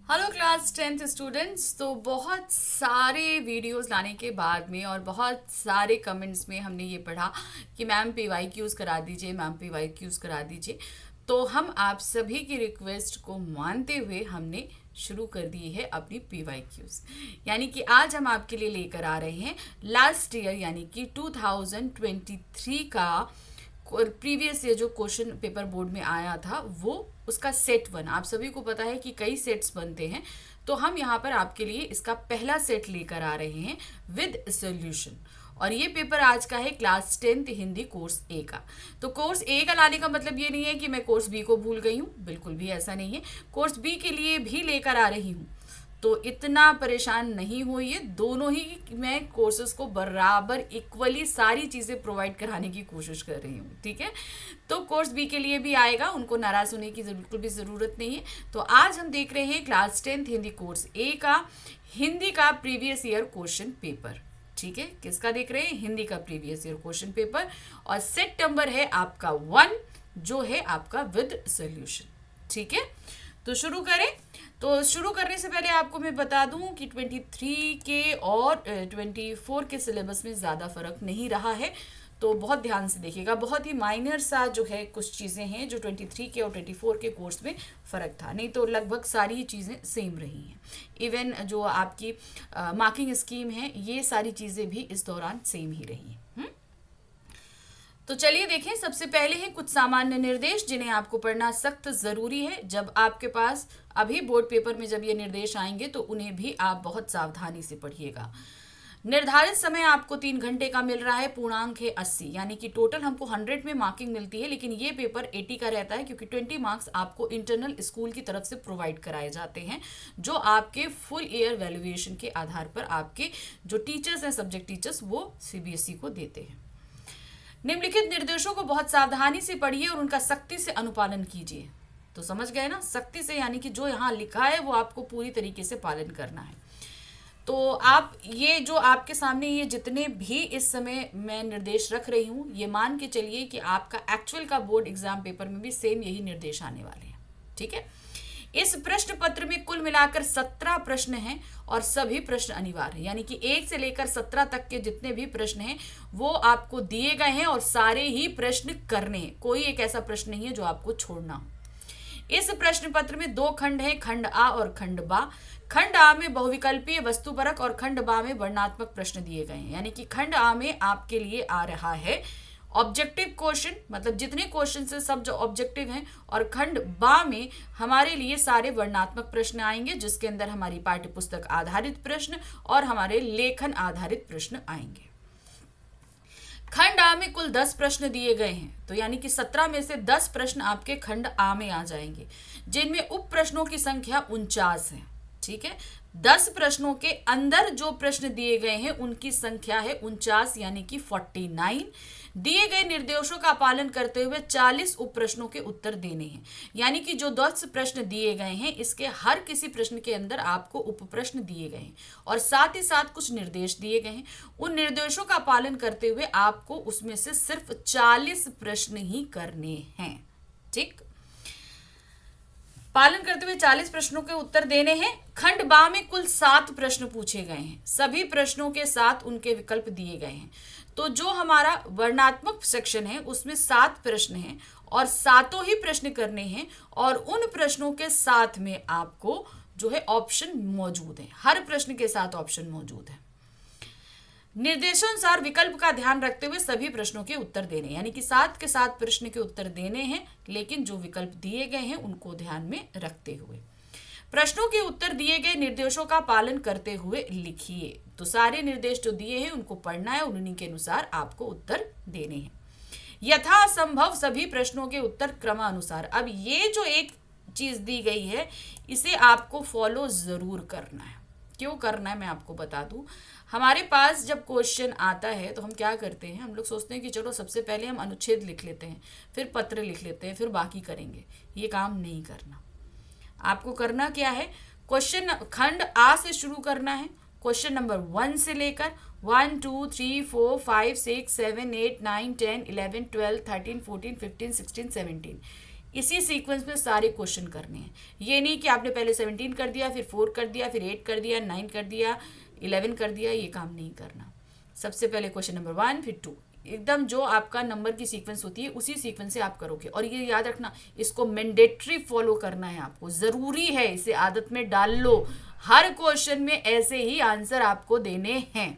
Hello class 10th students. तो बहुत सारे वीडियोस लाने के बाद में और बहुत सारे कमेंट्स में हमने ये पढ़ा कि मैम पीवाई क्यूज़ करा दीजिए, मैम पीवाई क्यूज़ करा दीजिए। तो हम आप सभी की रिक्वेस्ट को मानते हुए हमने शुरू कर दी है अपनी पीवाई क्यूज़। यानी कि आज हम आपके लिए लेकर आ रहे हैं लास्ट ईयर यानी कि 2023 का प्रीवियस ईयर जो क्वेश्चन पेपर बोर्ड में आया था वो उसका सेट 1। आप सभी को पता है कि कई सेट्स बनते हैं, तो हम यहाँ पर आपके लिए इसका पहला सेट लेकर आ रहे हैं विद सॉल्यूशन। और ये पेपर आज का है क्लास 10th हिंदी कोर्स ए का। तो कोर्स ए का लाने का मतलब ये नहीं है कि मैं कोर्स बी को भूल गई हूँ, बिल्कुल भी ऐसा नहीं है। कोर्स बी के लिए भी लेकर आ रही हूँ, तो इतना परेशान नहीं होइए। दोनों ही मैं कोर्सेज को बराबर इक्वली सारी चीज़ें प्रोवाइड कराने की कोशिश कर रही हूँ, ठीक है। तो कोर्स बी के लिए भी आएगा, उनको नाराज़ होने की बिल्कुल भी ज़रूरत नहीं है। तो आज हम देख रहे हैं क्लास 10th हिंदी कोर्स ए का हिंदी का प्रीवियस ईयर क्वेश्चन पेपर, ठीक है। किसका देख रहे हैं? हिंदी का प्रीवियस ईयर क्वेश्चन पेपर। और सेट नंबर है आपका 1, जो है आपका विद सॉल्यूशन, ठीक है। तो शुरू करें। तो शुरू करने से पहले आपको मैं बता दूं कि 23 के और 24 के सिलेबस में ज़्यादा फर्क नहीं रहा है, तो बहुत ध्यान से देखिएगा। बहुत ही माइनर सा जो है कुछ चीज़ें हैं जो 23 के और 24 के कोर्स में फ़र्क था, नहीं तो लगभग सारी चीज़ें सेम रही हैं। इवन जो आपकी मार्किंग स्कीम है, ये सारी चीज़ें भी इस दौरान सेम ही रही हैं। तो चलिए देखें। सबसे पहले हैं कुछ सामान्य निर्देश जिन्हें आपको पढ़ना सख्त ज़रूरी है। जब आपके पास अभी बोर्ड पेपर में जब ये निर्देश आएंगे तो उन्हें भी आप बहुत सावधानी से पढ़िएगा। निर्धारित समय आपको 3 घंटे का मिल रहा है, पूर्णांक है 80, यानी कि टोटल हमको 100 में मार्किंग मिलती है, लेकिन ये पेपर 80 का रहता है क्योंकि 20 मार्क्स आपको इंटरनल स्कूल की तरफ से प्रोवाइड कराए जाते हैं, जो आपके फुल ईयर वैल्यूएशन के आधार पर आपके जो टीचर्स हैं, सब्जेक्ट टीचर्स, वो सीबीएसई को देते हैं। निम्नलिखित निर्देशों को बहुत सावधानी से पढ़िए और उनका सख्ती से अनुपालन कीजिए। तो समझ गए ना, सख्ती से यानी कि जो यहाँ लिखा है वो आपको पूरी तरीके से पालन करना है। तो आप ये जो आपके सामने ये जितने भी इस समय मैं निर्देश रख रही हूँ, ये मान के चलिए कि आपका एक्चुअल का बोर्ड एग्जाम पेपर में भी सेम यही निर्देश आने वाले हैं, ठीक है। इस प्रश्न पत्र में कुल मिलाकर 17 प्रश्न हैं और सभी प्रश्न अनिवार्य हैं, यानी कि 1 से लेकर 17 तक के जितने भी प्रश्न हैं वो आपको दिए गए हैं और सारे ही प्रश्न करने हैं। कोई एक ऐसा प्रश्न नहीं है जो आपको छोड़ना हो। इस प्रश्न पत्र में 2 खंड हैं, खंड आ और खंड बा। खंड आ में बहुविकल्पीय वस्तुपरक और खंड बा में वर्णनात्मक प्रश्न दिए गए हैं, यानी कि खंड आ में आपके लिए आ रहा है ऑब्जेक्टिव क्वेश्चन, मतलब जितने क्वेश्चन से सब जो ऑब्जेक्टिव हैं, और खंड बा में हमारे लिए सारे वर्णनात्मक प्रश्न आएंगे, जिसके अंदर हमारी पाठ्य पुस्तक आधारित प्रश्न और हमारे लेखन आधारित प्रश्न आएंगे। खंड आ में कुल 10 प्रश्न दिए गए हैं, तो यानी कि 17 में से 10 प्रश्न आपके खंड आ में आ जाएंगे, जिनमें उप प्रश्नों की संख्या 49 है, ठीक है। 10 प्रश्नों के अंदर जो प्रश्न दिए गए हैं उनकी संख्या है 49, यानी कि 49। दिए गए निर्देशों का पालन करते हुए 40 उप प्रश्नों के उत्तर देने हैं, यानी कि जो 10 प्रश्न दिए गए हैं इसके हर किसी प्रश्न के अंदर आपको उप प्रश्न दिए गए हैं और साथ ही साथ कुछ निर्देश दिए गए हैं। उन निर्देशों का पालन करते हुए आपको उसमें से सिर्फ 40 प्रश्न ही करने हैं, ठीक। पालन करते हुए 40 प्रश्नों के उत्तर देने हैं। खंड बा में कुल 7 प्रश्न पूछे गए हैं, सभी प्रश्नों के साथ उनके विकल्प दिए गए हैं। तो जो हमारा वर्णनात्मक सेक्शन है उसमें 7 प्रश्न हैं और सातों ही प्रश्न करने हैं, और उन प्रश्नों के साथ में आपको जो है ऑप्शन मौजूद है, हर प्रश्न के साथ ऑप्शन मौजूद है। निर्देशानुसार विकल्प का ध्यान रखते हुए सभी प्रश्नों के उत्तर देने, यानी कि 7 के 7 प्रश्न के उत्तर देने हैं, लेकिन जो विकल्प दिए गए हैं उनको ध्यान में रखते हुए प्रश्नों के उत्तर दिए गए निर्देशों का पालन करते हुए लिखिए। तो सारे निर्देश जो दिए हैं उनको पढ़ना है और उन्हीं के अनुसार आपको उत्तर देने हैं। यथासंभव सभी प्रश्नों के उत्तर क्रमानुसार। अब ये जो एक चीज दी गई है इसे आपको फॉलो जरूर करना है। क्यों करना है मैं आपको बता दूं। हमारे पास जब क्वेश्चन आता है तो हम क्या करते हैं, हम लोग सोचते हैं कि चलो सबसे पहले हम अनुच्छेद लिख लेते हैं, फिर पत्र लिख लेते हैं, फिर बाकी करेंगे। ये काम नहीं करना। आपको करना क्या है, क्वेश्चन खंड आ से शुरू करना है, क्वेश्चन नंबर 1 से लेकर 1 2 3 4 5 6 7 8 9 10 11 12 13 14 15 16 17, इसी सीक्वेंस में सारे क्वेश्चन करने हैं। ये नहीं कि आपने पहले 17 कर दिया, फिर 4 कर दिया, फिर 8 कर दिया, 9 कर दिया, 11 कर दिया, ये काम नहीं करना। सबसे पहले क्वेश्चन नंबर 1, फिर 2, एकदम जो आपका नंबर की सीक्वेंस होती है उसी सीक्वेंस से आप करोगे। और ये याद रखना, इसको मैंडेटरी फॉलो करना है आपको, ज़रूरी है, इसे आदत में डाल लो। हर क्वेश्चन में ऐसे ही आंसर आपको देने हैं,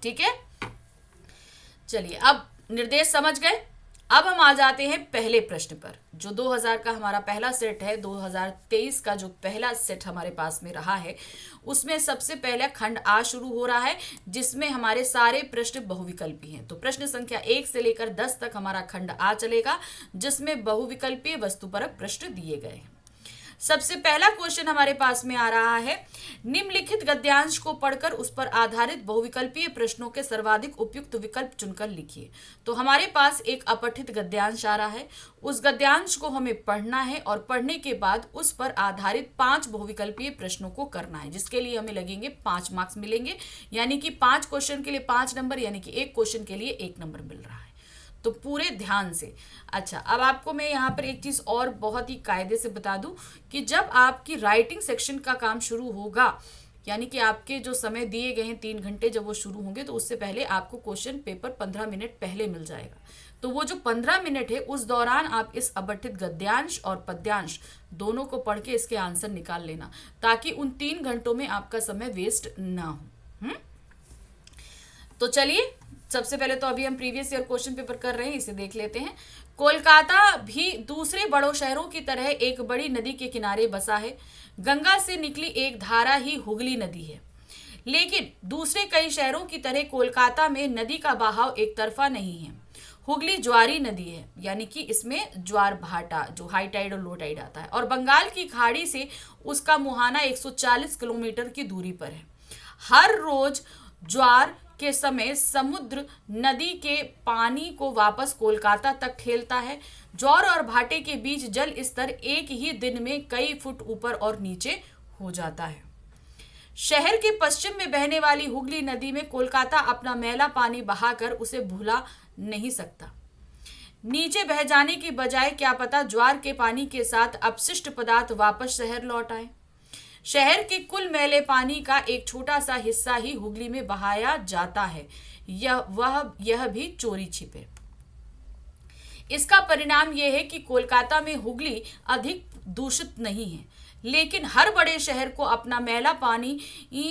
ठीक है। चलिए, अब निर्देश समझ गए। अब हम आ जाते हैं पहले प्रश्न पर। जो 2000 का हमारा पहला सेट है, 2023 का जो पहला सेट हमारे पास में रहा है, उसमें सबसे पहले खंड आ शुरू हो रहा है, जिसमें हमारे सारे प्रश्न बहुविकल्पी हैं। तो प्रश्न संख्या 1 से लेकर 10 तक हमारा खंड आ चलेगा, जिसमें बहुविकल्पीय वस्तुपरक प्रश्न दिए गए हैं। सबसे पहला क्वेश्चन हमारे पास में आ रहा है, निम्नलिखित गद्यांश को पढ़कर उस पर आधारित बहुविकल्पीय प्रश्नों के सर्वाधिक उपयुक्त विकल्प चुनकर लिखिए। तो हमारे पास एक अपठित गद्यांश आ रहा है, उस गद्यांश को हमें पढ़ना है और पढ़ने के बाद उस पर आधारित 5 बहुविकल्पीय प्रश्नों को करना है, जिसके लिए हमें लगेंगे 5 मार्क्स मिलेंगे, यानी कि 5 क्वेश्चन के लिए 5 नंबर, यानी कि 1 क्वेश्चन के लिए 1 नंबर मिल रहा है। तो पूरे ध्यान से। अच्छा, अब आपको मैं यहाँ पर एक चीज़ और बहुत ही कायदे से बता दूं कि जब आपकी राइटिंग सेक्शन का काम शुरू होगा, यानी कि आपके जो समय दिए गए हैं 3 घंटे, जब वो शुरू होंगे तो उससे पहले आपको क्वेश्चन पेपर 15 मिनट पहले मिल जाएगा। तो वो जो 15 मिनट है, उस दौरान आप इस अपठित गद्यांश और पद्यांश दोनों को पढ़ के इसके आंसर निकाल लेना, ताकि उन 3 घंटों में आपका समय वेस्ट ना हो। तो चलिए, सबसे पहले तो अभी हम प्रीवियस ईयर क्वेश्चन पेपर कर रहे हैं, इसे देख लेते हैं। कोलकाता भी दूसरे बड़ों शहरों की तरह एक बड़ी नदी के किनारे बसा है। गंगा से निकली एक धारा ही हुगली नदी है, लेकिन दूसरे कई शहरों की तरह कोलकाता में नदी का बहाव एक तरफा नहीं है। हुगली ज्वारी नदी है, यानी कि इसमें ज्वार भाटा, जो हाई टाइड और लो टाइड आता है, और बंगाल की खाड़ी से उसका मुहाना 140 किलोमीटर की दूरी पर है। हर रोज ज्वार के समय समुद्र नदी के पानी को वापस कोलकाता तक ठेलता है। ज्वार और भाटे के बीच जल स्तर एक ही दिन में कई फुट ऊपर और नीचे हो जाता है। शहर के पश्चिम में बहने वाली हुगली नदी में कोलकाता अपना मैला पानी बहाकर उसे भुला नहीं सकता। नीचे बह जाने की बजाय क्या पता ज्वार के पानी के साथ अपशिष्ट पदार्थ वापस शहर लौट आए। शहर के कुल मैले पानी का एक छोटा सा हिस्सा ही हुगली में बहाया जाता है, यह भी चोरी छिपे। इसका परिणाम यह है कि कोलकाता में हुगली अधिक दूषित नहीं है, लेकिन हर बड़े शहर को अपना मैला पानी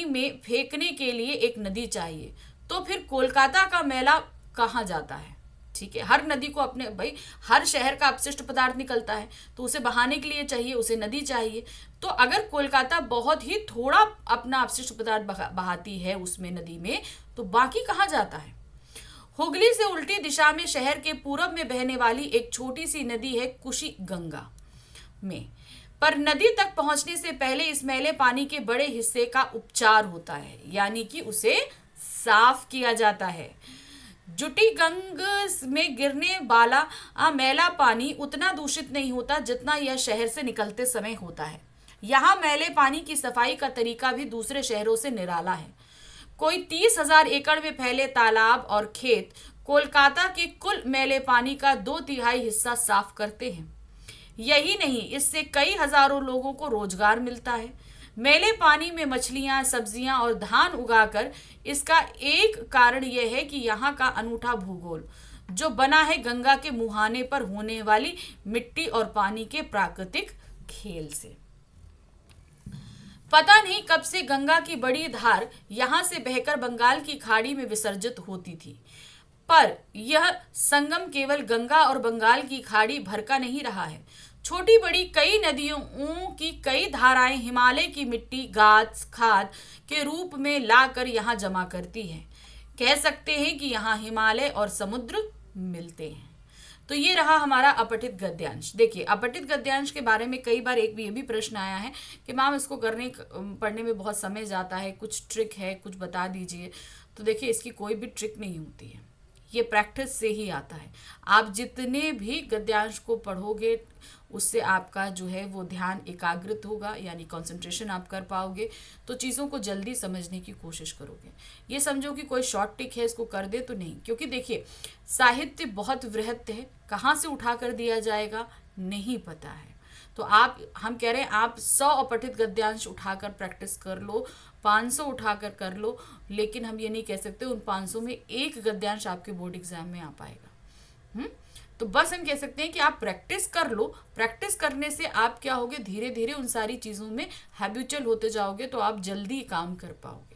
में फेंकने के लिए एक नदी चाहिए। तो फिर कोलकाता का मैला कहाँ जाता है? ठीक है, हर नदी को अपने, भाई हर शहर का अपशिष्ट पदार्थ निकलता है, तो उसे बहाने के लिए चाहिए, उसे नदी चाहिए। तो अगर कोलकाता बहुत ही थोड़ा अपना अपशिष्ट पदार्थ बहाती है उसमें नदी में, तो बाकी कहाँ जाता है? हुगली से उल्टी दिशा में शहर के पूरब में बहने वाली एक छोटी सी नदी है कुशी गंगा में, पर नदी तक पहुंचने से पहले इस मैले पानी के बड़े हिस्से का उपचार होता है, यानी कि उसे साफ किया जाता है। जुटी गंग में गिरने वाला मैला पानी उतना दूषित नहीं होता जितना यह शहर से निकलते समय होता है। यहाँ मैले पानी की सफाई का तरीका भी दूसरे शहरों से निराला है। कोई 30,000 एकड़ में फैले तालाब और खेत कोलकाता के कुल मैले पानी का 2/3 हिस्सा साफ करते हैं। यही नहीं, इससे कई हजारों लोगों को रोजगार मिलता है। मैले पानी में मछलियां, सब्जियां और धान उगाकर इसका एक कारण यह है कि यहाँ का अनूठा भूगोल, जो बना है गंगा के मुहाने पर होने वाली मिट्टी और पानी के प्राकृतिक खेल से। पता नहीं कब से गंगा की बड़ी धार यहाँ से बहकर बंगाल की खाड़ी में विसर्जित होती थी, पर यह संगम केवल गंगा और बंगाल की खाड़ी भर का नहीं रहा है। छोटी बड़ी कई नदियों की कई धाराएं हिमालय की मिट्टी गाद खाद के रूप में लाकर यहाँ जमा करती हैं। कह सकते हैं कि यहाँ हिमालय और समुद्र मिलते हैं। तो ये रहा हमारा अपठित गद्यांश। देखिए, अपठित गद्यांश के बारे में कई बार ये भी प्रश्न आया है कि मैम इसको पढ़ने में बहुत समय जाता है, कुछ ट्रिक है, कुछ बता दीजिए। तो देखिए, इसकी कोई भी ट्रिक नहीं होती है, ये प्रैक्टिस से ही आता है। आप जितने भी गद्यांश को पढ़ोगे उससे आपका जो है वो ध्यान एकाग्रित होगा, यानी कंसंट्रेशन आप कर पाओगे, तो चीज़ों को जल्दी समझने की कोशिश करोगे। ये समझो कि कोई शॉर्ट टिक है, इसको कर दे तो नहीं, क्योंकि देखिए साहित्य बहुत वृहत है, कहाँ से उठा कर दिया जाएगा नहीं पता है। तो हम कह रहे हैं आप 100 अपठित गद्यांश उठाकर प्रैक्टिस कर लो, 500 उठाकर कर लो, लेकिन हम ये नहीं कह सकते उन 500 में एक गद्यांश आपके बोर्ड एग्जाम में आ पाएगा। तो बस हम कह सकते हैं कि आप प्रैक्टिस कर लो। प्रैक्टिस करने से आप क्या होगे, धीरे धीरे उन सारी चीज़ों में हैबिचुअल होते जाओगे, तो आप जल्दी काम कर पाओगे।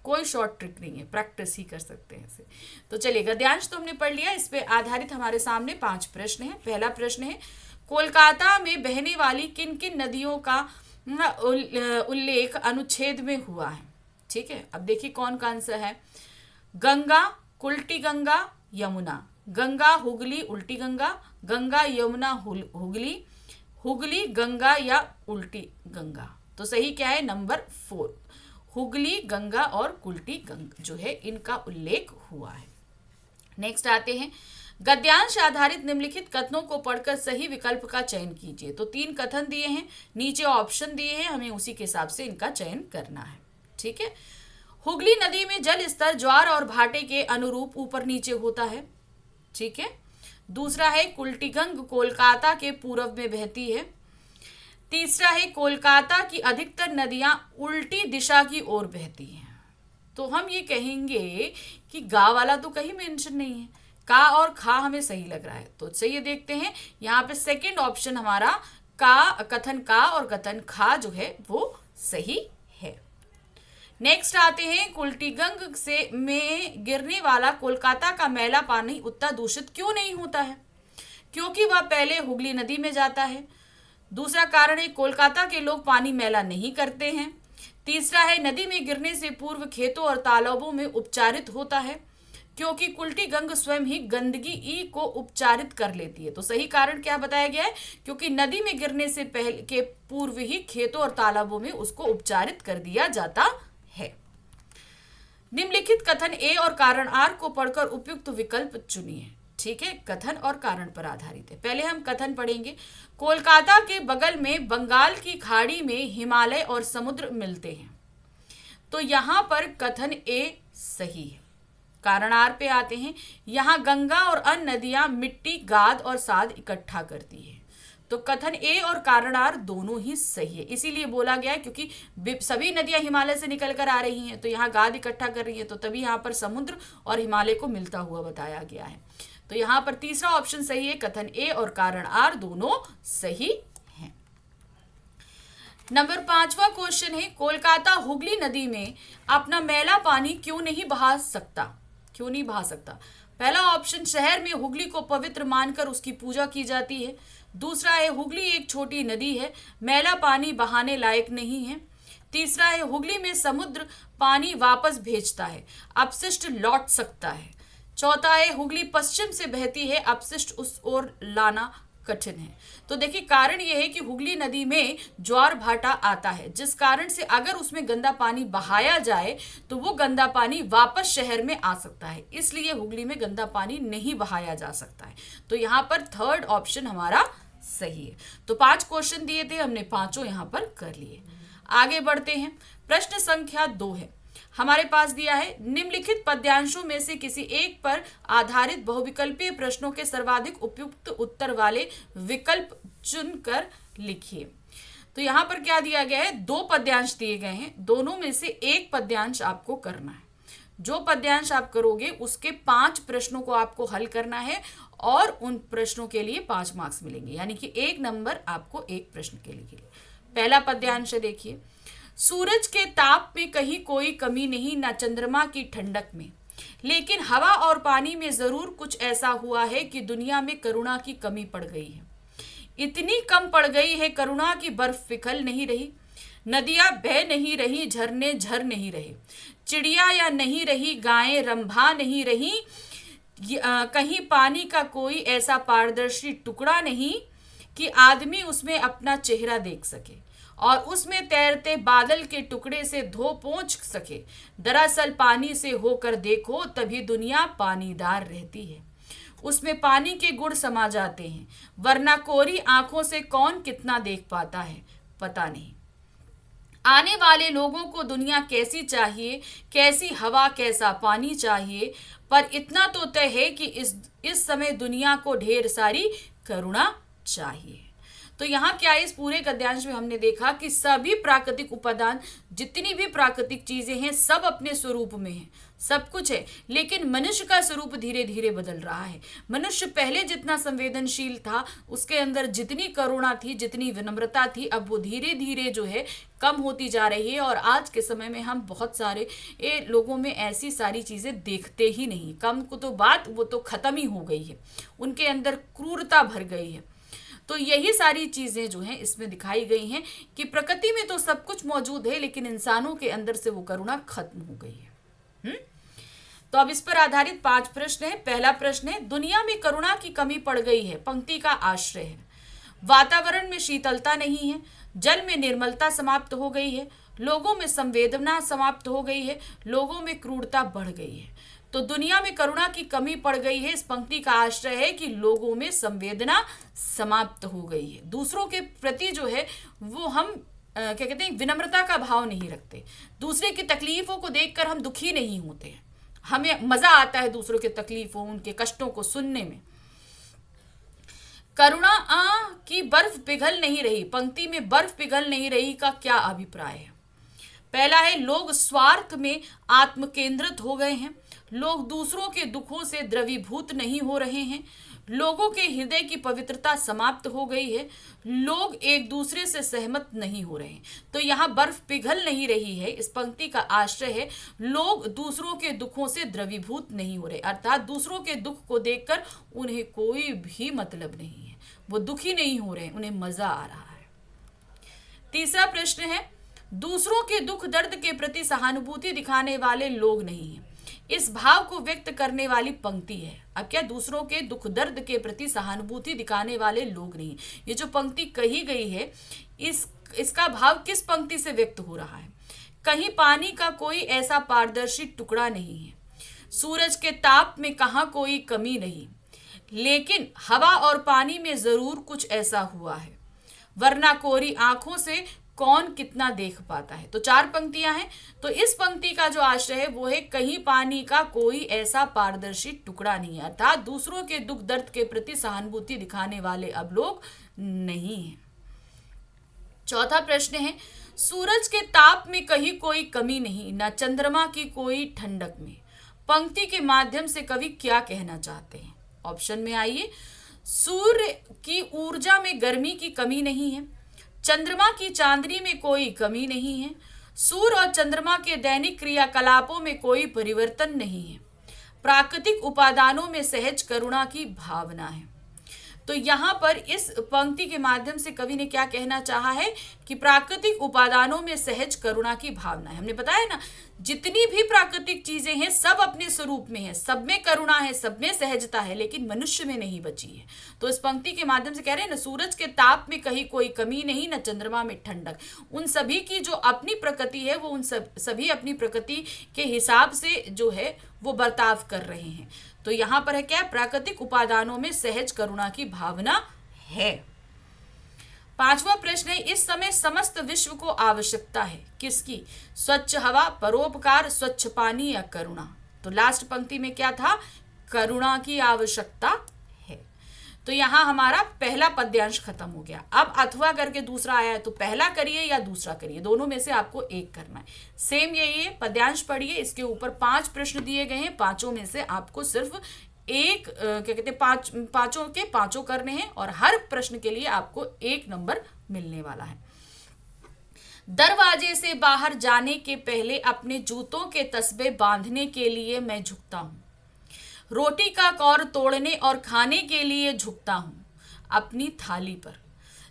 कोई शॉर्ट ट्रिक नहीं है, प्रैक्टिस ही कर सकते हैं इसे। तो चलिए, गद्यांश तो हमने पढ़ लिया। इस पे आधारित हमारे सामने 5 प्रश्न हैं। पहला प्रश्न है, कोलकाता में बहने वाली किन किन नदियों का उल्लेख अनुच्छेद में हुआ है। ठीक है, अब देखिए कौन कौन सा है। गंगा, उल्टी गंगा, यमुना। गंगा हुगली उल्टी गंगा, गंगा यमुना हुगली, हुगली गंगा या उल्टी गंगा। तो सही क्या है, नंबर 4, हुगली गंगा और उल्टी गंगा जो है इनका उल्लेख हुआ है। नेक्स्ट आते हैं, गद्यांश आधारित निम्नलिखित कथनों को पढ़कर सही विकल्प का चयन कीजिए। तो 3 कथन दिए हैं, नीचे ऑप्शन दिए हैं, हमें उसी के हिसाब से इनका चयन करना है। ठीक है, हुगली नदी में जल स्तर ज्वार और भाटे के अनुरूप ऊपर नीचे होता है। ठीक है, दूसरा है कुल्टीगंग कोलकाता के पूर्व में बहती है। तीसरा है कोलकाता की अधिकतर नदियां उल्टी दिशा की ओर बहती हैं। तो हम ये कहेंगे कि गा वाला तो कहीं मेंशन नहीं है, का और खा हमें सही लग रहा है। तो चलिए देखते हैं, यहाँ पे सेकंड ऑप्शन हमारा का, कथन का और कथन खा जो है वो सही है। नेक्स्ट आते हैं, कुल्टीगंग से में गिरने वाला कोलकाता का मैला पानी उतना दूषित क्यों नहीं होता है? क्योंकि वह पहले हुगली नदी में जाता है। दूसरा कारण है, कोलकाता के लोग पानी मैला नहीं करते हैं। तीसरा है, नदी में गिरने से पूर्व खेतों और तालाबों में उपचारित होता है, क्योंकि कुल्टीगंग स्वयं ही गंदगी को उपचारित कर लेती है। तो सही कारण क्या बताया गया है, क्योंकि नदी में गिरने से पहले के पूर्व ही खेतों और तालाबों में उसको उपचारित कर दिया जाता है। निम्नलिखित कथन ए और कारण आर को पढ़कर उपयुक्त विकल्प चुनिए। ठीक है, कथन और कारण पर आधारित है। पहले हम कथन पढ़ेंगे। कोलकाता के बगल में बंगाल की खाड़ी में हिमालय और समुद्र मिलते हैं। तो यहां पर कथन ए सही है। कारण आर पे आते हैं, यहां गंगा और अन्य नदियां मिट्टी, गाद और साद इकट्ठा करती है। तो कथन ए और कारण आर दोनों ही सही है। इसीलिए बोला गया है क्योंकि सभी नदियां हिमालय से निकल कर आ रही हैं, तो यहाँ गाद इकट्ठा कर रही है, तो तभी यहाँ पर समुद्र और हिमालय को मिलता हुआ बताया गया है। तो यहाँ पर तीसरा ऑप्शन सही है, कथन ए और कारण आर दोनों सही हैं। नंबर 5वां क्वेश्चन है, कोलकाता हुगली नदी में अपना मैला पानी क्यों नहीं बहा सकता? क्यों नहीं बहा सकता? पहला ऑप्शन, शहर में हुगली को पवित्र मानकर उसकी पूजा की जाती है। दूसरा है, हुगली एक छोटी नदी है, मैला पानी बहाने लायक नहीं है। तीसरा है, हुगली में समुद्र पानी वापस भेजता है, अपशिष्ट लौट सकता है। चौथा है, हुगली पश्चिम से बहती है, अपशिष्ट उस ओर लाना कठिन है। तो देखिए, कारण यह है कि हुगली नदी में ज्वार भाटा आता है, जिस कारण से अगर उसमें गंदा पानी बहाया जाए तो वो गंदा पानी वापस शहर में आ सकता है, इसलिए हुगली में गंदा पानी नहीं बहाया जा सकता है। तो यहाँ पर थर्ड ऑप्शन हमारा सही है। तो 5 क्वेश्चन दिए थे, हमने पांचों यहाँ पर कर लिए। आगे बढ़ते हैं, प्रश्न संख्या 2 है हमारे पास दिया है, निम्नलिखित पद्यांशों में से किसी एक पर आधारित बहुविकल्पीय प्रश्नों के सर्वाधिक उपयुक्त उत्तर वाले विकल्प चुनकर लिखिए। तो यहाँ पर क्या दिया गया है, 2 पद्यांश दिए गए हैं, दोनों में से एक पद्यांश आपको करना है। जो पद्यांश आप करोगे उसके 5 प्रश्नों को आपको हल करना है और उन प्रश्नों के लिए 5 मार्क्स मिलेंगे, यानी कि 1 नंबर आपको एक प्रश्न के लिए। पहला पद्यांश है, देखिए, सूरज के ताप में कहीं कोई कमी नहीं, न चंद्रमा की ठंडक में, लेकिन हवा और पानी में जरूर कुछ ऐसा हुआ है कि दुनिया में करुणा की कमी पड़ गई है। इतनी कम पड़ गई है करुणा की बर्फ पिघल नहीं रही, नदियां बह नहीं रही, झरने झर नहीं रहे, चिड़िया या नहीं रही, गायें रंभा नहीं रही, कहीं पानी का कोई ऐसा पारदर्शी टुकड़ा नहीं कि आदमी उसमें अपना चेहरा देख सके और उसमें तैरते बादल के टुकड़े से धो पोंछ सके। दरअसल पानी से होकर देखो तभी दुनिया पानीदार रहती है, उसमें पानी के गुण समा जाते हैं, वरना कोरी आंखों से कौन कितना देख पाता है पता नहीं। आने वाले लोगों को दुनिया कैसी चाहिए, कैसी हवा कैसा पानी चाहिए, पर इतना तो तय है कि इस समय दुनिया को ढेर सारी करुणा चाहिए। तो यहाँ क्या है, इस पूरे गद्यांश में हमने देखा कि सभी प्राकृतिक उपादान, जितनी भी प्राकृतिक चीजें हैं, सब अपने स्वरूप में हैं, सब कुछ है, लेकिन मनुष्य का स्वरूप धीरे धीरे बदल रहा है। मनुष्य पहले जितना संवेदनशील था, उसके अंदर जितनी करुणा थी, जितनी विनम्रता थी, अब वो धीरे धीरे जो है कम होती जा रही है। और आज के समय में हम बहुत सारे लोगों में ऐसी सारी चीजें देखते ही नहीं। कम को तो बात, वो तो खत्म ही हो गई है, उनके अंदर क्रूरता भर गई है। तो यही सारी चीजें जो हैं इसमें दिखाई गई हैं कि प्रकृति में तो सब कुछ मौजूद है, लेकिन इंसानों के अंदर से वो करुणा खत्म हो गई है। तो अब इस पर आधारित 5 प्रश्न है। पहला प्रश्न है, दुनिया में करुणा की कमी पड़ गई है, पंक्ति का आश्रय है। वातावरण में शीतलता नहीं है, जल में निर्मलता समाप्त हो गई है, लोगों में संवेदना समाप्त हो गई है, लोगों में क्रूरता बढ़ गई है। तो दुनिया में करुणा की कमी पड़ गई है, इस पंक्ति का आश्रय है कि लोगों में संवेदना समाप्त हो गई है। दूसरों के प्रति जो है वो हम क्या कहते हैं, विनम्रता का भाव नहीं रखते। दूसरे की तकलीफों को देखकर हम दुखी नहीं होते हैं, हमें मजा आता है दूसरों के तकलीफों, उनके कष्टों को सुनने में। करुणा की बर्फ पिघल नहीं रही, पंक्ति में बर्फ पिघल नहीं रही का क्या अभिप्राय है? पहला है, लोग स्वार्थ में आत्म केंद्रित हो गए हैं, लोग दूसरों के दुखों से द्रवीभूत नहीं हो रहे हैं, लोगों के हृदय की पवित्रता समाप्त हो गई है, लोग एक दूसरे से सहमत नहीं हो रहे हैं। तो यहाँ बर्फ पिघल नहीं रही है, इस पंक्ति का आश्रय है लोग दूसरों के दुखों से द्रवीभूत नहीं हो रहे, अर्थात दूसरों के दुख को देखकर उन्हें कोई भी मतलब नहीं है, वो दुखी नहीं हो रहे, उन्हें मजा आ रहा है। तीसरा प्रश्न है, दूसरों के दुख दर्द के प्रति सहानुभूति दिखाने वाले लोग नहीं हैं, इस भाव को व्यक्त करने वाली पंक्ति है। अब क्या, दूसरों के दुख दर्द के प्रति सहानुभूति दिखाने वाले लोग नहीं, ये जो पंक्ति कही गई है इसका भाव किस पंक्ति से व्यक्त हो रहा है? कहीं पानी का कोई ऐसा पारदर्शी टुकड़ा नहीं है, सूरज के ताप में कहाँ कोई कमी नहीं, लेकिन हवा और पानी में जरूर कुछ ऐसा हुआ है, वरना कोरी आंखों से कौन कितना देख पाता है। तो 4 पंक्तियां हैं। तो इस पंक्ति का जो आश्रय है वो है, कहीं पानी का कोई ऐसा पारदर्शी टुकड़ा नहीं है, अर्थात दूसरों के दुख दर्द के प्रति सहानुभूति दिखाने वाले अब लोग नहीं है। चौथा प्रश्न है, सूरज के ताप में कहीं कोई कमी नहीं, न चंद्रमा की कोई ठंडक में, पंक्ति के माध्यम से कवि क्या कहना चाहते हैं? ऑप्शन में आइए। सूर्य की ऊर्जा में गर्मी की कमी नहीं है, चंद्रमा की चांदनी में कोई कमी नहीं है, सूर्य और चंद्रमा के दैनिक क्रियाकलापों में कोई परिवर्तन नहीं है, प्राकृतिक उपादानों में सहज करुणा की भावना है। तो यहाँ पर इस पंक्ति के माध्यम से कवि ने क्या कहना चाहा है कि प्राकृतिक उपादानों में सहज करुणा की भावना है। हमने बताया ना, जितनी भी प्राकृतिक चीजें हैं सब अपने स्वरूप में है, सब में करुणा है, सब में सहजता है, लेकिन मनुष्य में नहीं बची है। तो इस पंक्ति के माध्यम से कह रहे हैं ना, सूरज के ताप में कहीं कोई कमी नहीं, न चंद्रमा में ठंडक। उन सभी की जो अपनी प्रकृति है वो उन सभी अपनी प्रकृति के हिसाब से जो है वो बर्ताव कर रहे हैं। तो यहाँ पर है क्या, प्राकृतिक उपादानों में सहज करुणा की भावना है। 5वां प्रश्न है, इस समय समस्त विश्व को आवश्यकता है किसकी? स्वच्छ हवा, परोपकार, स्वच्छ पानी या करुणा? तो लास्ट पंक्ति में क्या था? करुणा की आवश्यकता है। तो यहाँ हमारा पहला पद्यांश खत्म हो गया। अब अथवा करके दूसरा आया है, तो पहला करिए या दूसरा करिए, दोनों में से आपको एक करना है। सेम यही है, पद्यांश पढ़िए, इसके ऊपर 5 प्रश्न दिए गए हैं, 5 में से आपको सिर्फ एक क्या कहते हैं, पांचों के पांचों करने हैं और हर प्रश्न के लिए आपको 1 नंबर मिलने वाला है। दरवाजे से बाहर जाने के पहले अपने जूतों के तस्बे बांधने के लिए मैं झुकता हूँ, रोटी का कौर तोड़ने और खाने के लिए झुकता हूँ अपनी थाली पर,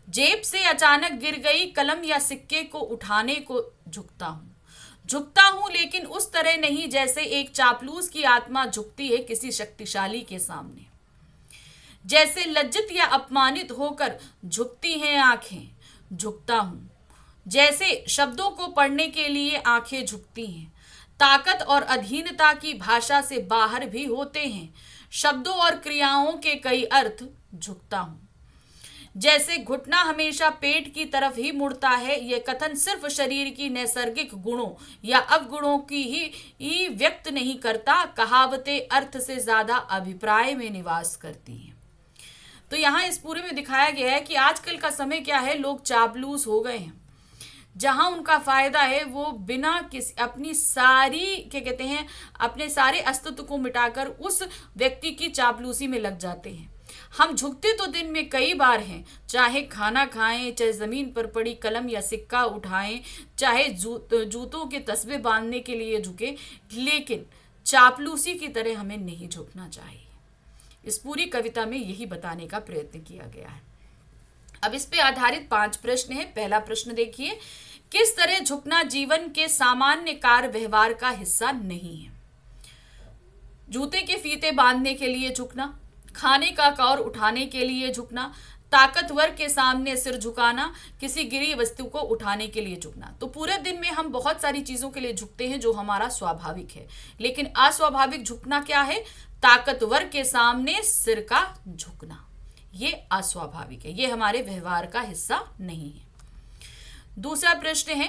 जेब से अचानक गिर गई कलम या सिक्के को उठाने को झुकता हूँ लेकिन उस तरह नहीं जैसे एक चापलूस की आत्मा झुकती है किसी शक्तिशाली के सामने, जैसे लज्जित या अपमानित होकर झुकती हैं आंखें, झुकता हूँ जैसे शब्दों को पढ़ने के लिए आंखें झुकती हैं, ताकत और अधीनता की भाषा से बाहर भी होते हैं शब्दों और क्रियाओं के कई अर्थ, झुकता हूँ जैसे घुटना हमेशा पेट की तरफ ही मुड़ता है, यह कथन सिर्फ शरीर की नैसर्गिक गुणों या अवगुणों की ही व्यक्त नहीं करता, कहावतें अर्थ से ज्यादा अभिप्राय में निवास करती हैं। तो यहाँ इस पूरे में दिखाया गया है कि आजकल का समय क्या है, लोग चापलूस हो गए हैं। जहां उनका फायदा है वो बिना किसी अपनी सारी क्या कहते हैं अपने सारे अस्तित्व को मिटाकर उस व्यक्ति की चापलूसी में लग जाते हैं। हम झुकते तो दिन में कई बार हैं, चाहे खाना खाएं, चाहे जमीन पर पड़ी कलम या सिक्का उठाएं, चाहे जूतों के तस्बे बांधने के लिए झुके, लेकिन चापलूसी की तरह हमें नहीं झुकना चाहिए। इस पूरी कविता में यही बताने का प्रयत्न किया गया है। अब इस पे आधारित 5 प्रश्न है। पहला प्रश्न देखिए, किस तरह झुकना जीवन के सामान्य कार्य व्यवहार का हिस्सा नहीं है? जूते के फीते बांधने के लिए झुकना, खाने का कौर उठाने के लिए झुकना, ताकतवर के सामने सिर झुकाना, किसी गिरी वस्तु को उठाने के लिए झुकना। तो पूरे दिन में हम बहुत सारी चीजों के लिए झुकते हैं जो हमारा स्वाभाविक है, लेकिन अस्वाभाविक झुकना क्या है? ताकतवर के सामने सिर का झुकना, ये अस्वाभाविक है, ये हमारे व्यवहार का हिस्सा नहीं है। दूसरा प्रश्न है,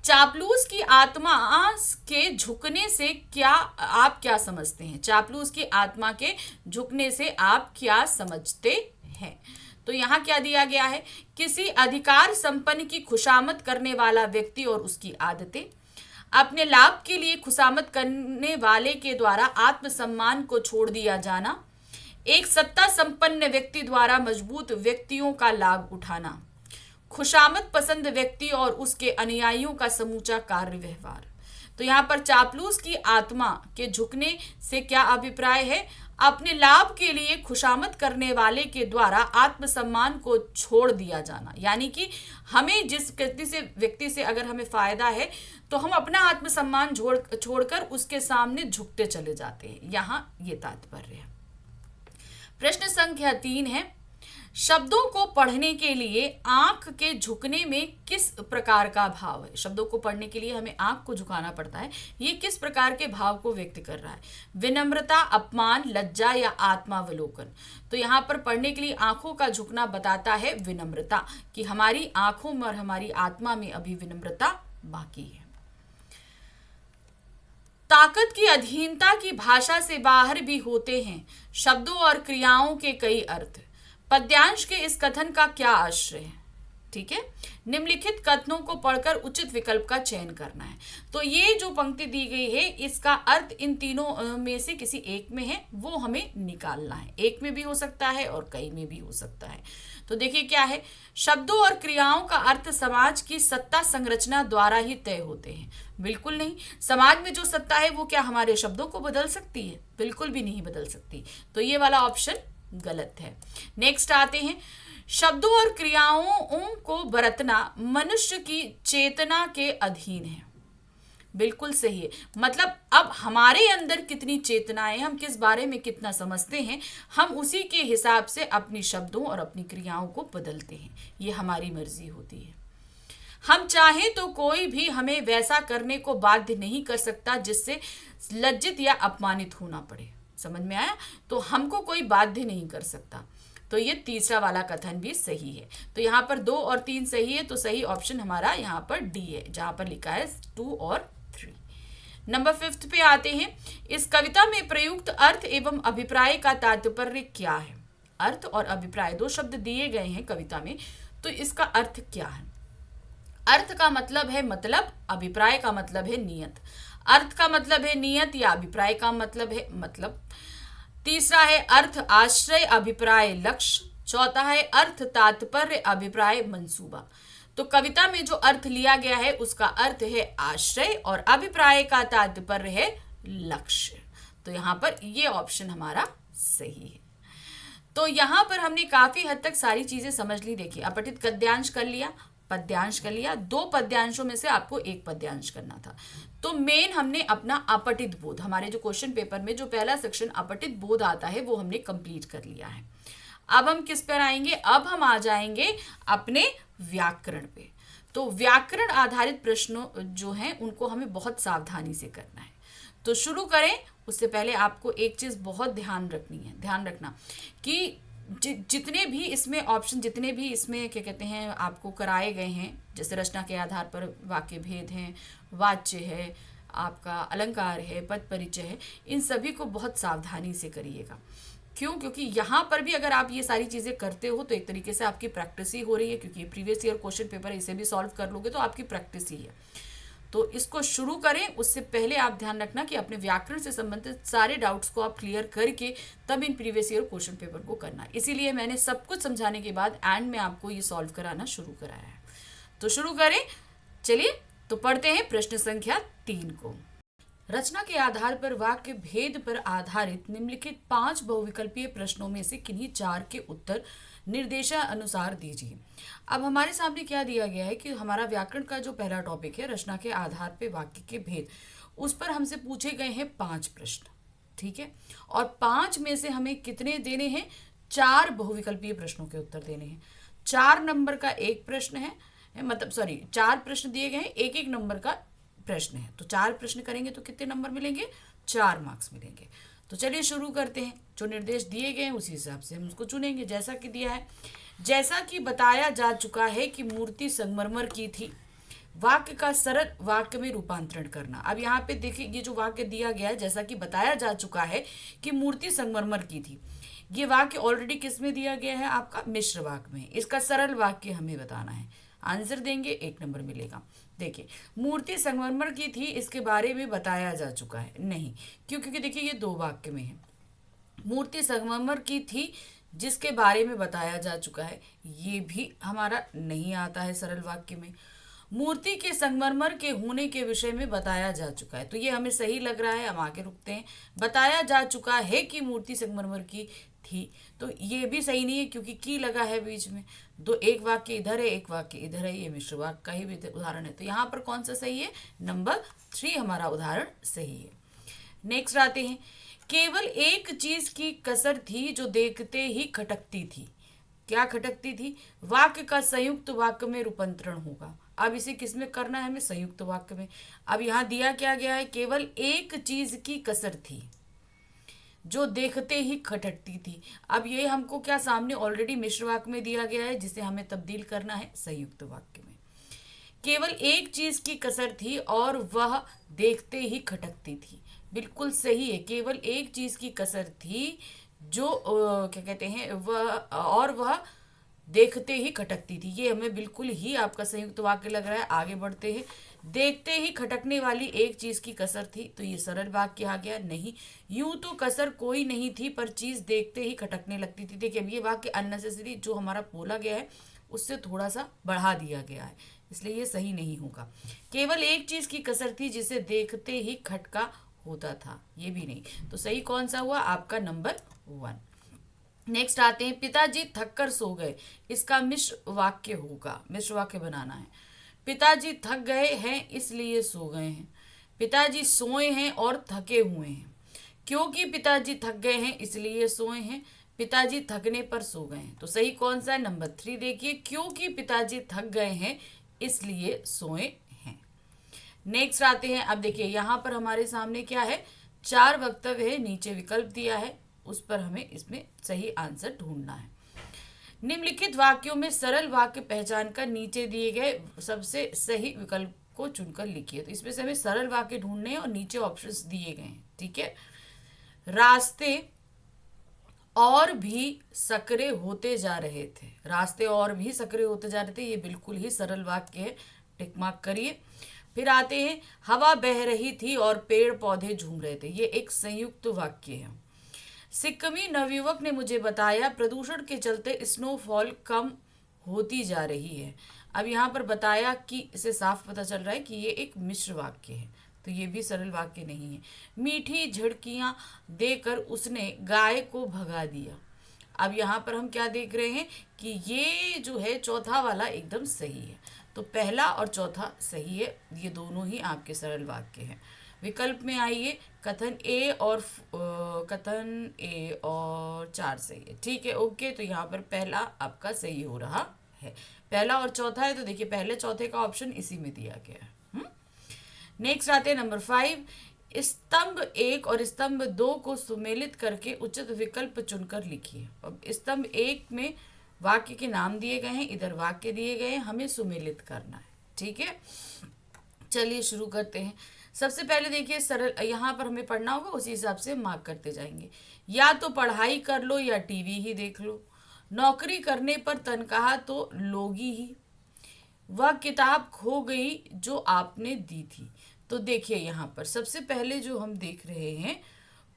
चापलूस की आत्मा के झुकने से क्या आप क्या समझते हैं? चापलूस की आत्मा के झुकने से आप क्या समझते हैं? तो यहाँ क्या दिया गया है? किसी अधिकार संपन्न की खुशामद करने वाला व्यक्ति और उसकी आदतें, अपने लाभ के लिए खुशामद करने वाले के द्वारा आत्मसम्मान को छोड़ दिया जाना, एक सत्ता संपन्न व्यक्ति द्वारा मजबूत व्यक्तियों का लाभ उठाना, खुशामद पसंद व्यक्ति और उसके अनुयायियों का समूचा कार्य व्यवहार। तो यहाँ पर चापलूस की आत्मा के झुकने से क्या अभिप्राय है? अपने लाभ के लिए खुशामद करने वाले के द्वारा आत्मसम्मान को छोड़ दिया जाना, यानी कि हमें जिस व्यक्ति से अगर हमें फायदा है तो हम अपना आत्मसम्मान छोड़कर उसके सामने झुकते चले जाते हैं, यहाँ ये तात्पर्य है। प्रश्न संख्या 3 है, शब्दों को पढ़ने के लिए आंख के झुकने में किस प्रकार का भाव है? शब्दों को पढ़ने के लिए हमें आंख को झुकाना पड़ता है, ये किस प्रकार के भाव को व्यक्त कर रहा है? विनम्रता, अपमान, लज्जा या आत्मावलोकन? तो यहाँ पर पढ़ने के लिए आंखों का झुकना बताता है विनम्रता, कि हमारी आंखों में और हमारी आत्मा में अभी विनम्रता बाकी है। ताकत की अधीनता की भाषा से बाहर भी होते हैं शब्दों और क्रियाओं के कई अर्थ। पद्यांश के इस कथन का क्या आश्रय है? ठीक है, निम्नलिखित कथनों को पढ़कर उचित विकल्प का चयन करना है। तो ये जो पंक्ति दी गई है, इसका अर्थ इन तीनों में से किसी एक में है, वो हमें निकालना है। एक में भी हो सकता है और कई में भी हो सकता है। तो देखिए क्या है, शब्दों और क्रियाओं का अर्थ समाज की सत्ता संरचना द्वारा ही तय होते हैं। बिल्कुल नहीं, समाज में जो सत्ता है वो क्या हमारे शब्दों को बदल सकती है? बिल्कुल भी नहीं बदल सकती। तो ये वाला ऑप्शन गलत है। नेक्स्ट आते हैं, शब्दों और क्रियाओं को बरतना मनुष्य की चेतना के अधीन है। बिल्कुल सही है, मतलब अब हमारे अंदर कितनी चेतनाएं, हम किस बारे में कितना समझते हैं, हम उसी के हिसाब से अपनी शब्दों और अपनी क्रियाओं को बदलते हैं। ये हमारी मर्जी होती है। हम चाहें तो कोई भी हमें वैसा करने को बाध्य नहीं कर सकता जिससे लज्जित या अपमानित होना पड़े। समझ में आया? तो हमको कोई बाध्य नहीं कर सकता। तो ये तीसरा वाला कथन भी सही है। तो यहाँ पर 2 और 3 सही है, तो सही ऑप्शन हमारा यहाँ पर डी है, जहाँ पर लिखा है 2 और 3। नंबर 5 पे आते हैं, इस कविता में प्रयुक्त अर्थ एवं अभिप्राय का तात्पर्य क्या है? अर्थ और अभिप्राय 2 शब्द दिए गए हैं कविता में, तो इसका अर्थ क्या है? अर्थ का मतलब है मतलब, अभिप्राय का मतलब है नियत। अर्थ का मतलब है नियत या अभिप्राय का मतलब है मतलब। तीसरा है अर्थ आश्रय, अभिप्राय लक्ष्य। चौथा है अर्थ तात्पर्य, अभिप्राय मंसूबा। तो कविता में जो अर्थ लिया गया है उसका अर्थ है आश्रय और अभिप्राय का तात्पर्य है लक्ष्य। तो यहाँ पर ये ऑप्शन हमारा सही है। तो यहाँ पर हमने काफी हद तक सारी चीजें समझ ली। देखिए, अपठित गद्यांश कर लिया, पद्यांश कर लिया, 2 पद्यांशों में से आपको 1 पद्यांश करना था। तो मेन हमने अपना अपठित बोध, हमारे जो क्वेश्चन पेपर में जो पहला सेक्शन अपठित बोध आता है वो हमने कंप्लीट कर लिया है। अब हम किस पर आएंगे? अब हम आ जाएंगे अपने व्याकरण पे। तो व्याकरण आधारित प्रश्नों जो हैं उनको हमें बहुत सावधानी से करना है। तो शुरू करें उससे पहले आपको एक चीज बहुत ध्यान रखना कि जितने भी इसमें ऑप्शन, जितने भी इसमें क्या कहते हैं आपको कराए गए हैं, जैसे रचना के आधार पर वाक्य भेद हैं, वाच्य है, आपका अलंकार है, पद परिचय है, इन सभी को बहुत सावधानी से करिएगा। क्यों? क्योंकि यहाँ पर भी अगर आप ये सारी चीज़ें करते हो तो एक तरीके से आपकी प्रैक्टिस ही हो रही है, क्योंकि ये प्रीवियस ईयर क्वेश्चन पेपर है, इसे भी सॉल्व कर लोगे तो आपकी प्रैक्टिस ही है। तो इसको शुरू करें उससे पहले आप ध्यान रखना कि अपने व्याकरण से संबंधित सारे डाउट्स को आप क्लियर करके तब in previous year question paper को करना। इसीलिए मैंने सब कुछ समझाने के बाद एंड में आपको ये सॉल्व कराना शुरू कराया है। तो शुरू करें, चलिए तो पढ़ते हैं प्रश्न संख्या 3 को। रचना के आधार पर वाक्य भेद पर आधारित निम्नलिखित 5 बहुविकल्पीय प्रश्नों में से किन्हीं 4 के उत्तर निर्देशानुसार दीजिए। अब हमारे सामने क्या दिया गया है कि हमारा व्याकरण का जो पहला टॉपिक है, रचना के आधार पर वाक्य के भेद, उस पर हमसे पूछे गए हैं 5 प्रश्न, ठीक है। और 5 में से हमें कितने देने हैं? 4 बहुविकल्पीय प्रश्नों के उत्तर देने हैं। 4 नंबर का एक प्रश्न है, मतलब सॉरी 4 प्रश्न दिए गए हैं, एक एक नंबर का प्रश्न है। तो 4 प्रश्न करेंगे तो कितने नंबर मिलेंगे? 4 मार्क्स मिलेंगे। तो चलिए शुरू करते हैं। जो निर्देश दिए गए हैं उसी हिसाब से हम उसको चुनेंगे। जैसा कि दिया है, जैसा कि बताया जा चुका है कि मूर्ति संगमरमर की थी, वाक्य का सरल वाक्य में रूपांतरण करना। अब यहाँ पे देखिए, ये जो वाक्य दिया गया है, जैसा कि बताया जा चुका है कि मूर्ति संगमरमर की थी, ये वाक्य ऑलरेडी किस में दिया गया है? आपका मिश्र वाक्य में। इसका सरल वाक्य हमें बताना है। आंसर देंगे, 1 नंबर मिलेगा। देखिए, मूर्ति संगमरमर की थी, इसके बारे में बताया जा चुका है, नहीं, क्यों? क्योंकि देखिए ये 2 वाक्य में है। मूर्ति संगमरमर की थी जिसके बारे में बताया जा चुका है, ये भी हमारा नहीं आता है सरल वाक्य में। मूर्ति के संगमरमर के होने के विषय में बताया जा चुका है, तो ये हमें सही लग रहा है, हम आगे रुकते हैं। बताया जा चुका है कि मूर्ति संगमरमर की थी, तो ये भी सही नहीं है क्योंकि की लगा है बीच में। एक वाक्य इधर है, एक वाक्य इधर है, ये मिश्र वाक्य का ही उदाहरण है। तो यहाँ पर कौन सा सही है? नंबर 3 हमारा उदाहरण सही है। नेक्स्ट आते हैं। केवल एक चीज की कसर थी जो देखते ही खटकती थी। क्या खटकती थी? वाक्य का संयुक्त वाक्य में रूपांतरण होगा। अब इसे किस में करना है? हमें संयुक्त वाक्य में। अब यहाँ दिया क्या गया है? केवल एक चीज की कसर थी जो देखते ही खटकती थी। अब ये हमको क्या सामने ऑलरेडी मिश्र वाक्य में दिया गया है, जिसे हमें तब्दील करना है संयुक्त वाक्य में। केवल एक चीज की कसर थी और वह देखते ही खटकती थी, बिल्कुल सही है। केवल एक चीज की कसर थी जो क्या कहते हैं, वह देखते ही खटकती थी, ये हमें बिल्कुल ही आपका संयुक्त वाक्य लग रहा है। आगे बढ़ते हैं। देखते ही खटकने वाली एक चीज की कसर थी, तो ये सरल वाक्य आ गया। नहीं, यूं तो कसर कोई नहीं थी पर चीज देखते ही खटकने लगती थी। देखिए, अब ये वाक्य अननेसेसरी जो हमारा बोला गया है उससे थोड़ा सा बढ़ा दिया गया है, इसलिए ये सही नहीं होगा। केवल एक चीज की कसर थी जिसे देखते ही खटका होता था, ये भी नहीं। तो सही कौन सा हुआ? आपका नंबर 1। नेक्स्ट आते हैं। पिताजी थक कर सो गए, इसका मिश्र वाक्य होगा। मिश्र वाक्य बनाना है। पिताजी थक गए हैं इसलिए सो गए हैं। पिताजी सोए हैं और थके हुए हैं। क्योंकि पिताजी थक गए हैं इसलिए सोए हैं। पिताजी थकने पर सो गए हैं। तो सही कौन सा है? नंबर 3 देखिए, क्योंकि पिताजी थक गए हैं इसलिए सोए हैं। नेक्स्ट आते हैं। अब देखिए, यहाँ पर हमारे सामने क्या है? 4 वक्तव्य है, नीचे विकल्प दिया है, उस पर हमें इसमें सही आंसर ढूंढना है। निम्नलिखित वाक्यों में सरल वाक्य पहचान कर नीचे दिए गए सबसे सही विकल्प को चुनकर लिखिए। तो इसमें से हमें सरल वाक्य ढूंढने हैं और नीचे ऑप्शंस दिए गए हैं, ठीक है। रास्ते और भी सकरे होते जा रहे थे। रास्ते और भी सकरे होते जा रहे थे, ये बिल्कुल ही सरल वाक्य है, टिक मार्क करिए। फिर आते हैं। हवा बह रही थी और पेड़ पौधे झूम रहे थे, ये एक संयुक्त वाक्य है। सिक्किमी नवयुवक ने मुझे बताया प्रदूषण के चलते स्नोफॉल कम होती जा रही है। अब यहाँ पर बताया कि इसे साफ पता चल रहा है कि ये एक मिश्र वाक्य है, तो ये भी सरल वाक्य नहीं है। मीठी झड़कियाँ देकर उसने गाय को भगा दिया। अब यहाँ पर हम क्या देख रहे हैं कि ये जो है चौथा वाला एकदम सही है, तो पहला और चौथा सही है, ये दोनों ही आपके सरल वाक्य हैं। विकल्प में आइए। कथन ए और 4 सही है, ठीक है, ओके। तो यहाँ पर पहला आपका सही हो रहा है। पहला और चौथा है, तो देखिए पहले चौथे का ऑप्शन इसी में दिया गया है। नेक्स्ट आते हैं नंबर 5। स्तंभ 1 और स्तंभ 2 को सुमेलित करके उचित विकल्प चुनकर लिखिए। अब स्तंभ 1 में वाक्य के नाम दिए गए हैं, इधर वाक्य दिए गए हैं, हमें सुमेलित करना है, ठीक है। चलिए शुरू करते हैं। सबसे पहले देखिए सरल, यहाँ पर हमें पढ़ना होगा, उसी हिसाब से मार्क करते जाएंगे। या तो पढ़ाई कर लो या टीवी ही देख लो, नौकरी करने पर तनख्वाह तो लोगी ही, वह किताब खो गई जो आपने दी थी। तो देखिए यहाँ पर सबसे पहले जो हम देख रहे हैं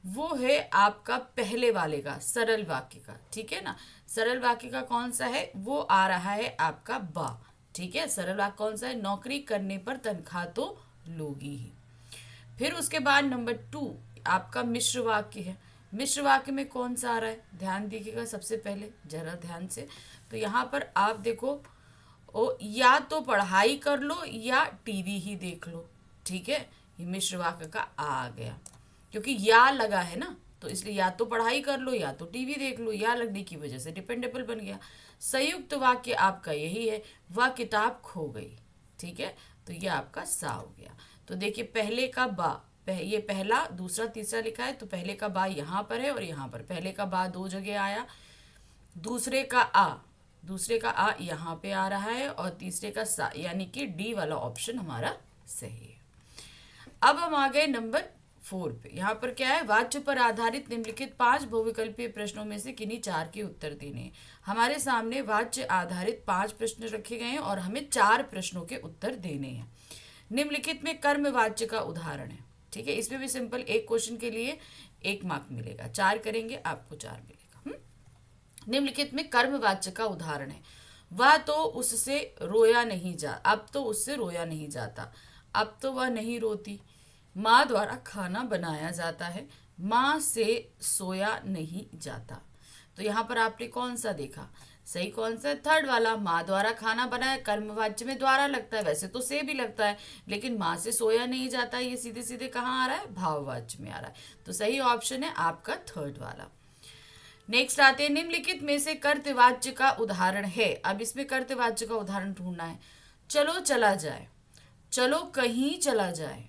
वो है आपका पहले वाले का सरल वाक्य का, ठीक है ना। सरल वाक्य का कौन सा है, वो आ रहा है आपका बा, ठीक है। सरल वाक्य कौन सा है, नौकरी करने पर तनख्वाह तो लोगी ही। फिर उसके बाद नंबर 2 आपका मिश्र वाक्य है। मिश्र वाक्य में कौन सा आ रहा है, ध्यान दीजिएगा सबसे पहले जरा ध्यान से। तो यहाँ पर आप देखो, या तो पढ़ाई कर लो या टीवी ही देख लो, ठीक है। ये मिश्र वाक्य का आ गया, क्योंकि या लगा है ना, तो इसलिए या तो पढ़ाई कर लो या तो टीवी देख लो, या लगने की वजह से डिपेंडेबल बन गया। संयुक्त वाक्य आपका यही है, वह किताब खो गई, ठीक है। तो ये आपका सा हो गया। तो देखिए पहले का बा, ये पहला दूसरा तीसरा लिखा है, तो पहले का बा यहाँ पर है और यहाँ पर, पहले का बा 2 जगह आया, दूसरे का आ यहाँ पे आ रहा है, और तीसरे का सा, यानी कि डी वाला ऑप्शन हमारा सही है। अब हम आ गए नंबर 4 पे। यहाँ पर क्या है, वाच्य पर आधारित निम्नलिखित 5 बहुविकल्पीय प्रश्नों में से किन्हीं 4 के उत्तर देने हैं। हमारे सामने वाच्य आधारित 5 प्रश्न रखे गए हैं और हमें 4 प्रश्नों के उत्तर देने हैं। निम्नलिखित में कर्म वाच्य का उदाहरण है, ठीक है। इसमें भी सिंपल, एक क्वेश्चन के लिए 1 मार्क मिलेगा, 4 करेंगे आपको 4 मिलेगा। निम्नलिखित में कर्मवाच्य का उदाहरण है, वह तो उससे रोया नहीं जा, अब तो उससे रोया नहीं जाता, अब तो वह नहीं रोती, माँ द्वारा खाना बनाया जाता है, माँ से सोया नहीं जाता। तो यहाँ पर आपने कौन सा देखा, सही कौन सा है, थर्ड वाला, माँ द्वारा खाना बनाया। कर्मवाच्य में द्वारा लगता है, वैसे तो से भी लगता है, लेकिन माँ से सोया नहीं जाता, ये सीधे सीधे कहाँ आ रहा है, भाववाच्य में आ रहा है। तो सही ऑप्शन है आपका थर्ड वाला। नेक्स्ट आते हैं, निम्नलिखित में से कर्तवाच्य का उदाहरण है। अब इसमें कर्तवाच्य का उदाहरण ढूंढना है। चलो चला जाए, चलो कहीं चला जाए,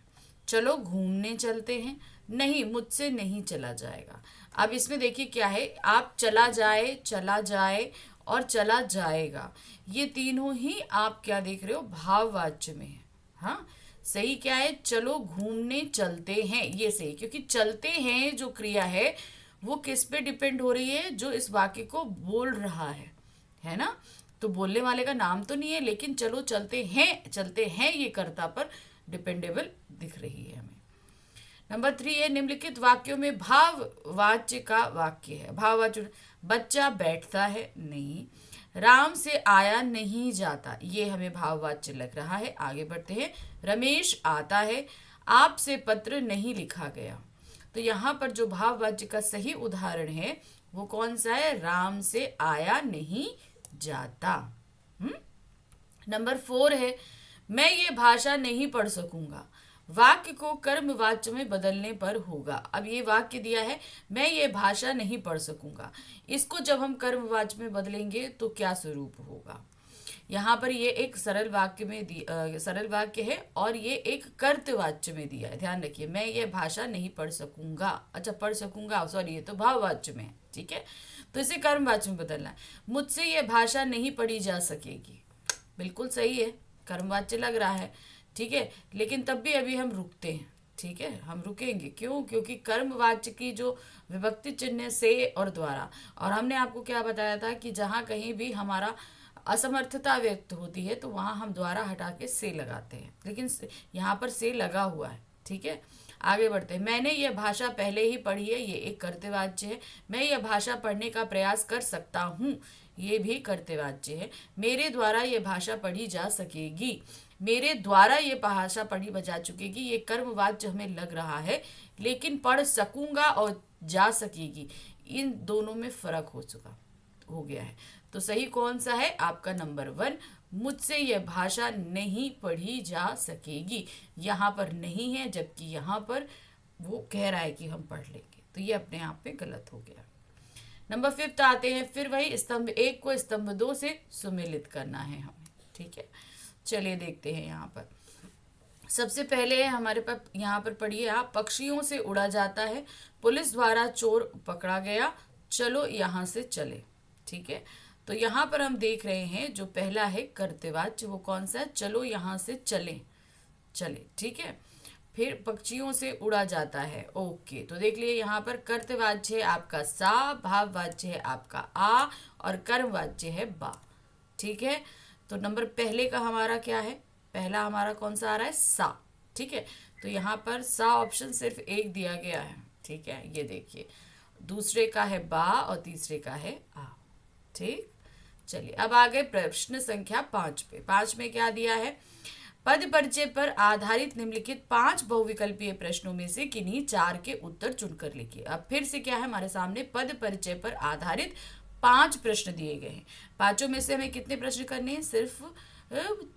चलो घूमने चलते हैं, नहीं मुझसे नहीं चला जाएगा। अब इसमें देखिए क्या है, आप चला जाए और चला जाएगा, ये तीनों ही आप क्या देख रहे हो, भाववाच्य में है। हाँ, सही क्या है, चलो घूमने चलते हैं, ये सही, क्योंकि चलते हैं जो क्रिया है वो किस पे डिपेंड हो रही है, जो इस वाक्य को बोल रहा है ना। तो बोलने वाले का नाम तो नहीं है, लेकिन चलो चलते हैं ये कर्ता पर डिपेंडेबल दिख रही है हमें। नंबर 3 है, निम्नलिखित वाक्यों में भाववाच्य का वाक्य है। भाववाच्य, बच्चा बैठता है, नहीं, राम से आया नहीं जाता, ये हमें भाववाच्य लग रहा है। आगे बढ़ते हैं, रमेश आता है, आपसे पत्र नहीं लिखा गया। तो यहाँ पर जो भाववाच्य का सही उदाहरण है वो कौन सा है, राम से आया नहीं जाता। नंबर 4 है, मैं ये भाषा नहीं पढ़ सकूंगा, वाक्य को कर्मवाच्य में बदलने पर होगा। अब ये वाक्य दिया है, मैं ये भाषा नहीं पढ़ सकूंगा, इसको जब हम कर्मवाच्य में बदलेंगे तो क्या स्वरूप होगा। यहाँ पर ये एक सरल वाक्य में सरल वाक्य है और ये एक कर्तवाच्य में दिया है, ध्यान रखिए। मैं ये भाषा नहीं पढ़ सकूंगा, अच्छा पढ़ सकूंगा, सॉरी ये तो भाववाच्य में है, ठीक है। तो इसे कर्मवाच्य में बदलना है। मुझसे ये भाषा नहीं पढ़ी जा सकेगी, बिल्कुल सही है, कर्मवाच्य लग रहा है, ठीक है। लेकिन तब भी अभी हम रुकते हैं, ठीक है, हम रुकेंगे, क्यों, क्योंकि कर्मवाच्य की जो विभक्ति चिन्ह से और द्वारा, और हमने आपको क्या बताया था कि जहाँ कहीं भी हमारा असमर्थता व्यक्त होती है तो वहाँ हम द्वारा हटा के से लगाते हैं, लेकिन यहाँ पर से लगा हुआ है, ठीक है। आगे बढ़ते हैं, मैंने यह भाषा पहले ही पढ़ी है, ये एक कर्तवाच्य है। मैं यह भाषा पढ़ने का प्रयास कर सकता हूँ, ये भी कर्तवाच्य है। मेरे द्वारा ये भाषा पढ़ी जा सकेगी, मेरे द्वारा ये भाषा पढ़ी जा चुकेगी, ये कर्मवाच्य हमें लग रहा है, लेकिन पढ़ सकूंगा और जा सकेगी, इन दोनों में फर्क हो गया है। तो सही कौन सा है आपका नंबर 1, मुझसे यह भाषा नहीं पढ़ी जा सकेगी। यहाँ पर नहीं है, जबकि यहाँ पर वो कह रहा है कि हम पढ़ लेंगे, तो ये अपने आप में गलत हो गया। नंबर 5 आते हैं, फिर वही स्तंभ 1 को स्तंभ 2 से सुमेलित करना है हमें, ठीक है। चलिए देखते हैं यहाँ पर। सबसे पहले हमारे पास यहाँ पर पढ़िए आप, पक्षियों से उड़ा जाता है, पुलिस द्वारा चोर पकड़ा गया, चलो यहाँ से चले, ठीक है। तो यहाँ पर हम देख रहे हैं जो पहला है कर्तवाच्य, वो कौन सा है, चलो यहाँ से चले, ठीक है। फिर पक्षियों से उड़ा जाता है। ओके, तो देख लिए यहाँ पर कर्तवाच्य है आपका सा, भाववाच्य है आपका आ, और कर्मवाच्य है बा। ठीक है, तो नंबर पहले का हमारा क्या है, पहला हमारा कौन सा आ रहा है, सा। ठीक है, तो यहाँ पर सा ऑप्शन सिर्फ एक दिया गया है। ठीक है, ये देखिए, दूसरे का है बा और तीसरे का है आ। ठीक, चलिए अब आ गए प्रश्न संख्या 5 पे। 5 में क्या दिया है, पद परिचय पर आधारित निम्नलिखित 5 बहुविकल्पीय प्रश्नों में से किन्हीं 4 के उत्तर चुनकर लिखिए। अब फिर से क्या है हमारे सामने, पद परिचय पर आधारित 5 प्रश्न दिए गए हैं। पांचों में से हमें कितने प्रश्न करने हैं, सिर्फ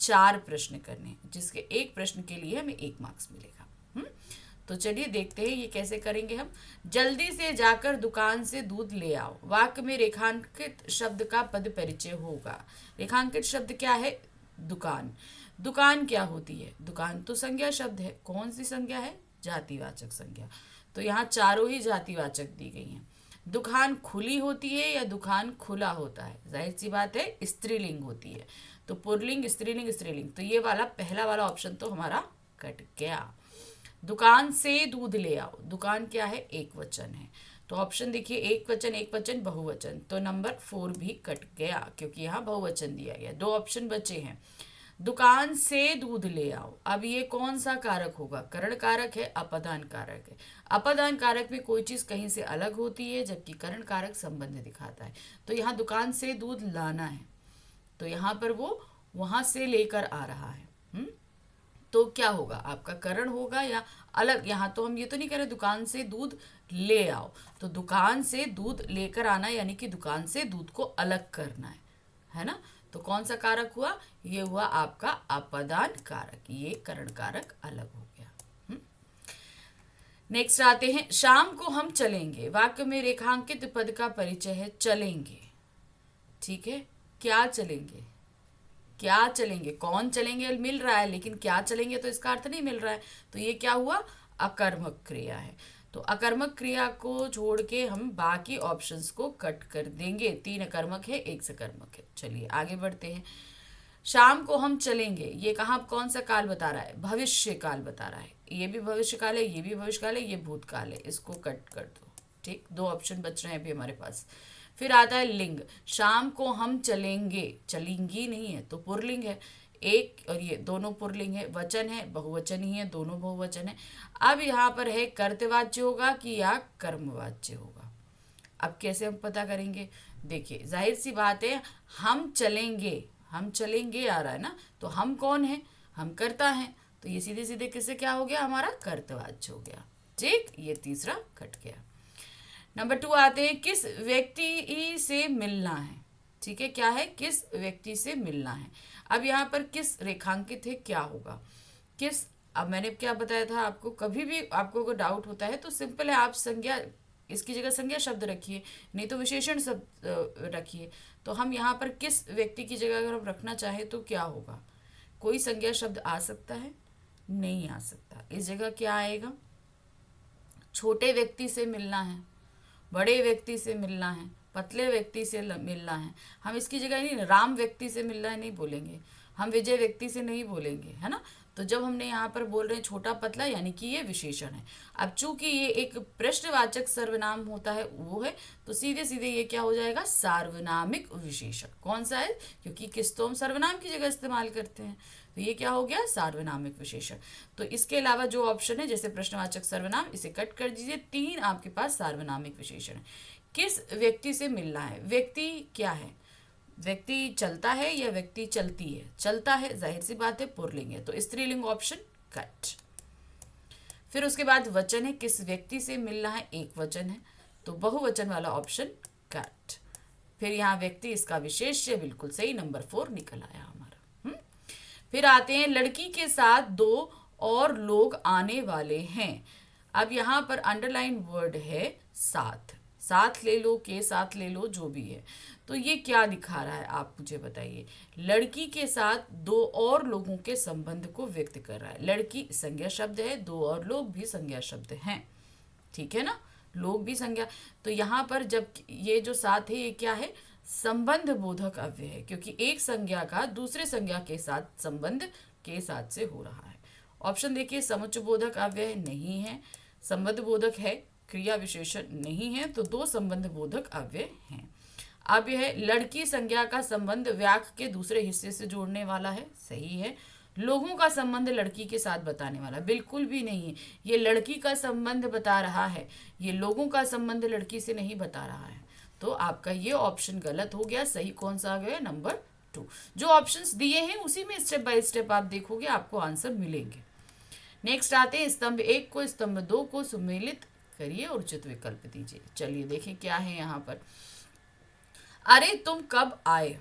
4 प्रश्न करने हैं, जिसके एक प्रश्न के लिए हमें 1 मार्क्स मिलेगा। तो चलिए देखते हैं ये कैसे करेंगे हम। जल्दी से जाकर दुकान से दूध ले आओ, वाक्य में रेखांकित शब्द का पद परिचय होगा। रेखांकित शब्द क्या है, दुकान। दुकान क्या होती है, दुकान तो संज्ञा शब्द है। कौन सी संज्ञा है, जातिवाचक संज्ञा। तो यहाँ चारों ही जातिवाचक दी गई हैं। दुकान खुली होती है या दुकान खुला होता है, जाहिर सी बात है स्त्रीलिंग होती है। तो पुल्लिंग, स्त्रीलिंग, स्त्रीलिंग, तो ये वाला पहला वाला ऑप्शन तो हमारा कट गया। दुकान से दूध ले आओ, दुकान क्या है, एक वचन है। तो ऑप्शन देखिए, एक वचन, एक वचन, बहुवचन, तो नंबर 4 भी कट गया क्योंकि यहाँ बहुवचन दिया गया। 2 ऑप्शन बचे हैं। दुकान से दूध ले आओ, अब ये कौन सा कारक होगा, करण कारक है, अपदान कारक है। अपदान कारक में कोई चीज कहीं से अलग होती है, जबकि करण कारक संबंध दिखाता है। तो यहाँ दुकान से दूध लाना है, तो यहाँ पर वो वहां से लेकर आ रहा है। तो क्या होगा, आपका करण होगा या अलग। यहाँ तो हम ये तो नहीं कह रहे दुकान से दूध ले आओ, तो दुकान से दूध लेकर आना यानी कि दुकान से दूध को अलग करना है ना। तो कौन सा कारक हुआ, ये हुआ आपका अपदान कारक, ये करण कारक अलग हो गया। नेक्स्ट आते हैं, शाम को हम चलेंगे, वाक्य में रेखांकित पद का परिचय है चलेंगे। ठीक है, क्या चलेंगे, क्या चलेंगे, कौन चलेंगे मिल रहा है, लेकिन क्या चलेंगे तो इसका अर्थ नहीं मिल रहा है। तो ये क्या हुआ, अकर्मक क्रिया है। तो अकर्मक क्रिया को छोड़ के हम बाकी ऑप्शंस को कट कर देंगे। 3 अकर्मक है, 1 सकर्मक है। चलिए आगे बढ़ते हैं। शाम को हम चलेंगे, ये कहाँ कौन सा काल बता रहा है, भविष्य काल बता रहा है। ये भी भविष्य काल है, ये भी भविष्य काल है, ये भूतकाल है, इसको कट कर दो। ठीक, 2 ऑप्शन बच रहे हैं अभी हमारे पास। फिर आता है लिंग, शाम को हम चलेंगे, चलेंगी नहीं है तो पुरलिंग है, एक और ये दोनों पुरलिंग है। वचन है, बहुवचन ही है, दोनों बहुवचन है। अब यहाँ पर है कर्तवाच्य होगा कि या कर्मवाच्य होगा। अब कैसे हम पता करेंगे, देखिए जाहिर सी बात है, हम चलेंगे, हम चलेंगे आ रहा है ना, तो हम कौन है, हम कर्ता हैं, तो ये सीधे सीधे किससे क्या हो गया, हमारा कर्तवाच्य हो गया। ठीक, ये तीसरा कट गया। नंबर 2 आते हैं, किस व्यक्ति से मिलना है। ठीक है, क्या है, किस व्यक्ति से मिलना है। अब यहाँ पर किस रेखांकित है, क्या होगा किस। अब मैंने क्या बताया था आपको, कभी भी आपको अगर डाउट होता है तो सिंपल है, आप संज्ञा इसकी जगह संज्ञा शब्द रखिए, नहीं तो विशेषण शब्द रखिए। तो हम यहाँ पर किस व्यक्ति की जगह अगर हम रखना चाहें तो क्या होगा, कोई संज्ञा शब्द आ सकता है, नहीं आ सकता। इस जगह क्या आएगा, छोटे व्यक्ति से मिलना है, बड़े व्यक्ति से मिलना है, पतले व्यक्ति से मिलना है। हम इसकी जगह नहीं राम व्यक्ति से मिलना है नहीं बोलेंगे, हम विजय व्यक्ति से नहीं बोलेंगे, है ना। तो जब हमने यहाँ पर बोल रहे हैं छोटा पतला, यानी कि ये विशेषण है। अब चूंकि ये एक प्रश्नवाचक सर्वनाम होता है वो है, तो सीधे सीधे ये क्या हो जाएगा, सार्वनामिक विशेषण। कौन सा है, क्योंकि किस तो हम सर्वनाम की जगह इस्तेमाल करते हैं, तो ये क्या हो गया, सार्वनामिक विशेषण। तो इसके अलावा जो ऑप्शन है जैसे प्रश्नवाचक सर्वनाम, इसे कट कर दीजिए। 3 आपके पास सार्वनामिक विशेषण है। किस व्यक्ति से मिलना है, व्यक्ति क्या है, व्यक्ति चलता है या व्यक्ति चलती है, चलता है, जाहिर सी बात है पुरलिंग है, तो स्त्रीलिंग ऑप्शन कट। फिर उसके बाद वचन है, किस व्यक्ति से मिलना है, एक वचन है, तो बहुवचन वाला ऑप्शन कट। फिर यहाँ व्यक्ति इसका विशेष्य, बिल्कुल सही, नंबर 4 निकल आया हमारा। फिर आते हैं, लड़की के साथ 2 और लोग आने वाले हैं। अब यहाँ पर अंडरलाइन वर्ड है साथ, साथ ले लो, के साथ ले लो, जो भी है। तो ये क्या दिखा रहा है, आप मुझे बताइए। लड़की के साथ 2 और लोगों के संबंध को व्यक्त कर रहा है। लड़की संज्ञा शब्द है, 2 और लोग भी संज्ञा शब्द हैं, ठीक है ना, लोग भी संज्ञा। तो यहाँ पर जब ये जो साथ है, ये क्या है, संबंध बोधक अव्यय है, क्योंकि एक संज्ञा का दूसरे संज्ञा के साथ संबंध के साथ से हो रहा है। ऑप्शन देखिए, समुच्चय बोधक अव्यय नहीं है, संबंध बोधक है, क्रिया विशेषण नहीं है, तो 2 संबंध बोधक अव्यय हैं। अब यह लड़की संज्ञा का संबंध व्याक के दूसरे हिस्से से जोड़ने वाला है, सही है। लोगों का संबंध लड़की के साथ बताने वाला, बिल्कुल भी नहीं है। ये लड़की का संबंध बता रहा है, ये लोगों का संबंध लड़की से नहीं बता रहा है। तो आपका ये ऑप्शन गलत हो गया। सही कौन सा आ गया? नंबर 2। जो ऑप्शंस दिए हैं उसी में स्टेप बाय स्टेप आप देखोगे, आपको आंसर मिलेंगे। नेक्स्ट आते हैं स्तंभ 1 को स्तंभ 2 को सम्मिलित करिए और उचित विकल्प दीजिए। चलिए देखें क्या है यहाँ पर। अरे तुम कब आए,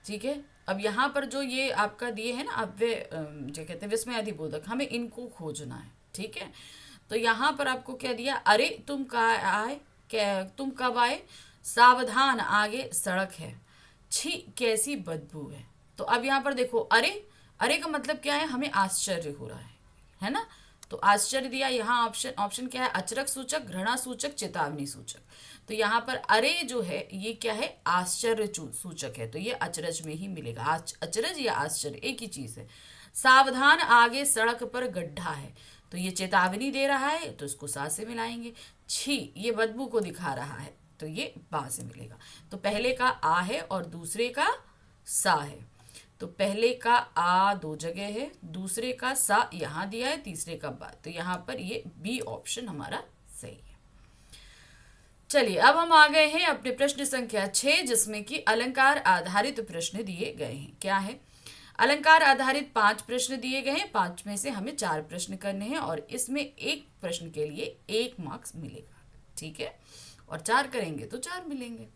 ठीक है। अब यहाँ पर जो ये आपका दिए है ना अव्यय, जो कहते हैं विस्मयादि बोधक, हमें इनको खोजना है, ठीक है। तो यहाँ पर आपको क्या दिया? अरे तुम आए, क्या तुम कब आए, सावधान आगे सड़क है, छी कैसी बदबू है। तो अब यहाँ पर देखो, अरे अरे का मतलब क्या है? हमें आश्चर्य हो रहा है ना। तो आश्चर्य दिया। यहाँ ऑप्शन क्या है? अचरक सूचक, घृणा सूचक, चेतावनी सूचक। तो यहाँ पर अरे जो है ये क्या है? आश्चर्य सूचक है, तो ये अचरज में ही मिलेगा। अचरज या आश्चर्य एक ही चीज है। सावधान आगे सड़क पर गड्ढा है, तो ये चेतावनी दे रहा है, तो इसको सा से मिलाएंगे। छी ये बदबू को दिखा रहा है, तो ये बा से मिलेगा। तो पहले का आ है और दूसरे का सा है। तो पहले का आ 2 जगह है, दूसरे का सा यहाँ दिया है, तीसरे का बा। तो यहाँ पर ये बी ऑप्शन हमारा सही है। चलिए अब हम आ गए हैं अपने प्रश्न संख्या 6, जिसमें कि अलंकार आधारित प्रश्न दिए गए हैं। क्या है? अलंकार आधारित 5 प्रश्न दिए गए हैं। 5 में से हमें 4 प्रश्न करने हैं और इसमें एक प्रश्न के लिए 1 मार्क्स मिलेगा, ठीक है। और 4 करेंगे तो 4 मिलेंगे।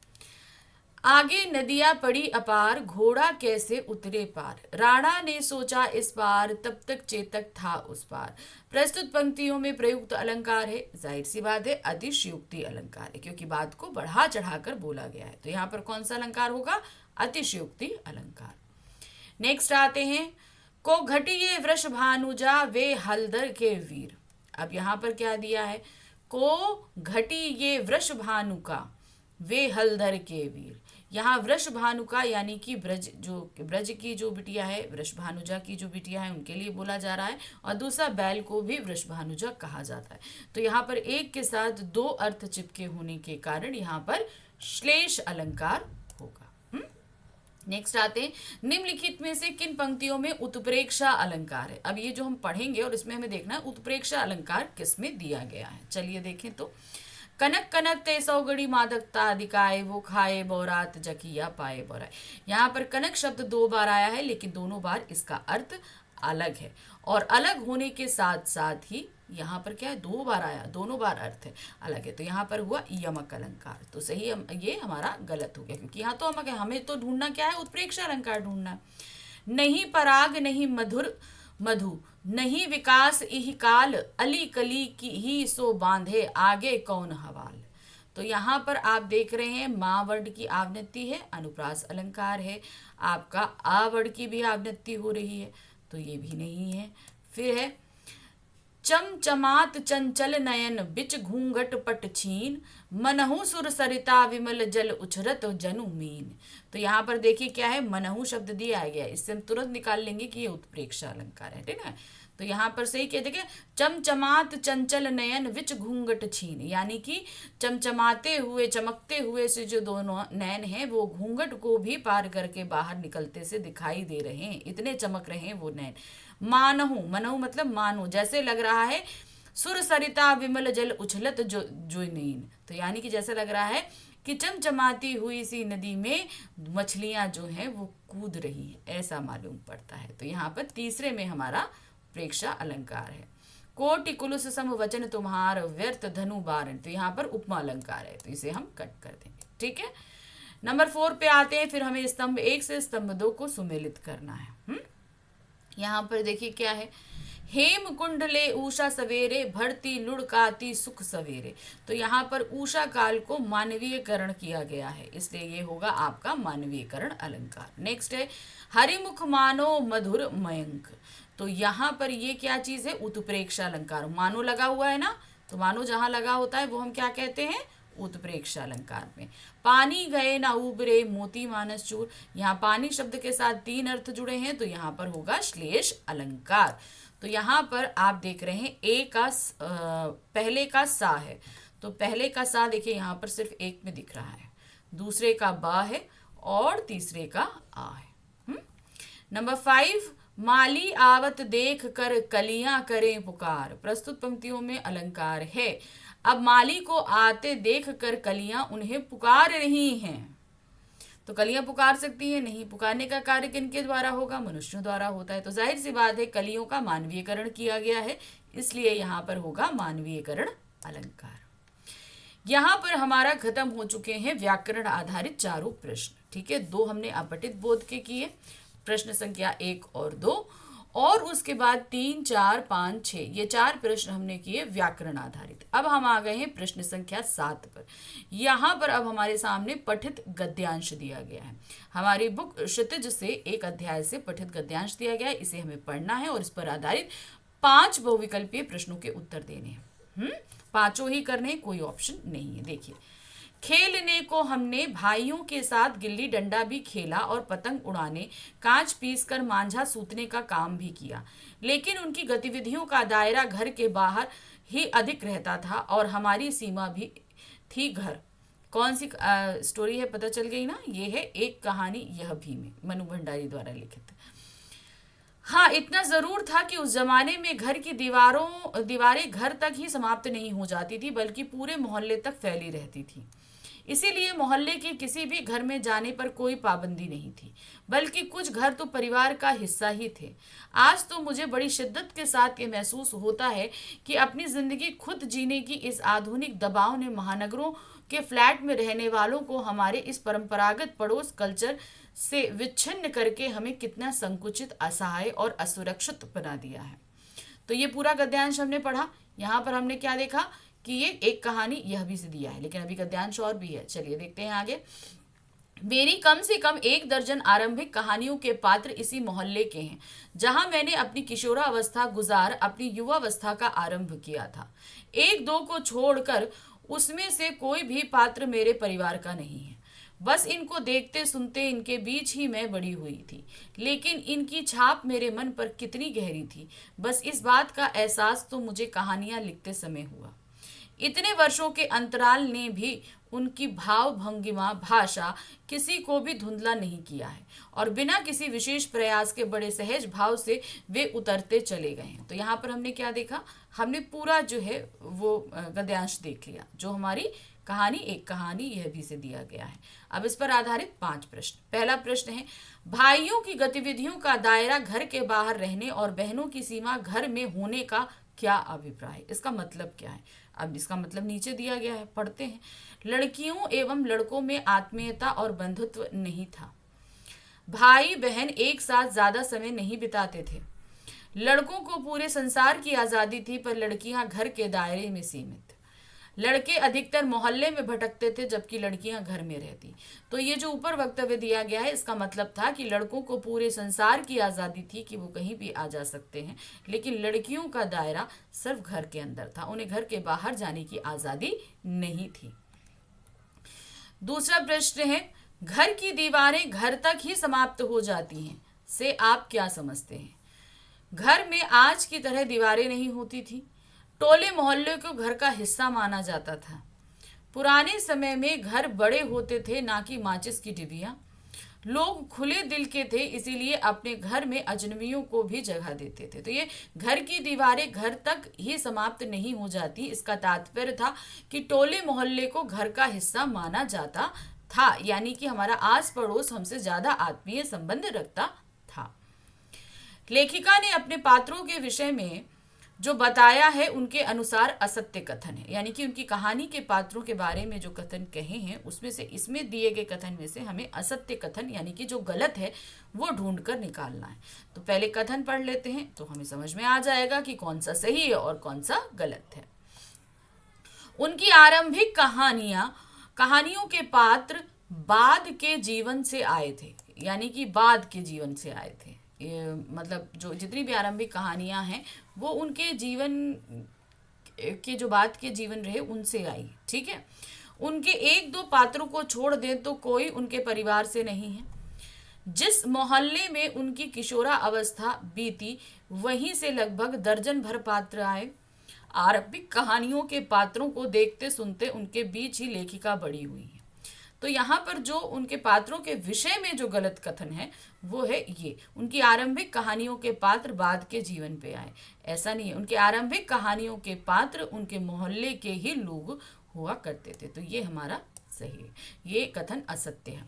आगे नदियां पड़ी अपार, घोड़ा कैसे उतरे पार, राणा ने सोचा इस पार, तब तक चेतक था उस पार। प्रस्तुत पंक्तियों में प्रयुक्त अलंकार है, जाहिर सी बात है अतिशयोक्ति अलंकार है, क्योंकि बात को बढ़ा चढ़ाकर बोला गया है। तो यहाँ पर कौन सा अलंकार होगा? अतिशयोक्ति अलंकार। नेक्स्ट आते हैं, को घटिये वृष भानुजा वे हलदर के वीर। अब यहाँ पर क्या दिया है? को घटिये वृष भानु का वे हलधर के वीर। यहाँ वृष भानु का यानी कि ब्रज की जो बिटिया है, वृष भानुजा की जो बिटिया है, उनके लिए बोला जा रहा है। और दूसरा बैल को भी वृष भानुजा कहा जाता है। तो यहाँ पर एक के साथ 2 अर्थ चिपके होने के कारण यहाँ पर श्लेष अलंकार होगा। नेक्स्ट आते हैं, निम्नलिखित में से किन पंक्तियों में उत्प्रेक्षा अलंकार है। अब ये जो हम पढ़ेंगे और इसमें हमें देखना है उत्प्रेक्षा अलंकार किस में दिया गया है। चलिए देखें तो, कनक कनक ते सौगड़ी मादकता अधिकाए, वो खाए बोरात जकिया पाए बोराए। यहाँ पर कनक शब्द 2 बार आया है, लेकिन दोनों बार इसका अर्थ अलग है। और अलग होने के साथ साथ ही यहाँ पर क्या है? 2 बार आया, दोनों बार अर्थ है अलग है। तो यहाँ पर हुआ यमक अलंकार। तो सही ये हमारा गलत हो गया, क्योंकि यहाँ तो अमक है। हमें तो ढूंढना क्या है? उत्प्रेक्षा अलंकार ढूंढना है। नहीं पराग नहीं मधुर मधु, नहीं विकास इह काल, अली कली की ही सो बांधे, आगे कौन हवाल। तो यहाँ पर आप देख रहे हैं माँ वर्ड की आवृत्ति है, अनुप्रास अलंकार है। आपका आ वर्ड की भी आवृत्ति हो रही है, तो ये भी नहीं है। फिर है चमचमात चंचल नयन, बिच घूंघट पट छीन, मनहु सुर सरिता विमल जल उछरत जनु मीन। तो यहाँ पर देखिए क्या है? मनहु शब्द दिया गया, इससे हम तुरंत निकाल लेंगे कि ये उत्प्रेक्षा अलंकार है, ठीक है। तो यहाँ पर सही क्या देखिए, चमचमात चंचल नयन विच घूंघट छीन, यानी कि चमचमाते हुए चमकते हुए से जो दोनों नयन हैं वो घूंघट को भी पार करके बाहर निकलते से दिखाई दे रहे हैं, इतने चमक रहे हैं वो नयन। मानहु, मनहु मतलब मानो, जैसे लग रहा है सुर सरिता विमल जल उछलत जो नीन। तो यानी कि जैसा लग रहा है कि चमचमाती हुई सी नदी में मछलियां जो हैं वो कूद रही हैं, ऐसा मालूम पड़ता है। तो यहाँ पर तीसरे में हमारा प्रेक्षा अलंकार है। कोटि कुलुस सम वचन तुम्हार, व्यर्थ धनु बारण। तो यहाँ पर उपमा अलंकार है, तो इसे हम कट कर देंगे, ठीक है। नंबर 4 पे आते हैं। फिर हमें स्तंभ 1 से स्तंभ 2 को सुमेलित करना है। यहाँ पर देखिए क्या है, हेम कुंड ले उषा सवेरे, भरती लुढ़काती सुख सवेरे। तो यहाँ पर उषा काल को मानवीयकरण किया गया है, इसलिए ये होगा आपका मानवीयकरण अलंकार। नेक्स्ट है, हरिमुख मानो मधुर मयंक। तो यहाँ पर ये क्या चीज है? उत्प्रेक्षा अलंकार। मानो लगा हुआ है ना, तो मानो जहां लगा होता है वो हम क्या कहते हैं? उत्प्रेक्षा अलंकार में। पानी गए ना उबरे मोती मानस चूर। यहाँ पानी शब्द के साथ 3 अर्थ जुड़े हैं, तो यहाँ पर होगा श्लेष अलंकार। तो यहाँ पर आप देख रहे हैं ए का पहले का सा है, तो पहले का सा देखिए यहाँ पर सिर्फ एक में दिख रहा है, दूसरे का बा है और तीसरे का आ है। नंबर 5, माली आवत देख कर कलियां करें पुकार। प्रस्तुत पंक्तियों में अलंकार है। अब माली को आते देख कर कलियां उन्हें पुकार रही हैं। तो कलियां पुकार सकती हैं नहीं, पुकारने का कार्य किनके द्वारा होगा? मनुष्यों द्वारा होता है। तो जाहिर सी बात है कलियों का मानवीयकरण किया गया है, इसलिए यहाँ पर होगा मानवीयकरण अलंकार। यहाँ पर हमारा खत्म हो चुके हैं व्याकरण आधारित चारों प्रश्न। ठीक है, 2 हमने अपठित बोध के किए, प्रश्न संख्या 1 और 2, और उसके बाद 3, 4, 5, 6 ये 4 प्रश्न हमने किए व्याकरण आधारित। अब हम आ गए हैं प्रश्न संख्या 7 पर। यहाँ पर अब हमारे सामने पठित गद्यांश दिया गया है। हमारी बुक क्षितिज से एक अध्याय से पठित गद्यांश दिया गया है, इसे हमें पढ़ना है और इस पर आधारित 5 बहुविकल्पीय प्रश्नों के उत्तर देने हैं। 5 ही करने, कोई ऑप्शन नहीं है। देखिए, खेलने को हमने भाइयों के साथ गिल्ली डंडा भी खेला और पतंग उड़ाने, कांच पीसकर मांझा सूतने का काम भी किया, लेकिन उनकी गतिविधियों का दायरा घर के बाहर ही अधिक रहता था और हमारी सीमा भी थी घर। कौन सी स्टोरी है पता चल गई ना? ये है एक कहानी यह भी में, मनु भंडारी द्वारा लिखित। हाँ, इतना जरूर था कि उस जमाने में घर की दीवारें घर तक ही समाप्त नहीं हो जाती थी, बल्कि पूरे मोहल्ले तक फैली रहती थी। इसीलिए मोहल्ले के किसी भी घर में जाने पर कोई पाबंदी नहीं थी, बल्कि कुछ घर तो परिवार का हिस्सा ही थे। आज तो मुझे बड़ी शिद्दत के साथ ये महसूस होता है कि अपनी जिंदगी खुद जीने की इस आधुनिक दबाव ने महानगरों के फ्लैट में रहने वालों को हमारे इस परंपरागत पड़ोस कल्चर से विच्छिन्न करके हमें कितना संकुचित, असहाय और असुरक्षित बना दिया है। तो ये पूरा गद्यांश हमने पढ़ा। यहाँ पर हमने क्या देखा कि ये एक कहानी यह भी से दिया है, लेकिन अभी गद्यांश और भी है। चलिए देखते हैं आगे। मेरी कम से कम 1 दर्जन आरंभिक कहानियों के पात्र इसी मोहल्ले के हैं, जहां मैंने अपनी किशोरावस्था गुजार अपनी युवावस्था का आरंभ किया था। 1-2 को छोड़कर उसमें से कोई भी पात्र मेरे परिवार का नहीं है। बस इनको देखते सुनते इनके बीच ही मैं बड़ी हुई थी, लेकिन इनकी छाप मेरे मन पर कितनी गहरी थी, बस इस बात का एहसास तो मुझे कहानियां लिखते समय हुआ। इतने वर्षों के अंतराल ने भी उनकी भाव भंगिमा भाषा किसी को भी धुंधला नहीं किया है, और बिना किसी विशेष प्रयास के बड़े सहज भाव से वे उतरते चले गए हैं। तो यहाँ पर हमने क्या देखा? हमने पूरा जो है वो गद्यांश देख लिया, जो हमारी कहानी एक कहानी यह भी से दिया गया है। अब इस पर आधारित 5 प्रश्न। पहला प्रश्न है, भाइयों की गतिविधियों का दायरा घर के बाहर रहने और बहनों की सीमा घर में होने का क्या अभिप्राय? इसका मतलब क्या है? अब इसका मतलब नीचे दिया गया है, पढ़ते हैं। लड़कियों एवं लड़कों में आत्मीयता और बंधुत्व नहीं था। भाई बहन एक साथ ज्यादा समय नहीं बिताते थे। लड़कों को पूरे संसार की आजादी थी, पर लड़कियां घर के दायरे में सीमित। लड़के अधिकतर मोहल्ले में भटकते थे, जबकि लड़कियां घर में रहती। तो ये जो ऊपर वक्तव्य दिया गया है, इसका मतलब था कि लड़कों को पूरे संसार की आज़ादी थी कि वो कहीं भी आ जा सकते हैं, लेकिन लड़कियों का दायरा सिर्फ घर के अंदर था, उन्हें घर के बाहर जाने की आज़ादी नहीं थी। दूसरा प्रश्न है, घर की दीवारें घर तक ही समाप्त हो जाती हैं से आप क्या समझते हैं? घर में आज की तरह दीवारें नहीं होती थी। टोले मोहल्ले को घर का हिस्सा माना जाता था। पुराने समय में घर बड़े होते थे, ना कि माचिस की डिबिया। लोग खुले दिल के थे, इसीलिए अपने घर में अजनबियों को भी जगह देते थे। तो ये घर की दीवारें घर तक ही समाप्त नहीं हो जाती, इसका तात्पर्य था कि टोले मोहल्ले को घर का हिस्सा माना जाता था, यानी कि हमारा आस पड़ोस हमसे ज्यादा आत्मीय संबंध रखता था। लेखिका ने अपने पात्रों के विषय में जो बताया है उनके अनुसार असत्य कथन है, यानी कि उनकी कहानी के पात्रों के बारे में जो कथन कहे हैं उसमें से इसमें दिए गए कथन में से हमें असत्य कथन यानी कि जो गलत है वो ढूंढ कर निकालना है। तो पहले कथन पढ़ लेते हैं तो हमें समझ में आ जाएगा कि कौन सा सही है और कौन सा गलत है। उनकी आरंभिक कहानियों के पात्र बाद के जीवन से आए थे, यानी कि बाद के जीवन से आए थे। मतलब जो जितनी भी आरंभिक कहानियां हैं वो उनके जीवन के जो बाद के जीवन रहे उनसे आई। ठीक है, उनके 1-2 पात्रों को छोड़ दें तो कोई उनके परिवार से नहीं है। जिस मोहल्ले में उनकी किशोरा अवस्था बीती वहीं से लगभग दर्जन भर पात्र आए। आरंभिक कहानियों के पात्रों को देखते सुनते उनके बीच ही लेखिका बड़ी हुई है। तो यहाँ पर जो उनके पात्रों के विषय में जो गलत कथन है वो है ये, उनकी आरंभिक कहानियों के पात्र बाद के जीवन पे आए। ऐसा नहीं है, उनकी आरंभिक कहानियों के पात्र उनके मोहल्ले के ही लोग हुआ करते थे। तो ये हमारा सही है, ये कथन असत्य है।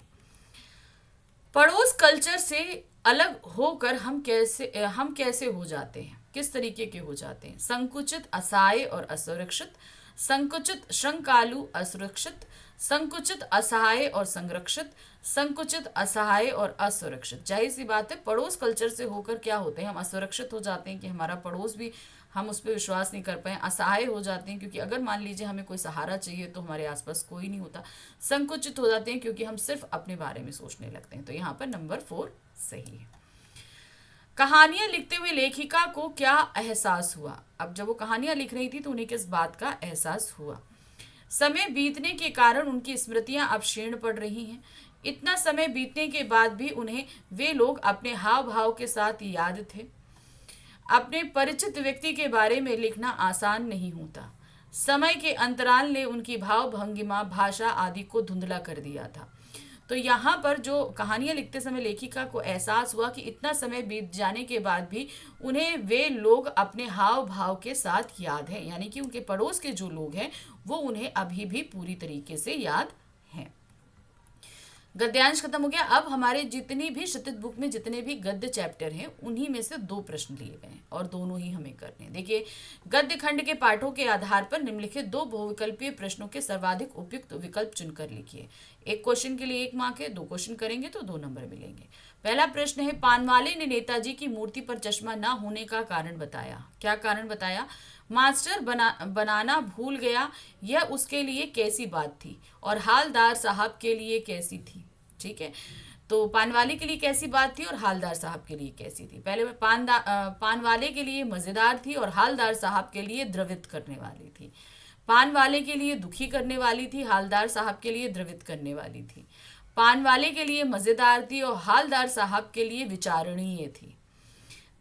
पड़ोस कल्चर से अलग होकर हम कैसे हो जाते हैं, किस तरीके के हो जाते हैं? संकुचित, असहाय और असुरक्षित, संकुचित, श्रृंगालु, असुरक्षित, संकुचित, असहाय और संरक्षित, संकुचित, असहाय और असुरक्षित। जाहिर सी बात है, पड़ोस कल्चर से होकर क्या होते हैं, हम असुरक्षित हो जाते हैं कि हमारा पड़ोस भी, हम उस पर विश्वास नहीं कर पाए। असहाय हो जाते हैं क्योंकि अगर मान लीजिए हमें कोई सहारा चाहिए तो हमारे आसपास कोई नहीं होता। संकुचित हो जाते हैं क्योंकि हम सिर्फ अपने बारे में सोचने लगते हैं। तो यहाँ पर नंबर 4 सही है। कहानियां लिखते हुए लेखिका को क्या एहसास हुआ? अब जब वो कहानियां लिख रही थी तो उन्हें किस बात का एहसास हुआ? समय बीतने के कारण उनकी स्मृतियां अब क्षीण पड़ रही हैं। इतना समय बीतने के बाद भी उन्हें वे लोग अपने हाव भाव के साथ याद थे। अपने परिचित व्यक्ति के बारे में लिखना आसान नहीं होता। समय के अंतराल ने उनकी भाव भंगिमा, भाषा आदि को धुंधला कर दिया था। तो यहाँ पर जो कहानियां लिखते समय लेखिका को एहसास हुआ कि इतना समय बीत जाने के बाद भी उन्हें वे लोग अपने हाव भाव के साथ याद हैं, यानी कि उनके पड़ोस के जो लोग हैं वो उन्हें अभी भी पूरी तरीके से याद हैं। गद्यांश खत्म हो गया। अब हमारे जितनी भी क्षितिज बुक में जितने भी गद्य चैप्टर हैं उन्हीं में से 2 प्रश्न लिए गए हैं और दोनों ही हमें करने हैं। देखिए, गद्य खंड के पाठों के आधार पर निम्नलिखित 2 बहुविकल्पीय प्रश्नों के सर्वाधिक उपयुक्त विकल्प चुनकर लिखिए। एक क्वेश्चन के लिए 1 मार्क है, 2 क्वेश्चन करेंगे तो 2 नंबर मिलेंगे। पहला प्रश्न है, पानवाले ने नेताजी की मूर्ति पर चश्मा न होने का कारण बताया। क्या कारण बताया? मास्टर बनाना भूल गया, यह उसके लिए कैसी बात थी और हालदार साहब के लिए कैसी थी। ठीक है, तो पानवाले के लिए कैसी बात थी और हालदार साहब के लिए कैसी थी? पहले पानवाले के लिए मजेदार थी और हालदार साहब के लिए द्रवित करने वाली थी। पान वाले के लिए दुखी करने वाली थी, हालदार साहब के लिए द्रवित करने वाली थी। पान वाले के लिए मजेदार थी और हालदार साहब के लिए विचारणीय थी।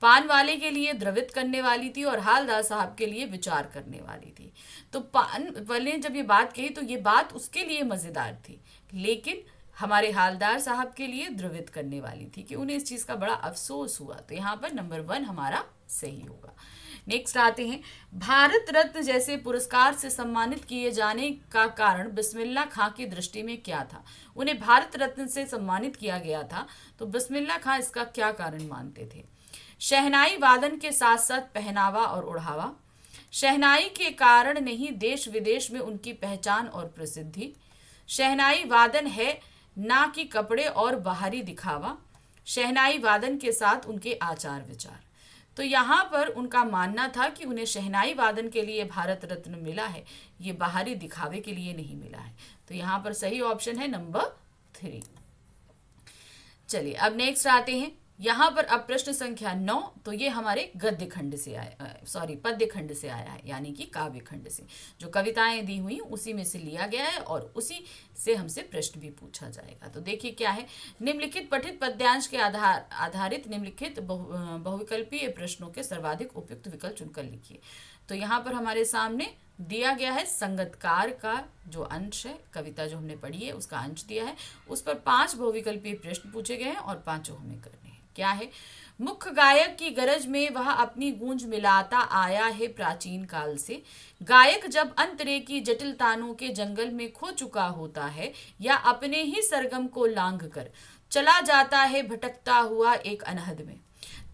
पान वाले के लिए द्रवित करने वाली थी और हालदार साहब के लिए विचार करने वाली थी। तो पान वाले ने जब ये बात कही तो ये बात उसके लिए मजेदार थी, लेकिन हमारे हालदार साहब के लिए द्रवित करने वाली थी कि उन्हें इस चीज का बड़ा अफसोस हुआ। तो यहाँ पर नंबर 1 हमारा सही होगा। नेक्स्ट आते हैं, भारत रत्न जैसे पुरस्कार से सम्मानित किए जाने का कारण बिस्मिल्लाह खां की दृष्टि में क्या था? उन्हें भारत रत्न से सम्मानित किया गया था, तो बिस्मिल्लाह खां इसका क्या कारण मानते थे? शहनाई वादन के साथ साथ पहनावा और ओढ़ावा, शहनाई के कारण नहीं देश विदेश में उनकी पहचान और प्रसिद्धि, शहनाई वादन है ना कि कपड़े और बाहरी दिखावा, शहनाई वादन के साथ उनके आचार विचार। तो यहाँ पर उनका मानना था कि उन्हें शहनाई वादन के लिए भारत रत्न मिला है, ये बाहरी दिखावे के लिए नहीं मिला है। तो यहाँ पर सही ऑप्शन है नंबर 3। चलिए अब नेक्स्ट आते हैं, यहाँ पर अब प्रश्न संख्या 9, तो ये हमारे गद्य खंड से आया, पद्य खंड से आया है, यानी कि काव्य खंड से जो कविताएं दी हुई उसी में से लिया गया है और उसी से हमसे प्रश्न भी पूछा जाएगा। तो देखिए क्या है, निम्नलिखित पठित पद्यांश के आधारित निम्नलिखित बहुविकल्पीय प्रश्नों के सर्वाधिक उपयुक्त विकल्प चुनकर लिखिए। तो यहाँ पर हमारे सामने दिया गया है संगतकार का जो अंश है, कविता जो हमने पढ़ी है उसका अंश दिया है, उस पर 5 बहुविकल्पीय प्रश्न पूछे गए हैं और 5 हमें करने हैं। क्या है? मुख्य गायक की गरज में वह अपनी गूंज मिलाता आया है प्राचीन काल से। गायक जब अंतरे की जटिल तानों के जंगल में खो चुका होता है या अपने ही सरगम को लांघ कर चला जाता है भटकता हुआ एक अनहद में,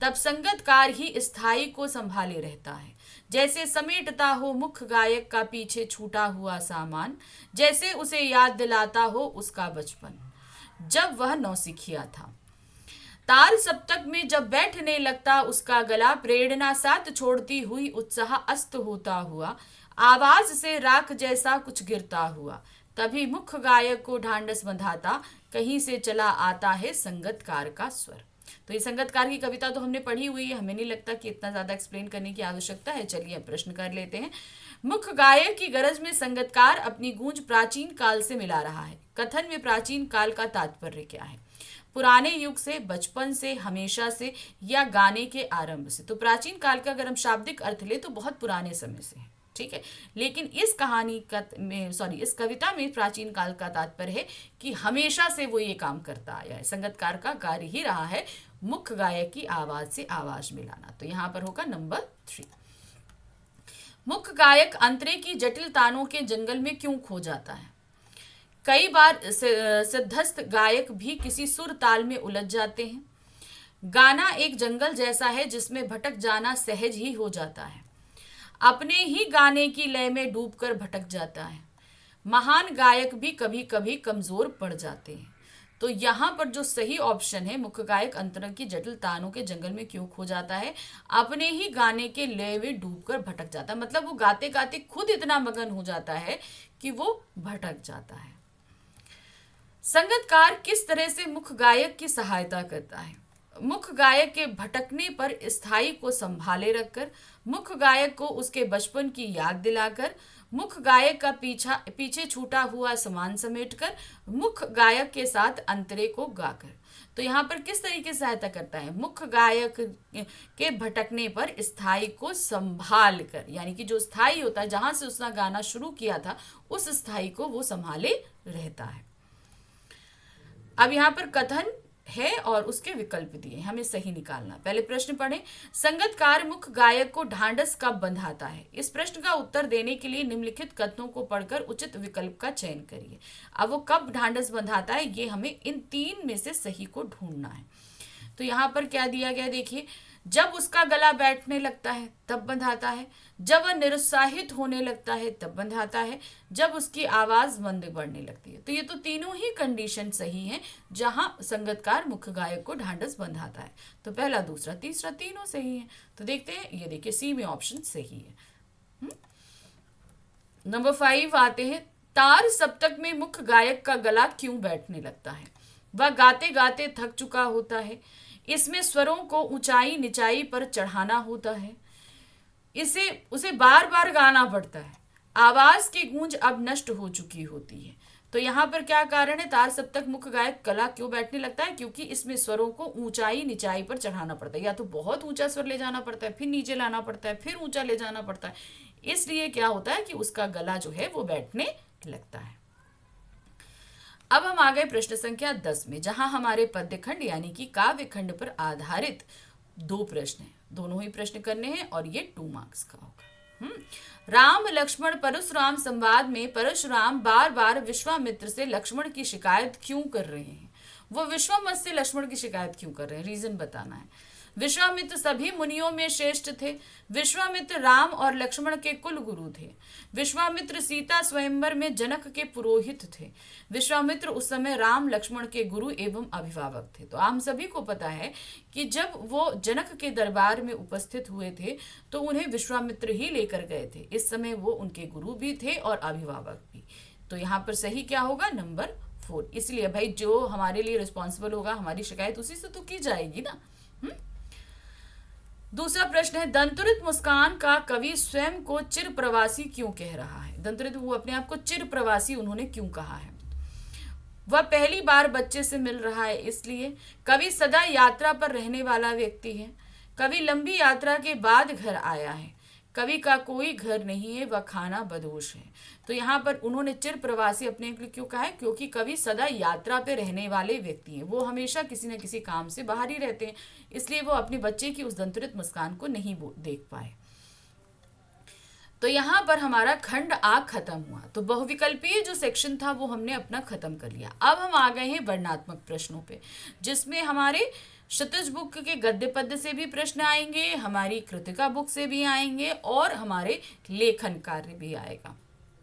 तब संगतकार ही स्थायी को संभाले रहता है। जैसे समेटता हो मुख्य गायक का पीछे छूटा हुआ सामान, जैसे उसे याद दिलाता हो उसका बचपन जब वह नौसिखिया था। ताल सप्तक में जब बैठने लगता उसका गला, प्रेरणा साथ छोड़ती हुई उत्साह अस्त होता हुआ, आवाज से राख जैसा कुछ गिरता हुआ, तभी मुख्य गायक को ढांढस बंधाता कहीं से चला आता है संगतकार का स्वर। तो ये संगतकार की कविता तो हमने पढ़ी हुई है, हमें नहीं लगता कि इतना ज्यादा एक्सप्लेन करने की आवश्यकता है। चलिए अब प्रश्न कर लेते हैं। मुख्य गायक की गरज में संगतकार अपनी गूंज प्राचीन काल से मिला रहा है। कथन में प्राचीन काल का तात्पर्य क्या है? पुराने युग से, बचपन से, हमेशा से, या गाने के आरंभ से। तो प्राचीन काल का अगर हम शाब्दिक अर्थ ले तो बहुत पुराने समय से है, ठीक है। लेकिन इस कहानी का में सॉरी इस कविता में प्राचीन काल का तात्पर्य है कि हमेशा से वो ये काम करता आया है। संगतकार का कार्य ही रहा है मुख्य गायक की आवाज से आवाज मिलाना। तो यहाँ पर होगा नंबर 3। मुख्य गायक अंतरे की जटिल तानों के जंगल में क्यों खो जाता है? कई बार सिद्धस्थ गायक भी किसी सुर ताल में उलझ जाते हैं। गाना एक जंगल जैसा है जिसमें भटक जाना सहज ही हो जाता है। अपने ही गाने की लय में डूबकर भटक जाता है। महान गायक भी कभी कभी कमजोर पड़ जाते हैं। तो यहाँ पर जो सही ऑप्शन है, मुख्य गायक अंतरंग की जटिल तानों के जंगल में क्यों खो जाता है, अपने ही गाने के लय में डूबकर भटक जाता है। मतलब वो गाते गाते खुद इतना मगन हो जाता है कि वो भटक जाता है। संगतकार किस तरह से मुख्य गायक की सहायता करता है? मुख्य गायक के भटकने पर स्थायी को संभाले रखकर, मुख्य गायक को उसके बचपन की याद दिलाकर, मुख्य गायक का पीछे छूटा हुआ सामान समेटकर, मुख्य गायक के साथ अंतरे को गाकर। तो यहाँ पर किस तरीके से सहायता करता है? मुख्य गायक के भटकने पर स्थायी को संभाल कर, यानी कि जो स्थायी होता है, जहां से उसने गाना शुरू किया था, उस स्थायी को वो संभाले रहता है। अब यहाँ पर कथन है और उसके विकल्प दिए, हमें सही निकालना। पहले प्रश्न पढ़ें। संगतकार मुख्य गायक को ढांढस कब बंधाता है? इस प्रश्न का उत्तर देने के लिए निम्नलिखित कथनों को पढ़कर उचित विकल्प का चयन करिए। अब वो कब ढांढस बंधाता है, ये हमें इन 3 में से सही को ढूंढना है। तो यहाँ पर क्या दिया गया देखिए, जब उसका गला बैठने लगता है तब बंधाता है, जब वह निरुत्साहित होने लगता है तब बंधाता है, जब उसकी आवाज मंद बढ़ने लगती है। तो ये तो तीनों ही कंडीशन सही हैं जहां संगतकार मुख्य गायक को ढांढस बंधाता है। तो पहला, दूसरा, तीसरा तीनों सही है। तो देखते हैं, ये देखिए सी में ऑप्शन सही है। नंबर 5 आते हैं। तार सप्तक में मुख्य गायक का गला क्यों बैठने लगता है? वह गाते गाते थक चुका होता है। इसमें स्वरों को ऊंचाई निचाई पर चढ़ाना होता है। उसे बार बार गाना पड़ता है। आवाज की गूंज अब नष्ट हो चुकी होती है। तो यहाँ पर क्या कारण है? तार सप्तक मुख्य गायक गला क्यों बैठने लगता है? क्योंकि इसमें स्वरों को ऊंचाई निचाई पर चढ़ाना पड़ता है। या तो बहुत ऊंचा स्वर ले जाना पड़ता है, फिर नीचे लाना पड़ता है, फिर ऊंचा ले जाना पड़ता है। इसलिए क्या होता है कि उसका गला जो है वो बैठने लगता है। अब हम आ गए प्रश्न संख्या 10 में, जहां हमारे पद्य खंड यानी कि काव्य खंड पर आधारित 2 प्रश्न हैं। दोनों ही प्रश्न करने हैं और ये 2 मार्क्स का होगा। राम लक्ष्मण परशुराम संवाद में परशुराम बार बार विश्वामित्र से लक्ष्मण की शिकायत क्यों कर रहे हैं? वो विश्वामित्र से लक्ष्मण की शिकायत क्यों कर रहे हैं? रीजन बताना है। विश्वामित्र सभी मुनियों में श्रेष्ठ थे। विश्वामित्र राम और लक्ष्मण के कुल गुरु थे। विश्वामित्र सीता स्वयंवर में जनक के पुरोहित थे। विश्वामित्र उस समय राम लक्ष्मण के गुरु एवं अभिभावक थे। तो हम सभी को पता है कि जब वो जनक के दरबार में उपस्थित हुए थे तो उन्हें विश्वामित्र ही लेकर गए थे। इस समय वो उनके गुरु भी थे और अभिभावक भी। तो यहाँ पर सही क्या होगा? नंबर 4। इसलिए भाई जो हमारे लिए रिस्पॉन्सिबल होगा, हमारी शिकायत उसी से तो की जाएगी ना। दूसरा प्रश्न है, दंतुरित मुस्कान का कवि स्वयं को चिर प्रवासी क्यों कह रहा है? दंतुरित, वो अपने आप को चिर प्रवासी उन्होंने क्यों कहा है? वह पहली बार बच्चे से मिल रहा है इसलिए। कवि सदा यात्रा पर रहने वाला व्यक्ति है। कवि लंबी यात्रा के बाद घर आया है। कवि का कोई घर नहीं है, वह खाना बदोश है। तो यहाँ पर उन्होंने चिर प्रवासी अपने लिए क्यों कहा है? क्योंकि कवि सदा यात्रा पे रहने वाले व्यक्ति हैं। वो हमेशा किसी न किसी काम से बाहर ही रहते हैं, इसलिए वो अपने बच्चे की उस दंतुरित मुस्कान को नहीं देख पाए। तो यहाँ पर हमारा खंड आ खत्म हुआ। तो बहुविकल्पीय जो सेक्शन था वो हमने अपना खत्म कर लिया। अब हम आ गए हैं वर्णनात्मक प्रश्नों पे, जिसमें हमारे क्षितिज बुक के गद्य पद्य से भी प्रश्न आएंगे, हमारी कृतिका बुक से भी आएंगे और हमारे लेखन कार्य भी आएगा।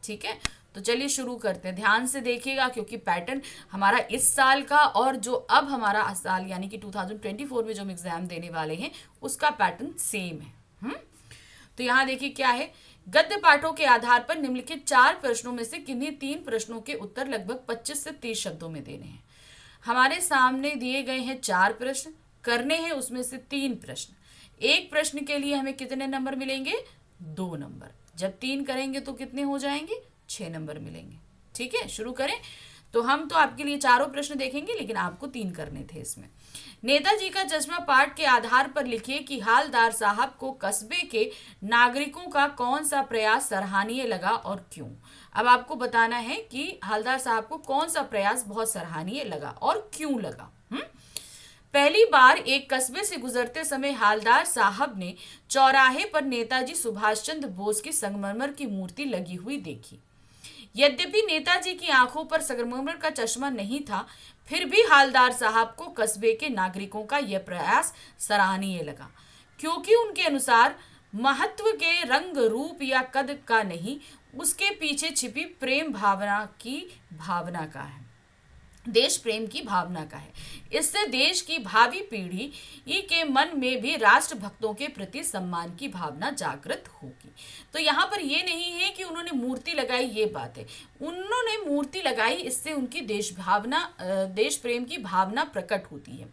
ठीक है, तो चलिए शुरू करते हैं। ध्यान से देखिएगा क्योंकि पैटर्न हमारा इस साल का और जो अब हमारा साल यानी कि 2024 में जो हम एग्जाम देने वाले हैं उसका पैटर्न सेम है। तो यहाँ देखिए क्या है, गद्य पाठों के आधार पर निम्नलिखित 4 प्रश्नों में से किन्हीं 3 प्रश्नों के उत्तर लगभग 25 से 30 शब्दों में देने हैं। हमारे सामने दिए गए हैं 4 प्रश्न, करने हैं उसमें से 3 प्रश्न। एक प्रश्न के लिए हमें कितने नंबर मिलेंगे? 2 नंबर। जब 3 करेंगे तो कितने हो जाएंगे? 6 नंबर मिलेंगे। ठीक है, शुरू करें। तो हम तो आपके लिए चारों प्रश्न देखेंगे, लेकिन आपको 3 करने थे इसमें। नेताजी का चश्मा पाठ के आधार पर लिखिए कि हालदार साहब को कस्बे के नागरिकों का कौन सा प्रयास सराहनीय लगा और क्यों। अब आपको बताना है कि हालदार साहब को कौन सा प्रयास बहुत सराहनीय लगा और क्यों लगा। पहली बार एक कस्बे से गुजरते समय हालदार साहब ने चौराहे पर नेताजी सुभाष चंद्र बोस की संगमरमर की मूर्ति लगी हुई देखी। यद्यपि नेताजी की आंखों पर संगमरमर का चश्मा नहीं था, फिर भी हालदार साहब को कस्बे के नागरिकों का यह प्रयास सराहनीय लगा, क्योंकि उनके अनुसार महत्व के रंग रूप या कद का नहीं, उसके पीछे छिपी प्रेम भावना की भावना का है, देश प्रेम की भावना का है। इससे देश की भावी पीढ़ी के मन में भी राष्ट्र भक्तों के प्रति सम्मान की भावना जागृत होगी। तो यहाँ पर ये नहीं है कि उन्होंने मूर्ति लगाई, ये बात है, उन्होंने मूर्ति लगाई, इससे उनकी देश भावना, देश प्रेम की भावना प्रकट होती है।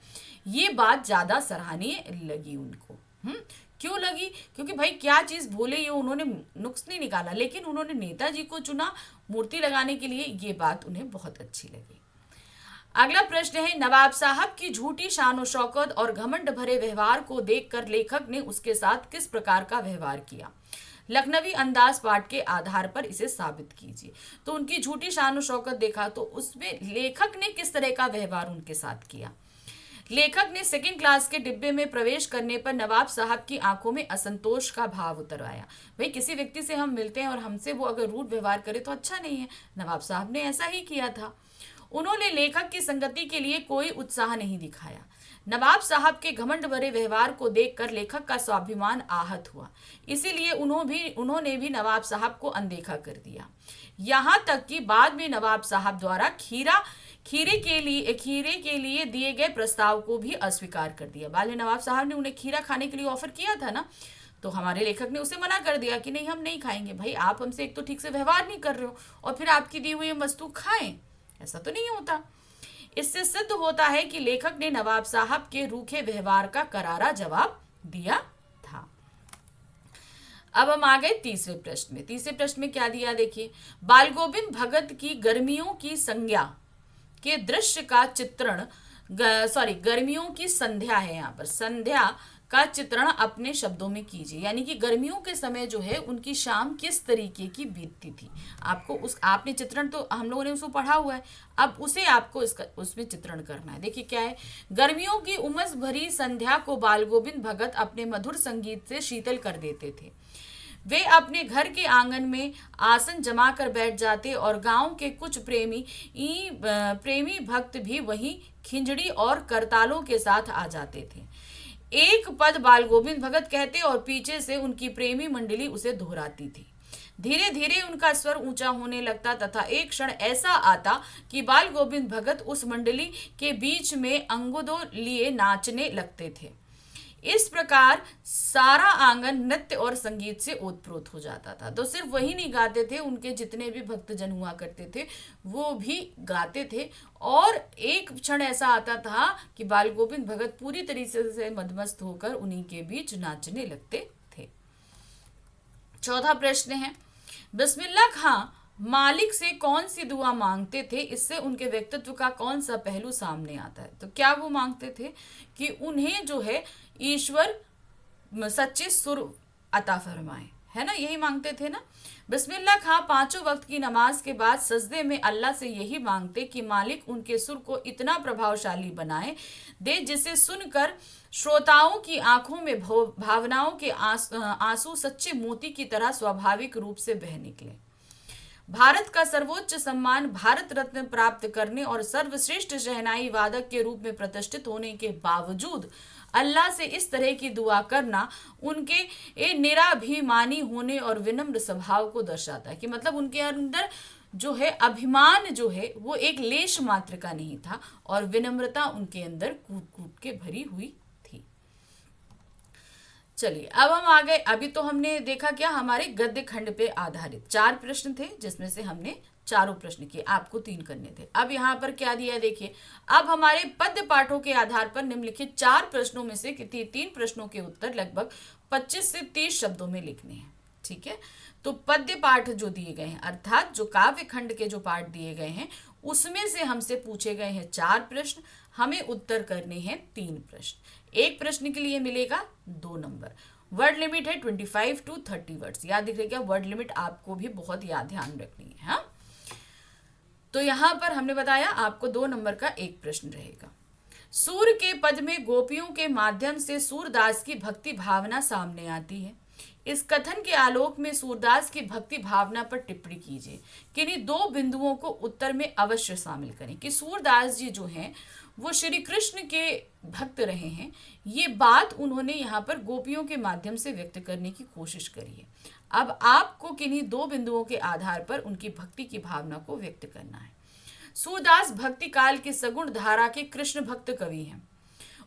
ये बात ज्यादा सराहनीय लगी उनको। क्यों लगी? क्योंकि भाई क्या चीज भूले, ये उन्होंने नुक्स नहीं निकाला, लेकिन उन्होंने नेताजी को चुना मूर्ति लगाने के लिए, ये बात उन्हें बहुत अच्छी लगी। अगला प्रश्न है, नवाब साहब की झूठी शान शौकत और घमंड भरे व्यवहार को देखकर लेखक ने उसके साथ किस प्रकार का व्यवहार किया। लखनवी अंदाज पाठ के आधार पर इसे साबित कीजिए। तो उनकी झूठी शान शौकत देखा, तो उसमें लेखक ने किस तरह का व्यवहार उनके साथ किया। लेखक ने सेकंड क्लास के डिब्बे में प्रवेश करने पर नवाब साहब की आंखों में असंतोष का भाव उतरवाया। भाई किसी व्यक्ति से हम मिलते हैं और हमसे वो अगर रूड व्यवहार करे तो अच्छा नहीं है। नवाब साहब ने ऐसा ही किया था। उन्होंने लेखक की संगति के लिए कोई उत्साह नहीं दिखाया। नवाब साहब के घमंड भरे व्यवहार को देखकर लेखक का स्वाभिमान आहत हुआ, इसीलिए उन्होंने भी नवाब साहब को अनदेखा कर दिया। यहाँ तक कि बाद में नवाब साहब द्वारा खीरे के लिए दिए गए प्रस्ताव को भी अस्वीकार कर दिया। बाद में नवाब साहब ने उन्हें खीरा खाने के लिए ऑफर किया था ना, तो हमारे लेखक ने उसे मना कर दिया कि नहीं, हम नहीं खाएंगे। भाई आप हमसे एक तो ठीक से व्यवहार नहीं कर रहे हो और फिर आपकी दी हुई वस्तु खाएं, ऐसा तो नहीं होता। इससे सिद्ध होता है कि लेखक ने नवाब साहब के रूखे व्यवहार का करारा जवाब दिया था। अब हम आ गए तीसरे प्रश्न में। तीसरे प्रश्न में क्या दिया देखिए, बाल गोविंद भगत की गर्मियों की संज्ञा के दृश्य का चित्रण, गर्मियों की संध्या है, यहाँ पर संध्या का चित्रण अपने शब्दों में कीजिए। यानी कि गर्मियों के समय जो है उनकी शाम किस तरीके की बीतती थी। आपने चित्रण तो हम लोगों ने उसको पढ़ा हुआ है, अब उसे आपको उसमें चित्रण करना है। देखिए क्या है, गर्मियों की उमस भरी संध्या को बाल गोविंद भगत अपने मधुर संगीत से शीतल कर देते थे। वे अपने घर के आंगन में आसन जमा कर बैठ जाते और गांव के कुछ प्रेमी भक्त भी वहीं खिंजड़ी और करतालों के साथ आ जाते थे। एक पद बाल गोविंद भगत कहते और पीछे से उनकी प्रेमी मंडली उसे दोहराती थी। धीरे धीरे उनका स्वर ऊंचा होने लगता तथा एक क्षण ऐसा आता कि बाल गोविंद भगत उस मंडली के बीच में अंगुदों लिए नाचने लगते थे। इस प्रकार सारा आंगन नृत्य और संगीत से ओतप्रोत हो जाता था। तो सिर्फ वही नहीं गाते थे, उनके जितने भी भक्तजन हुआ करते थे वो भी गाते थे। और एक क्षण ऐसा आता था कि बाल गोविंद भगत पूरी तरीके से मदमस्त होकर उन्हीं के बीच नाचने लगते थे। चौथा प्रश्न है, बिस्मिल्लाह खां मालिक से कौन सी दुआ मांगते थे, इससे उनके व्यक्तित्व का कौन सा पहलू सामने आता है। तो क्या वो मांगते थे कि उन्हें जो है ईश्वर सच्चे सुर अता फरमाए, है ना, यही मांगते थे ना। बिस्मिल्लाह खां 5 वक्त की नमाज के बाद सजदे में अल्लाह से यही मांगते कि मालिक उनके सुर को इतना प्रभावशाली बनाए दे जिसे सुनकर श्रोताओं की आंखों में भावनाओं के आंसू सच्चे मोती की तरह स्वाभाविक रूप से बह निकले। भारत का सर्वोच्च सम्मान भारत रत्न प्राप्त करने और सर्वश्रेष्ठ शहनाई वादक के रूप में प्रतिष्ठित होने के बावजूद अल्लाह से इस तरह की दुआ करना उनके निराभिमानी होने और विनम्र स्वभाव को दर्शाता है। कि मतलब उनके अंदर जो है अभिमान जो है वो एक लेश मात्र का नहीं था और विनम्रता उनके अंदर कूट कूट के भरी हुई थी। चलिए अब हम आ गए, अभी तो हमने देखा क्या, हमारे गद्य खंड पे आधारित 4 प्रश्न थे जिसमें से हमने चारों प्रश्न किए, आपको 3 करने थे। अब यहाँ पर क्या दिया देखिए, अब हमारे पद्य पाठों के आधार पर निम्नलिखित 4 प्रश्नों में से 3 प्रश्नों के उत्तर लगभग 25 से 30 शब्दों में लिखने हैं। ठीक है, तो पद्य पाठ जो दिए गए हैं अर्थात जो काव्य खंड के जो पाठ दिए गए हैं उसमें से हमसे पूछे गए हैं 4 प्रश्न, हमें उत्तर करने हैं 3 प्रश्न। एक प्रश्न के लिए मिलेगा 2 नंबर। वर्ड लिमिट है 25 to 30 वर्ड्स। याद रखिएगा, वर्ड लिमिट आपको भी बहुत याद ध्यान रखनी है। हाँ, तो यहां पर हमने बताया आपको 2 नंबर का एक प्रश्न रहेगा। सूर्य के पद में गोपियों के माध्यम से सूरदास की भक्ति भावना सामने आती है। इस कथन के आलोक में सूरदास की भक्ति भावना पर टिप्पणी कीजिए। किन्हीं 2 बिंदुओं को उत्तर में अवश्य शामिल करें कि सूरदास जी जो हैं वो श्री कृष्ण के भक्त रहे हैं। ये बात उन्होंने यहाँ पर गोपियों के माध्यम से व्यक्त करने की कोशिश करी है। अब आपको किन्हीं 2 बिंदुओं के आधार पर उनकी भक्ति की भावना को व्यक्त करना है। सूरदास भक्ति काल की सगुण धारा के कृष्ण भक्त कवि हैं।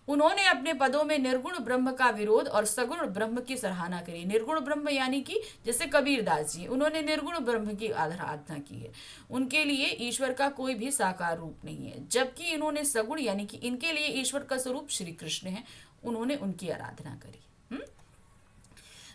उन्होंने अपने पदों में निर्गुण ब्रह्म का विरोध और सगुण ब्रह्म की सराहना करी। निर्गुण ब्रह्म यानी कि जैसे कबीरदास जी, उन्होंने निर्गुण ब्रह्म की आराधना की है। उनके लिए ईश्वर का कोई भी साकार रूप नहीं है, जबकि इन्होंने सगुण यानी कि इनके लिए ईश्वर का स्वरूप श्री कृष्ण है, उन्होंने उनकी आराधना करी।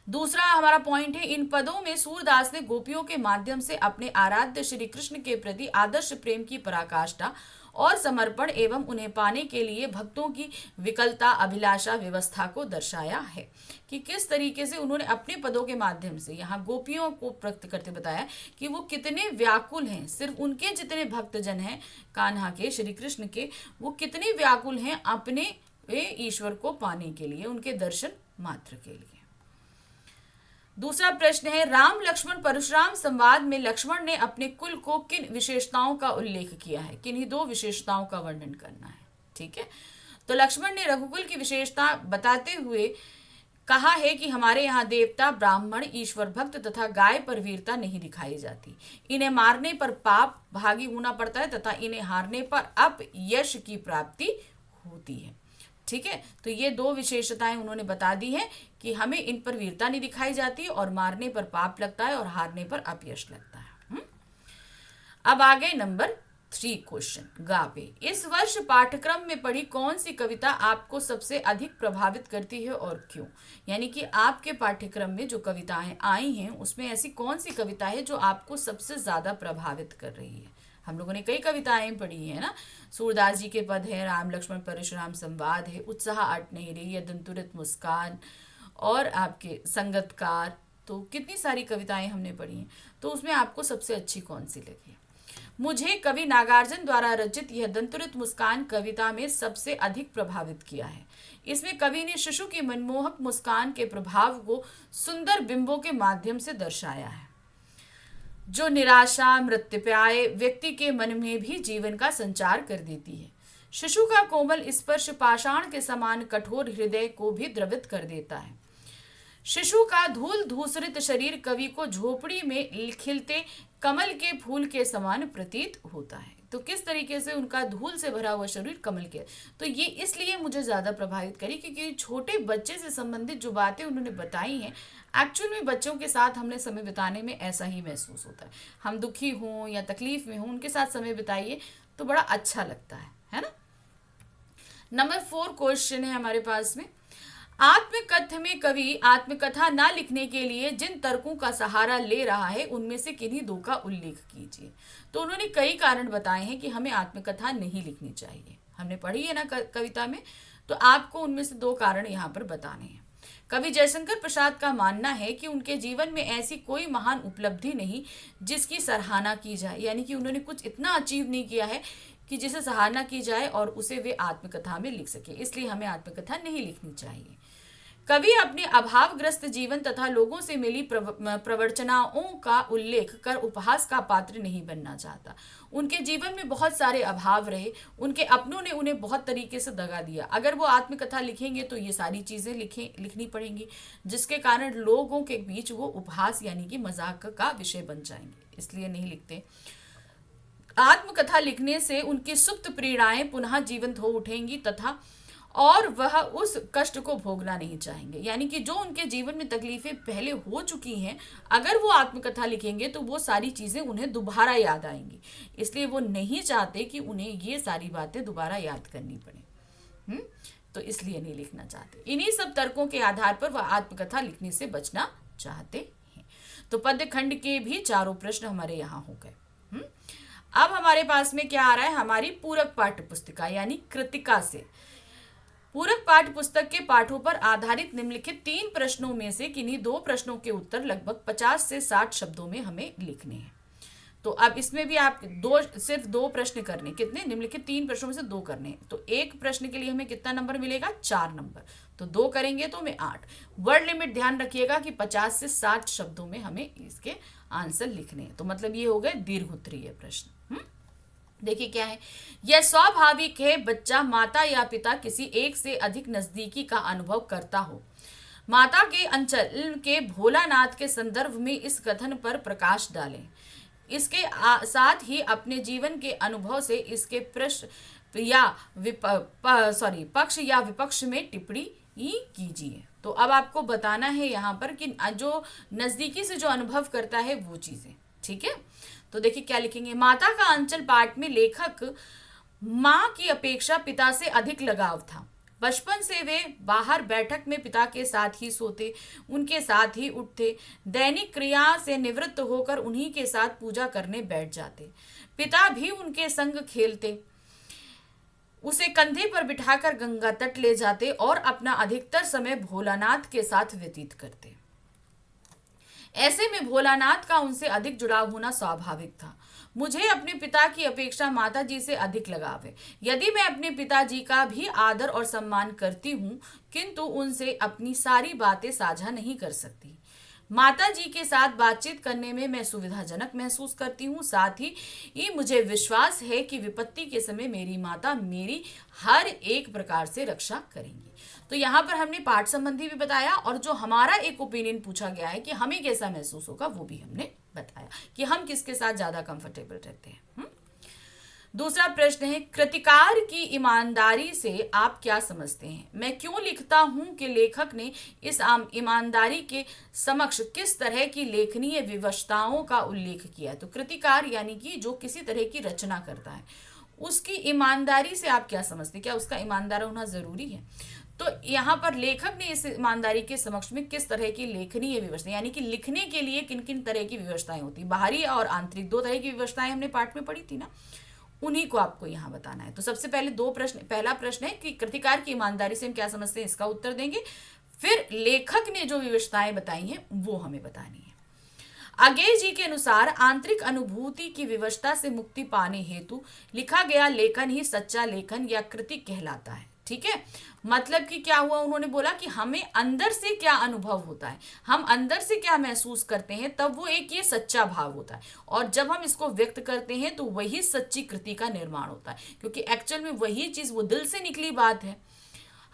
दूसरा हमारा पॉइंट है, इन पदों में सूरदास ने गोपियों के माध्यम से अपने आराध्य श्री कृष्ण के प्रति आदर्श प्रेम की पराकाष्ठा और समर्पण एवं उन्हें पाने के लिए भक्तों की विकलता, अभिलाषा, व्यवस्था को दर्शाया है कि किस तरीके से उन्होंने अपने पदों के माध्यम से यहाँ गोपियों को प्रकट करते बताया कि वो कितने व्याकुल हैं। सिर्फ उनके जितने भक्तजन हैं कान्हा के, श्री कृष्ण के, वो कितने व्याकुल हैं अपने ईश्वर को पाने के लिए, उनके दर्शन मात्र के लिए। दूसरा प्रश्न है, राम लक्ष्मण परशुराम संवाद में लक्ष्मण ने अपने कुल को किन विशेषताओं का उल्लेख किया है? किन्हीं 2 विशेषताओं का वर्णन करना है। ठीक है, तो लक्ष्मण ने रघुकुल की विशेषता बताते हुए कहा है कि हमारे यहाँ देवता, ब्राह्मण, ईश्वर भक्त तथा गाय पर वीरता नहीं दिखाई जाती। इन्हें मारने पर पाप भागी होना पड़ता है तथा इन्हें हारने पर अपयश की प्राप्ति होती है। ठीक है, तो ये 2 विशेषताएं उन्होंने बता दी हैं कि हमें इन पर वीरता नहीं दिखाई जाती और मारने पर पाप लगता है और हारने पर अपयश लगता है। अब आ गए नंबर 3 क्वेश्चन, गावे। इस वर्ष पाठ्यक्रम में पढ़ी कौन सी कविता आपको सबसे अधिक प्रभावित करती है और क्यों? यानी कि आपके पाठ्यक्रम में जो कविताएं आई हैं उसमें ऐसी कौन सी कविता है जो आपको सबसे ज्यादा प्रभावित कर रही है? हम लोगों ने कई कविताएं पढ़ी है ना, सूरदास जी के पद है, राम लक्ष्मण परशुराम संवाद है, उत्साह अट नहीं रही, यदंतुरित मुस्कान और आपके संगतकार, तो कितनी सारी कविताएं हमने पढ़ी हैं। तो उसमें आपको सबसे अच्छी कौन सी लगी? मुझे कवि नागार्जुन द्वारा रचित यह दंतुरित मुस्कान कविता में सबसे अधिक प्रभावित किया है। इसमें कवि ने शिशु की मनमोहक मुस्कान के प्रभाव को सुंदर बिंबों के माध्यम से दर्शाया है, जो निराशा, मृत्युप्राय व्यक्ति के मन में भी जीवन का संचार कर देती है। शिशु का कोमल स्पर्श पाषाण के समान कठोर हृदय को भी द्रवित कर देता है। शिशु का धूल धूसरित शरीर कवि को झोपड़ी में खिलते कमल के फूल के समान प्रतीत होता है। तो किस तरीके से उनका धूल से भरा हुआ शरीर कमल के, तो ये इसलिए मुझे ज्यादा प्रभावित करी क्योंकि छोटे बच्चे से संबंधित जो बातें उन्होंने बताई हैं, एक्चुअल में बच्चों के साथ हमने समय बिताने में ऐसा ही महसूस होता है। हम दुखी हों या तकलीफ में हों, उनके साथ समय बिताइए तो बड़ा अच्छा लगता है ना। नंबर 4 क्वेश्चन है हमारे पास में, आत्मकथ्य में कवि आत्मकथा ना लिखने के लिए जिन तर्कों का सहारा ले रहा है उनमें से किन्हीं 2 का उल्लेख कीजिए। तो उन्होंने कई कारण बताए हैं कि हमें आत्मकथा नहीं लिखनी चाहिए। हमने पढ़ी है ना कविता में, तो आपको उनमें से 2 कारण यहाँ पर बताने हैं। कवि जयशंकर प्रसाद का मानना है कि उनके जीवन में ऐसी कोई महान उपलब्धि नहीं जिसकी सराहना की जाए, यानी कि उन्होंने कुछ इतना अचीव नहीं किया है कि जिसे सराहना की जाए और उसे वे आत्मकथा में लिख सके, इसलिए हमें आत्मकथा नहीं लिखनी चाहिए। कवि अपने अभावग्रस्त जीवन तथा लोगों से मिली प्रवचनाओं का उल्लेख कर उपहास का पात्र नहीं बनना चाहता। उनके जीवन में बहुत सारे अभाव रहे, उनके अपनों ने उन्हें बहुत तरीके से दगा दिया। अगर वो आत्मकथा लिखेंगे तो ये सारी चीजें लिखनी पड़ेंगी, जिसके कारण लोगों के बीच वो उपहास यानी कि मजाक का विषय बन जाएंगे, इसलिए नहीं लिखते। आत्मकथा लिखने से उनकी सुप्त पीड़ाएं पुनः जीवंत हो उठेंगी तथा और वह उस कष्ट को भोगना नहीं चाहेंगे, यानी कि जो उनके जीवन में तकलीफें पहले हो चुकी हैं, अगर वो आत्मकथा लिखेंगे तो वो सारी चीजें उन्हें दोबारा याद आएंगी, इसलिए वो नहीं चाहते कि उन्हें ये सारी बातें दोबारा याद करनी पड़े। तो इसलिए नहीं लिखना चाहते। इन्हीं सब तर्कों के आधार पर वह आत्मकथा लिखने से बचना चाहते हैं। तो पद्य खंड के भी 4 प्रश्न हमारे यहाँ हो गए। अब हमारे पास में क्या आ रहा है, हमारी पूरक पाठ्य पुस्तिका यानी कृतिका से पूरक पाठ्य पुस्तक के पाठों पर आधारित निम्नलिखित 3 प्रश्नों में से किन्हीं 2 प्रश्नों के उत्तर लगभग 50 से 60 शब्दों में हमें लिखने हैं। तो अब इसमें भी आप सिर्फ 2 प्रश्न करने, कितने, निम्नलिखित 3 प्रश्नों में से 2 करने हैं। तो एक प्रश्न के लिए हमें कितना नंबर मिलेगा, 4 नंबर। तो 2 करेंगे तो हमें 8। वर्ड लिमिट ध्यान रखिएगा कि 50 से 60 शब्दों में हमें इसके आंसर लिखने हैं। तो मतलब ये हो गए दीर्घ उत्तरीय प्रश्न। देखिए क्या है, यह स्वाभाविक है बच्चा माता या पिता किसी एक से अधिक नजदीकी का अनुभव करता हो। माता के अंचल के भोलानाथ के संदर्भ में इस कथन पर प्रकाश डालें। इसके साथ ही अपने जीवन के अनुभव से इसके पक्ष या विपक्ष में टिप्पणी कीजिए। तो अब आपको बताना है यहाँ पर कि जो नजदीकी से जो अनुभव करता है वो चीजें, ठीक है। तो देखिए क्या लिखेंगे, माता का अंचल पाठ में लेखक माँ की अपेक्षा पिता से अधिक लगाव था। बचपन से वे बाहर बैठक में पिता के साथ ही सोते, उनके साथ ही उठते, दैनिक क्रिया से निवृत्त होकर उन्हीं के साथ पूजा करने बैठ जाते। पिता भी उनके संग खेलते, उसे कंधे पर बिठाकर गंगा तट ले जाते और अपना अधिकतर समय भोलानाथ के साथ व्यतीत करते। ऐसे में भोलानाथ का उनसे अधिक जुड़ाव होना स्वाभाविक था। मुझे अपने पिता की अपेक्षा माता जी से अधिक लगाव है। यदि मैं अपने पिताजी का भी आदर और सम्मान करती हूँ, किंतु उनसे अपनी सारी बातें साझा नहीं कर सकती। माता जी के साथ बातचीत करने में मैं सुविधाजनक महसूस करती हूँ। साथ ही मुझे विश्वास है कि विपत्ति के समय मेरी माता मेरी हर एक प्रकार से रक्षा करेंगी। तो यहाँ पर हमने पाठ संबंधी भी बताया और जो हमारा एक ओपिनियन पूछा गया है कि हमें कैसा महसूस होगा वो भी हमने बताया कि हम किसके साथ ज्यादा कंफर्टेबल रहते हैं। दूसरा प्रश्न है, कृतिकार की ईमानदारी से आप क्या समझते हैं? मैं क्यों लिखता हूं कि लेखक ने इस ईमानदारी के समक्ष किस तरह की लेखनीय विवशताओं का उल्लेख किया है। तो कृतिकार यानी कि जो किसी तरह की रचना करता है, उसकी ईमानदारी से आप क्या समझते हैं? क्या उसका ईमानदार होना जरूरी है? तो यहाँ पर लेखक ने इस ईमानदारी के समक्ष में किस तरह की लेखनीय व्यवस्था, यानी कि लिखने के लिए किन किन तरह की व्यवस्थाएं होती, बाहरी और आंतरिक, 2 तरह की व्यवस्थाएं हमने पाठ में पढ़ी थी ना, उन्हीं को आपको यहाँ बताना है। तो सबसे पहले 2 प्रश्न, पहला प्रश्न है कि कृतिकार की ईमानदारी से हम क्या समझते हैं, इसका उत्तर देंगे। फिर लेखक ने जो व्यवस्थाएं बताई हैं वो हमें बतानी है। अगेय जी के अनुसार आंतरिक अनुभूति की विवशता से मुक्ति पाने हेतु लिखा गया लेखन ही सच्चा लेखन या कृति कहलाता है। ठीक है, मतलब कि क्या हुआ, उन्होंने बोला कि हमें अंदर से क्या अनुभव होता है, हम अंदर से क्या महसूस करते हैं, तब वो एक ये सच्चा भाव होता है। और जब हम इसको व्यक्त करते हैं तो वही सच्ची कृति का निर्माण होता है, क्योंकि एक्चुअल में वही चीज वो दिल से निकली बात है,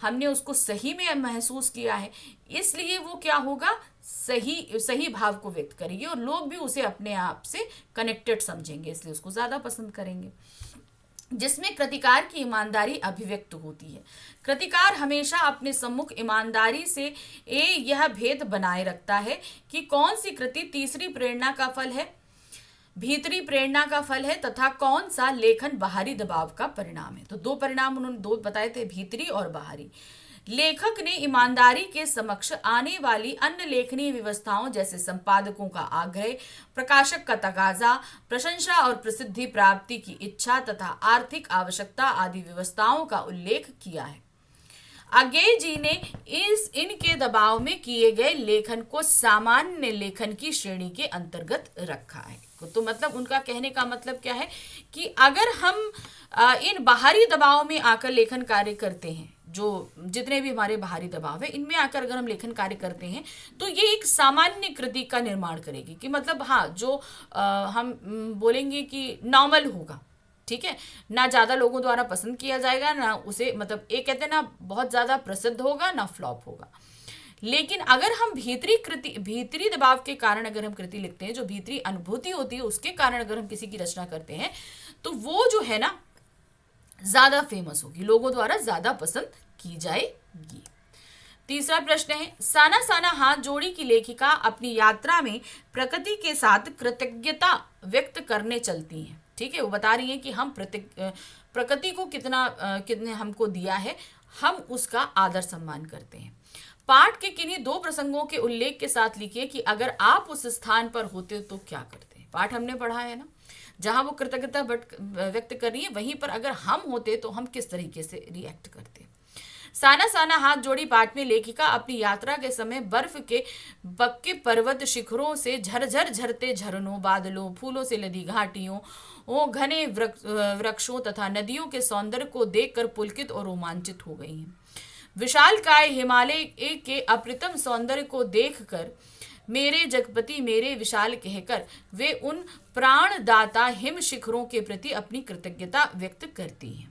हमने उसको सही में महसूस किया है, इसलिए वो क्या होगा, सही भाव को व्यक्त करेगी और लोग भी उसे अपने आप से कनेक्टेड समझेंगे, इसलिए उसको ज्यादा पसंद करेंगे। जिसमें कृतिकार की ईमानदारी अभिव्यक्त होती है। कृतिकार हमेशा अपने सम्मुख ईमानदारी से यह भेद बनाए रखता है कि कौन सी कृति तीसरी प्रेरणा का फल है, भीतरी प्रेरणा का फल है, तथा कौन सा लेखन बाहरी दबाव का परिणाम है। तो 2 परिणाम उन्होंने 2 बताए थे, भीतरी और बाहरी। लेखक ने ईमानदारी के समक्ष आने वाली अन्य लेखनीय व्यवस्थाओं जैसे संपादकों का आग्रह, प्रकाशक का तकाजा, प्रशंसा और प्रसिद्धि प्राप्ति की इच्छा तथा आर्थिक आवश्यकता आदि व्यवस्थाओं का उल्लेख किया है। अगेय जी ने इनके दबाव में किए गए लेखन को सामान्य लेखन की श्रेणी के अंतर्गत रखा है। तो मतलब उनका कहने का मतलब क्या है कि अगर हम इन बाहरी दबाव में आकर लेखन कार्य करते हैं, जो जितने भी हमारे बाहरी दबाव है इनमें आकर अगर हम लेखन कार्य करते हैं तो ये एक सामान्य कृति का निर्माण करेगी, कि मतलब हाँ, जो हम बोलेंगे कि नॉर्मल होगा, ठीक है, ना ज्यादा लोगों द्वारा पसंद किया जाएगा, ना उसे मतलब एक कहते हैं ना बहुत ज्यादा प्रसिद्ध होगा, ना फ्लॉप होगा। लेकिन अगर हम भीतरी दबाव के कारण अगर हम कृति लिखते हैं, जो भीतरी अनुभूति होती है उसके कारण अगर हम किसी की रचना करते हैं, तो वो जो है ना ज्यादा फेमस होगी, लोगों द्वारा ज्यादा पसंद की जाएगी। तीसरा प्रश्न है, साना साना हाथ जोड़ी की लेखिका अपनी यात्रा में प्रकृति के साथ कृतज्ञता व्यक्त करने चलती हैं। ठीक है, वो बता रही है कि हम प्रकृति को कितने हमको दिया है, हम उसका आदर सम्मान करते हैं। पाठ के किन्हीं 2 प्रसंगों के उल्लेख के साथ लिखिए कि अगर आप उस स्थान पर होते तो क्या करते। पाठ हमने पढ़ा है ना, जहां वो कृतज्ञता व्यक्त कर रही है, वहीं पर अगर हम होते तो हम किस तरीके से रिएक्ट करते। साना साना हाथ जोड़ी पाठ में लेखिका अपनी यात्रा के समय बर्फ के पक्के पर्वत शिखरों से झरझर झरते झरनों, बादलों, फूलों से लदी घाटियों, ओ घने वृक्षों तथा नदियों के सौंदर्य को देखकर पुलकित और रोमांचित हो गई हैं। विशालकाय हिमालय के अप्रतिम सौंदर्य को देखकर मेरे जगपति मेरे विशाल कहकर वे उन प्राणदाता हिम शिखरों के प्रति अपनी कृतज्ञता व्यक्त करती हैं,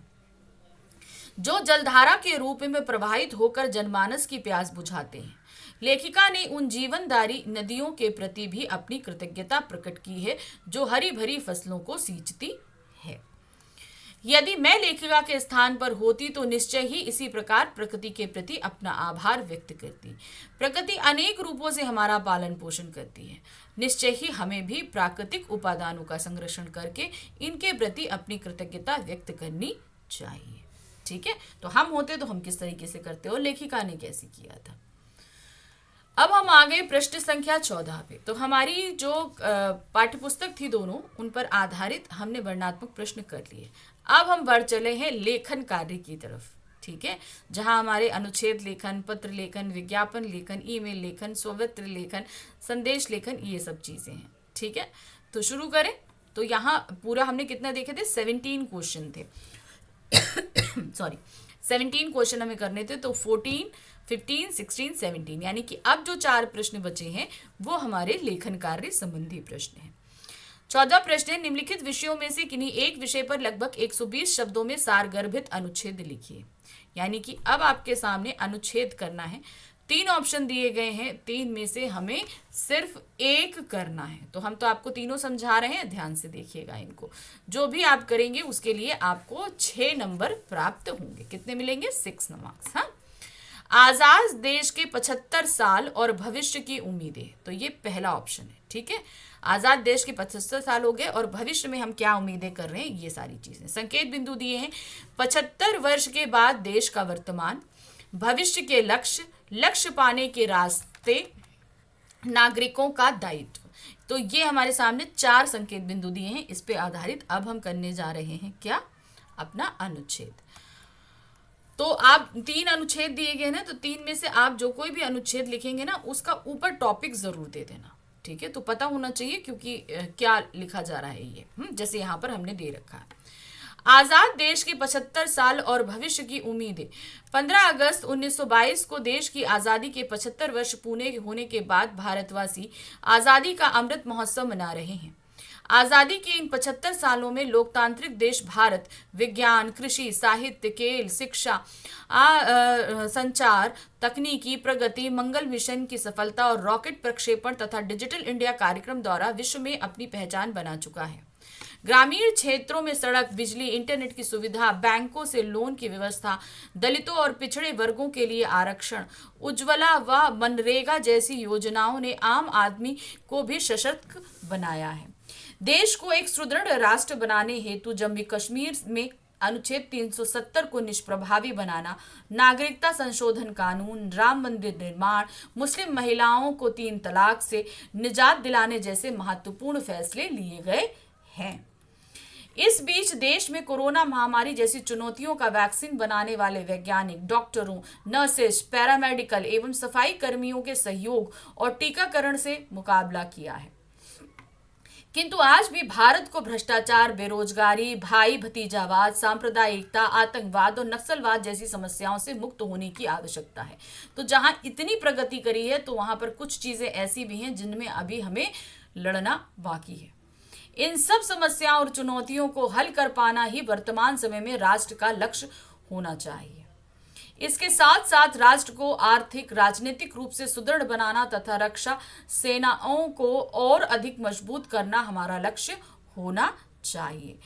जो जलधारा के रूप में प्रवाहित होकर जनमानस की प्यास बुझाते हैं। लेखिका ने उन जीवनदारी नदियों के प्रति भी अपनी कृतज्ञता प्रकट की है, जो हरी भरी फसलों को सींचती है। यदि मैं लेखिका के स्थान पर होती तो निश्चय ही इसी प्रकार प्रकृति के प्रति अपना आभार व्यक्त करती। प्रकृति अनेक रूपों से हमारा पालन पोषण करती है, निश्चय ही हमें भी प्राकृतिक उपादानों का संरक्षण करके इनके प्रति अपनी कृतज्ञता व्यक्त करनी चाहिए। ठीक है, तो हम होते तो हम किस तरीके से करते हो, लेखिका ने कैसे किया था। अब हम आ गए पृष्ठ संख्या 14 पे। तो हमारी जो पाठ्यपुस्तक थी दोनों, उन पर आधारित हमने वर्णनात्मक प्रश्न कर लिए। अब हम बढ़ चले हैं लेखन कार्य की तरफ। ठीक है, जहां हमारे अनुच्छेद लेखन, पत्र लेखन, विज्ञापन लेखन, ईमेल लेखन, स्ववित्र लेखन, संदेश लेखन, ये सब चीजें हैं। ठीक है, तो शुरू करें। तो यहाँ पूरा हमने कितना देखे थे, 17 क्वेश्चन थे। सॉरी 17 क्वेश्चन हमें करने थे। तो 14, 15, 16, 17, यानी कि अब जो 4 प्रश्न बचे हैं वो हमारे लेखन कार्य संबंधी प्रश्न हैं। 14 प्रश्न है, निम्नलिखित विषयों में से किन्हीं एक विषय पर लगभग 120 शब्दों में सारगर्भित अनुच्छेद लिखिए। यानी कि अब आपके सामने अनुच्छेद करना है। 3 ऑप्शन दिए गए हैं, 3 में से हमें सिर्फ एक करना है। तो हम तो आपको तीनों समझा रहे हैं, ध्यान से देखिएगा इनको। जो भी आप करेंगे उसके लिए आपको 6 नंबर प्राप्त होंगे। कितने मिलेंगे, 6 मार्क्स। हाँ, आजाद देश के 75 साल और भविष्य की उम्मीदें, तो ये पहला ऑप्शन है। ठीक है, आजाद देश के 75 साल हो गए और भविष्य में हम क्या उम्मीदें कर रहे हैं, ये सारी चीजें। संकेत बिंदु दिए हैं, 75 वर्ष के बाद देश का वर्तमान, भविष्य के लक्ष्य, लक्ष्य पाने के रास्ते, नागरिकों का दायित्व। तो ये हमारे सामने 4 संकेत बिंदु दिए हैं। इस पे आधारित अब हम करने जा रहे हैं क्या, अपना अनुच्छेद। तो आप 3 अनुच्छेद दिए गए ना, तो 3 में से आप जो कोई भी अनुच्छेद लिखेंगे ना, उसका ऊपर टॉपिक जरूर दे देना। ठीक है, तो पता होना चाहिए क्योंकि क्या लिखा जा रहा है ये। जैसे यहाँ पर हमने दे रखा है, आजाद देश के 75 साल और भविष्य की उम्मीदें। 15 अगस्त 1922 को देश की आजादी के 75 वर्ष पूरे होने के बाद भारतवासी आजादी का अमृत महोत्सव मना रहे हैं। आजादी के इन 75 सालों में लोकतांत्रिक देश भारत विज्ञान, कृषि, साहित्य, खेल, शिक्षा, संचार, तकनीकी प्रगति, मंगल मिशन की सफलता और रॉकेट प्रक्षेपण तथा डिजिटल इंडिया कार्यक्रम द्वारा विश्व में अपनी पहचान बना चुका है। ग्रामीण क्षेत्रों में सड़क, बिजली, इंटरनेट की सुविधा, बैंकों से लोन की व्यवस्था, दलितों और पिछड़े वर्गों के लिए आरक्षण, उज्ज्वला व मनरेगा जैसी योजनाओं ने आम आदमी को भी सशक्त बनाया है। देश को एक सुदृढ़ राष्ट्र बनाने हेतु जम्मू कश्मीर में अनुच्छेद 370 को निष्प्रभावी बनाना, नागरिकता संशोधन कानून, राम मंदिर निर्माण, मुस्लिम महिलाओं को 3 तलाक से निजात दिलाने जैसे महत्वपूर्ण फैसले लिए गए हैं। इस बीच देश में कोरोना महामारी जैसी चुनौतियों का वैक्सीन बनाने वाले वैज्ञानिक, डॉक्टरों, नर्सेस, पैरामेडिकल एवं सफाई कर्मियों के सहयोग और टीकाकरण से मुकाबला किया है। किंतु आज भी भारत को भ्रष्टाचार, बेरोजगारी, भाई भतीजावाद, सांप्रदायिकता, आतंकवाद और नक्सलवाद जैसी समस्याओं से मुक्त होने की आवश्यकता है। तो जहां इतनी प्रगति करी है, तो वहां पर कुछ चीजें ऐसी भी हैं जिनमें अभी हमें लड़ना बाकी है। इन सब समस्याओं और चुनौतियों को हल कर पाना ही वर्तमान समय में राष्ट्र का लक्ष्य होना चाहिए। इसके साथ साथ राष्ट्र को आर्थिक, राजनीतिक रूप से सुदृढ़ बनाना तथा रक्षा सेनाओं को और अधिक मजबूत करना हमारा लक्ष्य होना चाहिए।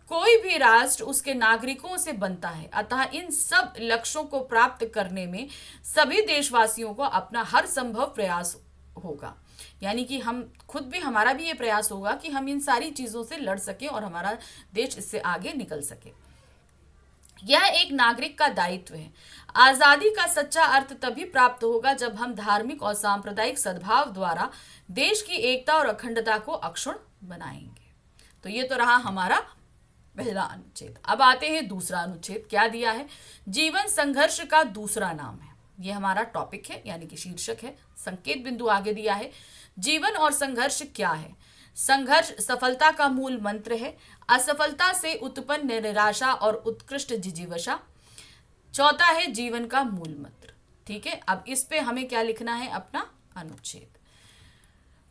कोई भी राष्ट्र उसके नागरिकों से बनता है, अतः इन सब लक्ष्यों को प्राप्त करने में सभी देशवासियों को अपना हर संभव प्रयास होगा। यानी कि हम खुद भी, हमारा भी ये प्रयास होगा कि हम इन सारी चीजों से लड़ सकें और हमारा देश इससे आगे निकल सके। यह एक नागरिक का दायित्व है। आजादी का सच्चा अर्थ तभी प्राप्त होगा जब हम धार्मिक और सांप्रदायिक सद्भाव द्वारा देश की एकता और अखंडता को अक्षुण्ण बनाएंगे। तो ये तो रहा हमारा पहला अनुच्छेद। अब आते हैं दूसरा अनुच्छेद। क्या दिया है? जीवन संघर्ष का दूसरा नाम है। ये हमारा टॉपिक है, यानी कि शीर्षक है। संकेत बिंदु आगे दिया है, जीवन और संघर्ष क्या है? संघर्ष सफलता का मूल मंत्र है। असफलता से उत्पन्न निराशा और उत्कृष्ट जिजीविषा। चौथा है जीवन का मूल मंत्र। ठीक है, अब इस पे हमें क्या लिखना है? अपना अनुच्छेद।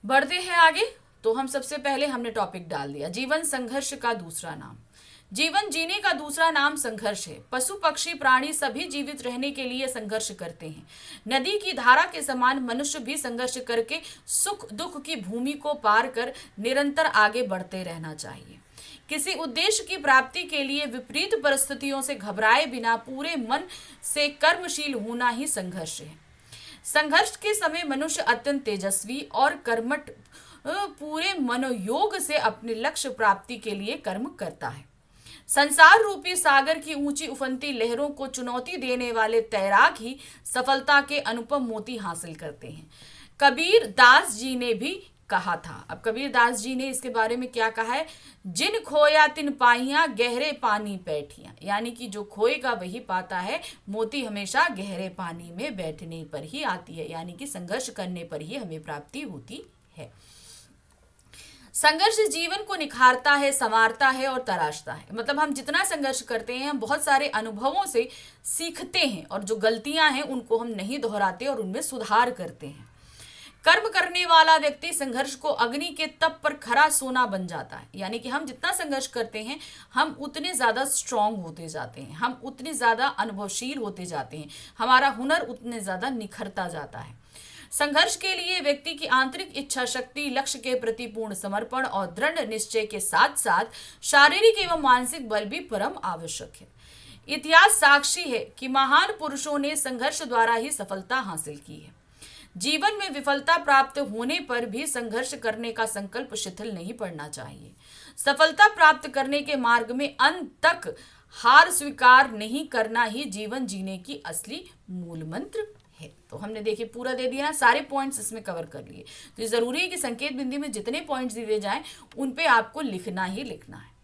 बढ़ते हैं आगे। तो हम सबसे पहले हमने टॉपिक डाल दिया, जीवन संघर्ष का दूसरा नाम। जीवन जीने का दूसरा नाम संघर्ष है। पशु पक्षी प्राणी सभी जीवित रहने के लिए संघर्ष करते हैं। नदी की धारा के समान मनुष्य भी संघर्ष करके सुख दुख की भूमि को पार कर निरंतर आगे बढ़ते रहना चाहिए। किसी उद्देश्य की प्राप्ति के लिए विपरीत परिस्थितियों से घबराए बिना पूरे मन से कर्मशील होना ही संघर्ष है। संघर्ष के समय मनुष्य अत्यंत तेजस्वी और कर्मठ पूरे मनोयोग से अपने लक्ष्य प्राप्ति के लिए कर्म करता है। संसार रूपी सागर की ऊंची उफनती लहरों को चुनौती देने वाले तैराक ही सफलता के अनुपम मोती हासिल करते हैं। कबीर दास जी ने भी कहा था। अब कबीर दास जी ने इसके बारे में क्या कहा है? जिन खोया तिन पाइयां गहरे पानी बैठियां, यानी कि जो खोएगा वही पाता है। मोती हमेशा गहरे पानी में बैठने पर ही आती है, यानी कि संघर्ष करने पर ही हमें प्राप्ति होती है। संघर्ष जीवन को निखारता है, संवारता है और तराशता है। मतलब हम जितना संघर्ष करते हैं, हम बहुत सारे अनुभवों से सीखते हैं और जो गलतियां हैं उनको हम नहीं दोहराते और उनमें सुधार करते हैं। कर्म करने वाला व्यक्ति संघर्ष को अग्नि के तप पर खरा सोना बन जाता है। यानी कि हम जितना संघर्ष करते हैं, हम उतने ज्यादा स्ट्रांग होते जाते हैं, हम उतने ज्यादा अनुभवशील होते जाते हैं, हमारा हुनर उतने ज्यादा निखरता जाता है। संघर्ष के लिए व्यक्ति की आंतरिक इच्छा शक्ति, लक्ष्य के प्रति पूर्ण समर्पण और दृढ़ निश्चय के साथ साथ शारीरिक एवं मानसिक बल भी परम आवश्यक है। इतिहास साक्षी है कि महान पुरुषों ने संघर्ष द्वारा ही सफलता हासिल की है। जीवन में विफलता प्राप्त होने पर भी संघर्ष करने का संकल्प शिथिल नहीं पड़ना चाहिए। सफलता प्राप्त करने के मार्ग में अंत तक हार स्वीकार नहीं करना ही जीवन जीने की असली मूल मंत्र है। तो हमने देखिए पूरा दे दिया, सारे पॉइंट्स इसमें कवर कर लिए। तो ये जरूरी है कि संकेत बिंदु में जितने पॉइंट्स दिए जाएं उन पे आपको लिखना ही लिखना है।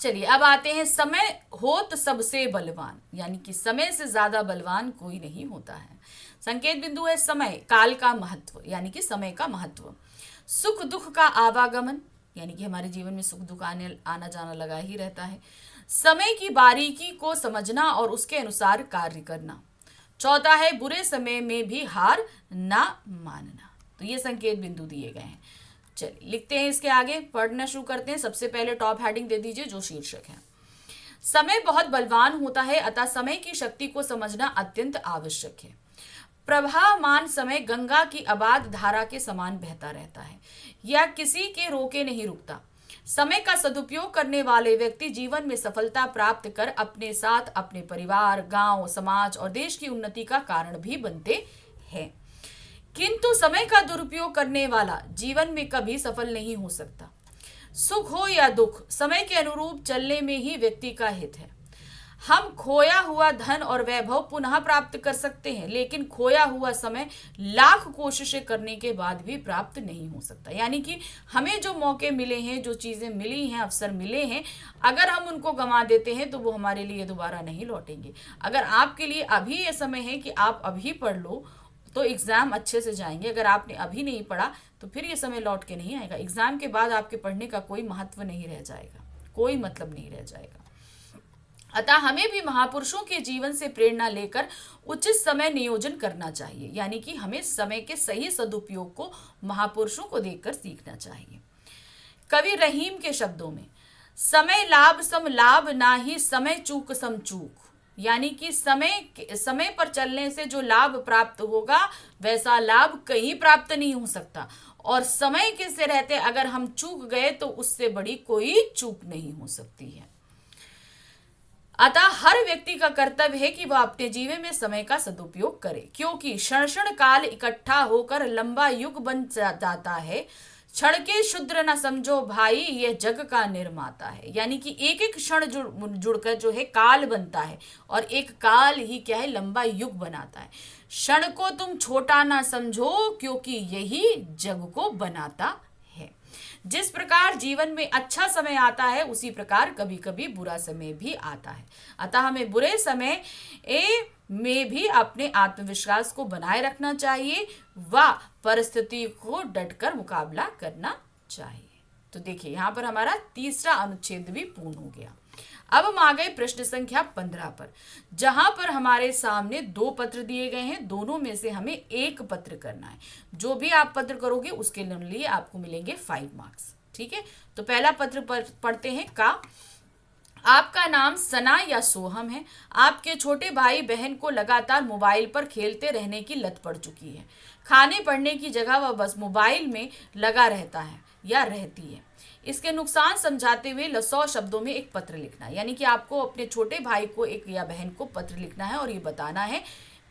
चलिए अब आते हैं, समय होत सबसे बलवान, यानी कि समय से ज्यादा बलवान कोई नहीं होता है। संकेत बिंदु है समय, काल का महत्व, यानी कि समय का महत्व। सुख दुख का आवागमन, यानी कि हमारे जीवन में सुख दुख आना जाना लगा ही रहता है। समय की बारीकी को समझना और उसके अनुसार कार्य करना। चौथा है बुरे समय में भी हार ना मानना। तो ये संकेत बिंदु दिए गए हैं। चलिए लिखते हैं, इसके आगे पढ़ना शुरू करते हैं। सबसे पहले टॉप हेडिंग दे दीजिए जो शीर्षक है, समय बहुत बलवान होता है, अतः समय की शक्ति को समझना अत्यंत आवश्यक है। प्रवाहमान समय गंगा की अबाध धारा के समान बहता रहता है, यह किसी के रोके नहीं रुकता। समय का सदुपयोग करने वाले व्यक्ति जीवन में सफलता प्राप्त कर अपने साथ अपने परिवार, गांव, समाज और देश की उन्नति का कारण भी बनते हैं। किंतु समय का दुरुपयोग करने वाला जीवन में कभी सफल नहीं हो सकता। सुख हो या दुख, समय के अनुरूप चलने में ही व्यक्ति का हित है। हम खोया हुआ धन और वैभव पुनः प्राप्त कर सकते हैं, लेकिन खोया हुआ समय लाख कोशिशें करने के बाद भी प्राप्त नहीं हो सकता। यानी कि हमें जो मौके मिले हैं, जो चीजें मिली हैं, अवसर मिले हैं, अगर हम उनको गंवा देते हैं तो वो हमारे लिए दोबारा नहीं लौटेंगे। अगर आपके लिए अभी ये समय है कि आप अभी पढ़ लो तो एग्जाम अच्छे से जाएंगे। अगर आपने अभी नहीं पढ़ा तो फिर ये समय लौट के नहीं आएगा। एग्जाम के बाद आपके पढ़ने का कोई महत्व नहीं रह जाएगा, कोई मतलब नहीं रह जाएगा। अतः हमें भी महापुरुषों के जीवन से प्रेरणा लेकर उचित समय नियोजन करना चाहिए। यानी कि हमें समय के सही सदुपयोग को महापुरुषों को देखकर सीखना चाहिए। कवि रहीम के शब्दों में, समय लाभ सम लाभ ना ही समय चूक सम चूक। यानी कि समय पर चलने से जो लाभ प्राप्त होगा वैसा लाभ कहीं प्राप्त नहीं हो सकता, और समय के से रहते अगर हम चूक गए तो उससे बड़ी कोई चूक नहीं हो सकती है। अतः हर व्यक्ति का कर्तव्य है कि वह अपने जीवन में समय का सदुपयोग करे, क्योंकि क्षण क्षण काल इकट्ठा होकर लंबा युग बन जाता है। क्षण के शुद्र न समझो भाई, यह जग का निर्माता है। यानी कि एक एक क्षण जुड़कर जो है काल बनता है, और एक काल ही क्या है, लंबा युग बनाता है। क्षण को तुम छोटा ना समझो, क्योंकि यही जग को बनाता है। जिस प्रकार जीवन में अच्छा समय आता है उसी प्रकार कभी कभी बुरा समय भी आता है। अतः हमें बुरे समय में भी अपने आत्मविश्वास को बनाए रखना चाहिए व परिस्थिति को डटकर मुकाबला करना चाहिए। तो देखिए यहाँ पर हमारा तीसरा अनुच्छेद भी पूर्ण हो गया। अब हम आ गए प्रश्न संख्या 15 पर, जहां पर हमारे सामने 2 पत्र दिए गए हैं, दोनों में से हमें एक पत्र करना है। जो भी आप पत्र करोगे उसके लिए आपको मिलेंगे 5 मार्क्स। ठीक है, तो पहला पत्र पढ़ते हैं। आपका नाम सना या सोहम है। आपके छोटे भाई बहन को लगातार मोबाइल पर खेलते रहने की लत पड़ चुकी है। खाने पढ़ने की जगह वह बस मोबाइल में लगा रहता है या रहती है। इसके नुकसान समझाते हुए 100 शब्दों में एक पत्र लिखना है। यानी कि आपको अपने छोटे भाई को एक या बहन को पत्र लिखना है और ये बताना है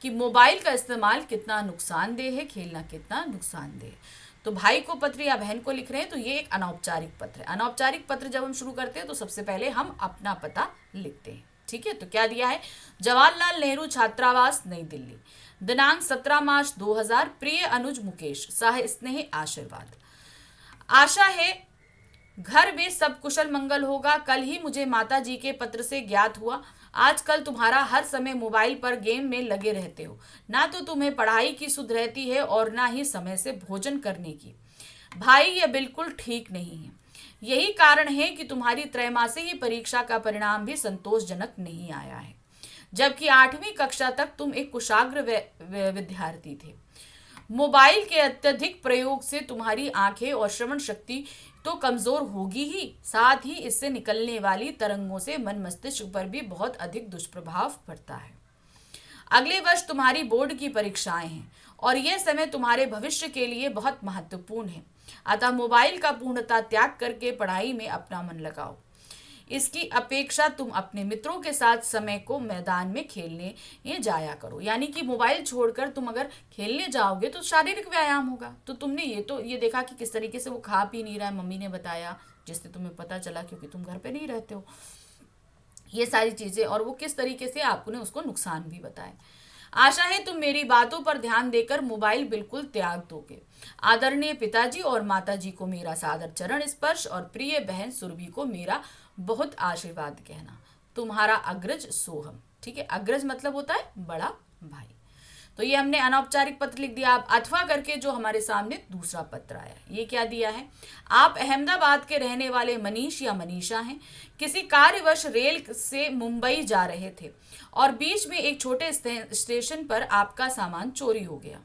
कि मोबाइल का इस्तेमाल कितना नुकसानदेह है, खेलना कितना नुकसानदेह है। तो भाई को पत्र या बहन को लिख रहे हैं तो ये एक अनौपचारिक पत्र है। अनौपचारिक पत्र जब हम शुरू करते हैं तो सबसे पहले हम अपना पता लिखते हैं। ठीक है, तो क्या दिया है? जवाहरलाल नेहरू छात्रावास, नई दिल्ली, दिनांक 17 मार्च 2000। प्रिय अनुज मुकेश, सह स्नेह आशीर्वाद। आशा है घर में सब कुशल मंगल होगा। कल ही मुझे माता जी के पत्र से ज्ञात हुआ आजकल तुम्हारा हर समय मोबाइल पर गेम में लगे रहते हो। ना तो तुम्हें पढ़ाई की सुध रहती है और ना ही समय से भोजन करने की। भाई, यह बिल्कुल ठीक नहीं है। यही कारण है कि तुम्हारी त्रैमासिक परीक्षा का परिणाम भी संतोषजनक नहीं आया है, जबकि 8वीं कक्षा तक तुम एक कुशाग्र विद्यार्थी थे। मोबाइल के अत्यधिक प्रयोग से तुम्हारी आंखें और श्रवण शक्ति तो कमजोर होगी ही, साथ ही इससे निकलने वाली तरंगों से मन मस्तिष्क पर भी बहुत अधिक दुष्प्रभाव पड़ता है। अगले वर्ष तुम्हारी बोर्ड की परीक्षाएं हैं और यह समय तुम्हारे भविष्य के लिए बहुत महत्वपूर्ण है। अतः मोबाइल का पूर्णतः त्याग करके पढ़ाई में अपना मन लगाओ। इसकी अपेक्षा तुम अपने मित्रों के साथ समय को मैदान में खेलने जाया करो। यानी कि मोबाइल छोड़कर तुम अगर खेलने जाओगे तो शारीरिक व्यायाम होगा। तो तुमने ये देखा कि किस तरीके से वो खा पी नहीं रहा है, मम्मी ने बताया, जिससे तुम्हें पता चला क्योंकि तुम घर पे नहीं रहते हो। ये सारी चीजें और वो किस तरीके से आपने उसको नुकसान भी बताए। आशा है तुम मेरी बातों पर ध्यान देकर मोबाइल बिल्कुल त्याग दोगे। आदरणीय पिताजी और माताजी को मेरा सादर चरण स्पर्श और प्रिय बहन सुरभि को मेरा बहुत आशीर्वाद कहना। तुम्हारा अग्रज सोहम। ठीक है, अग्रज मतलब होता है बड़ा भाई। तो ये हमने अनौपचारिक पत्र लिख दिया। अब अथवा करके जो हमारे सामने दूसरा पत्र आया, ये क्या दिया है? आप अहमदाबाद के रहने वाले मनीष या मनीषा हैं। किसी कार्यवश रेल से मुंबई जा रहे थे और बीच में एक छोटे स्टेशन पर आपका सामान चोरी हो गया।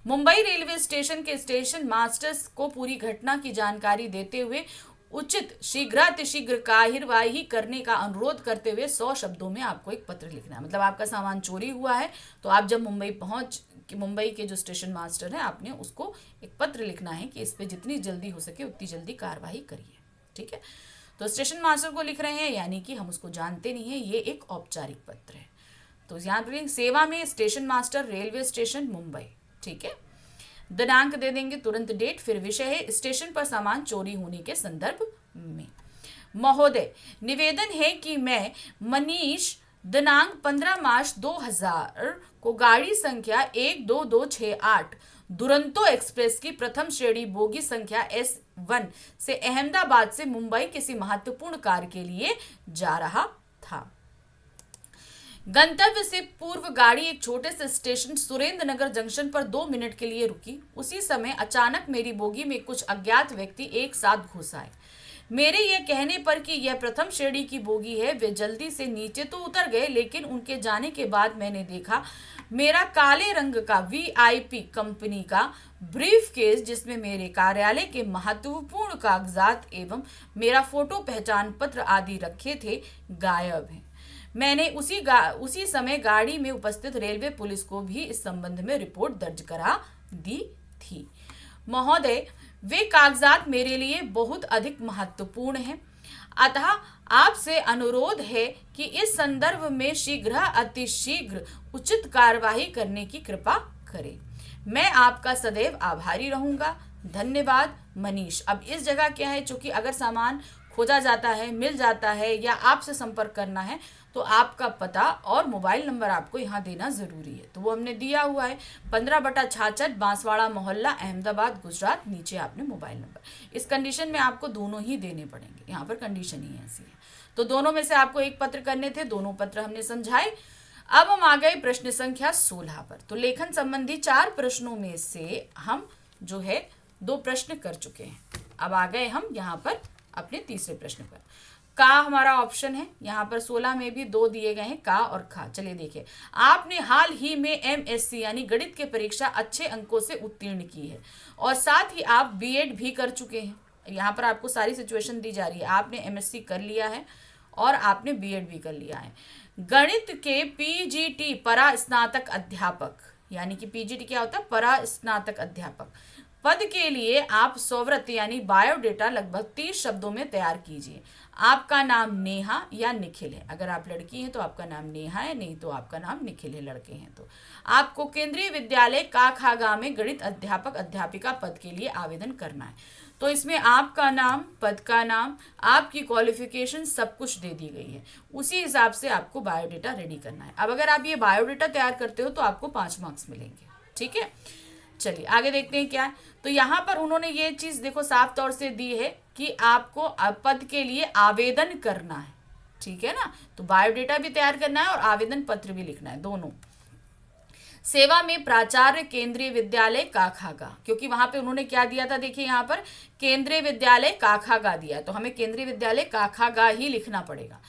मुंबई रेलवे स्टेशन के स्टेशन मास्टर्स को पूरी घटना की जानकारी देते हुए उचित शीघ्रातिशीघ्र कार्यवाही करने का अनुरोध करते हुए 100 शब्दों में आपको एक पत्र लिखना है। मतलब आपका सामान चोरी हुआ है तो आप जब मुंबई के जो स्टेशन मास्टर है आपने उसको एक पत्र लिखना है कि इस पे जितनी जल्दी हो सके उतनी जल्दी कार्यवाही करिए। ठीक है, तो स्टेशन मास्टर को लिख रहे हैं, यानी कि हम उसको जानते नहीं है, ये एक औपचारिक पत्र है। तो यहाँ पर सेवा में station master, railway station, Mumbai. ठीक है, दिनांक दे देंगे, तुरंत डेट, फिर विषय है स्टेशन पर सामान चोरी होने के संदर्भ में। महोदय, निवेदन है कि मैं मनीष दिनांक 15 मार्च 2000 को गाड़ी संख्या 12268 दुरंतो एक्सप्रेस की प्रथम श्रेणी बोगी संख्या S1 से अहमदाबाद से मुंबई किसी महत्वपूर्ण कार्य के लिए जा रहा था। गंतव्य से पूर्व गाड़ी एक छोटे से स्टेशन सुरेंद्र नगर जंक्शन पर 2 मिनट के लिए रुकी। उसी समय अचानक मेरी बोगी में कुछ अज्ञात व्यक्ति एक साथ घुस आए। मेरे यह कहने पर कि यह प्रथम श्रेणी की बोगी है, वे जल्दी से नीचे तो उतर गए, लेकिन उनके जाने के बाद मैंने देखा मेरा काले रंग का VIP कंपनी का ब्रीफ केस, जिसमें मेरे कार्यालय के महत्वपूर्ण कागजात एवं मेरा फोटो पहचान पत्र आदि रखे थे, गायब है। मैंने उसी समय गाड़ी में उपस्थित रेलवे पुलिस को भी इस संबंध में रिपोर्ट दर्ज करा दी थी। महोदय, वे कागजात मेरे लिए बहुत अधिक महत्वपूर्ण हैं, अतः आपसे अनुरोध है कि इस संदर्भ में अतिशीघ्र उचित कार्यवाही करने की कृपा करें। मैं आपका सदैव आभारी रहूंगा। धन्यवाद, मनीष। अब इस जगह क्या है, चूंकि अगर सामान खोजा जाता है, मिल जाता है या आपसे संपर्क करना है तो आपका पता और मोबाइल नंबर आपको यहाँ देना ज़रूरी है। तो वो हमने दिया हुआ है, 15/66 बांसवाड़ा मोहल्ला, अहमदाबाद, गुजरात। नीचे आपने मोबाइल नंबर। इस कंडीशन में आपको दोनों ही देने पड़ेंगे, यहाँ पर कंडीशन ही ऐसी है। तो दोनों में से आपको एक पत्र करने थे, दोनों पत्र हमने समझाए। अब हम आ गए प्रश्न संख्या 16 पर। तो लेखन संबंधी 4 प्रश्नों में से हम जो है 2 प्रश्न कर चुके हैं। अब आ गए हम यहाँ पर अपने तीसरे प्रश्न पर। का हमारा ऑप्शन है, यहाँ पर 16 में भी 2 दिए गए हैं, का और खा। चलिए देखिए, आपने हाल ही में एमएससी यानी गणित की परीक्षा अच्छे अंकों से उत्तीर्ण की है और साथ ही आप बीएड भी कर चुके हैं। यहाँ पर आपको सारी सिचुएशन दी जा रही है। आपने एमएससी कर लिया है और आपने बीएड भी कर लिया है। गणित के पीजीटी परा स्नातक अध्यापक, यानी कि पीजीटी क्या होता है, परा स्नातक अध्यापक पद के लिए आप सौव्रत यानी बायोडेटा लगभग 30 शब्दों में तैयार कीजिए। आपका नाम नेहा या निखिल है। अगर आप लड़की हैं तो आपका नाम नेहा है, नहीं तो आपका नाम निखिल है, लड़के हैं तो। आपको केंद्रीय विद्यालय काखागा में गणित अध्यापक अध्यापिका पद के लिए आवेदन करना है। तो इसमें आपका नाम, पद का नाम, आपकी क्वालिफिकेशन सब कुछ दे दी गई है। उसी हिसाब से आपको बायोडेटा रेडी करना है। अब अगर आप ये बायोडेटा तैयार करते हो तो आपको 5 मार्क्स मिलेंगे। ठीक है, चलिए आगे देखते हैं क्या है। तो यहाँ पर उन्होंने ये चीज़ देखो साफ तौर से दी है कि आपको पद के लिए आवेदन करना है। ठीक है ना, तो बायोडेटा भी तैयार करना है और आवेदन पत्र भी लिखना है, दोनों। सेवा में प्राचार्य केंद्रीय विद्यालय काखागा, क्योंकि वहां पे उन्होंने क्या दिया था, देखिए यहाँ पर केंद्रीय विद्यालय काखागा दिया, तो हमें केंद्रीय विद्यालय काखागा ही लिखना पड़ेगा।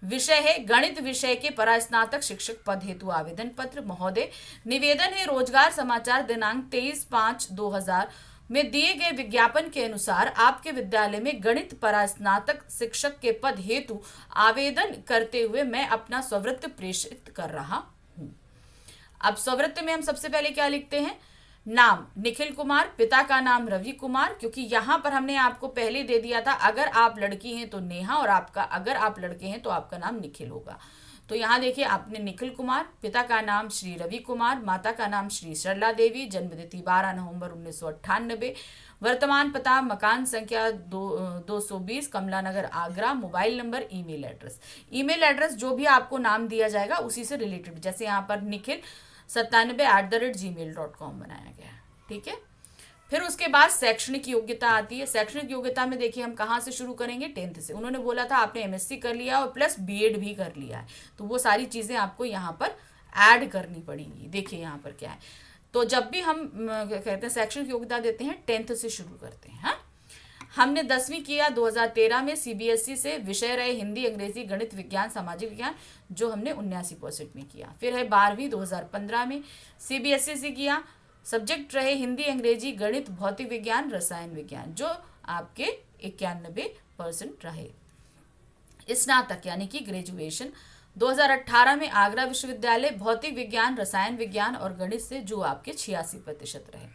विषय है गणित विषय के परास्नातक शिक्षक पद हेतु आवेदन पत्र। महोदय, निवेदन है रोजगार समाचार दिनांक 23/5/2000 में दिए गए विज्ञापन के अनुसार आपके विद्यालय में गणित परास्नातक शिक्षक के पद हेतु आवेदन करते हुए मैं अपना स्ववृत्त प्रेषित कर रहा हूँ। अब स्ववृत्त में हम सबसे पहले क्या लिखते हैं, नाम निखिल कुमार, पिता का नाम रवि कुमार, क्योंकि यहाँ पर हमने आपको पहले दे दिया था अगर आप लड़की हैं तो नेहा और आपका अगर आप लड़के हैं तो आपका नाम निखिल होगा। तो यहाँ देखिए आपने निखिल कुमार, पिता का नाम श्री रवि कुमार, माता का नाम श्री सरला देवी, जन्मतिथि 12 नवंबर 1998, वर्तमान पता मकान संख्या 220 Kamla Nagar Agra, mobile number, email address. Email address जो भी आपको नाम दिया जाएगा उसी से रिलेटेड, जैसे यहाँ पर निखिल 97@gmail.com बनाया गया है। ठीक है, फिर उसके बाद शैक्षणिक योग्यता आती है। शैक्षणिक योग्यता में देखिए हम कहाँ से शुरू करेंगे, 10th से। उन्होंने बोला था आपने एमएससी कर लिया और प्लस बीएड भी कर लिया है, तो वो सारी चीज़ें आपको यहाँ पर ऐड करनी पड़ेंगी। देखिए यहाँ पर क्या है, तो जब भी हम कहते हैं शैक्षणिक योग्यता देते हैं 10th से शुरू करते हैं। हाँ, हमने 10वीं किया 2013 में सीबीएसई से, विषय रहे हिंदी, अंग्रेजी, गणित, विज्ञान, सामाजिक विज्ञान, जो हमने 79% में किया। फिर है 12वीं 2015 में सीबीएसई से किया, सब्जेक्ट रहे हिंदी, अंग्रेजी, गणित, भौतिक विज्ञान, रसायन विज्ञान, जो आपके 91% रहे। स्नातक यानी कि ग्रेजुएशन 2018 में आगरा विश्वविद्यालय, भौतिक विज्ञान, रसायन विज्ञान और गणित से, जो आपके 86% रहे।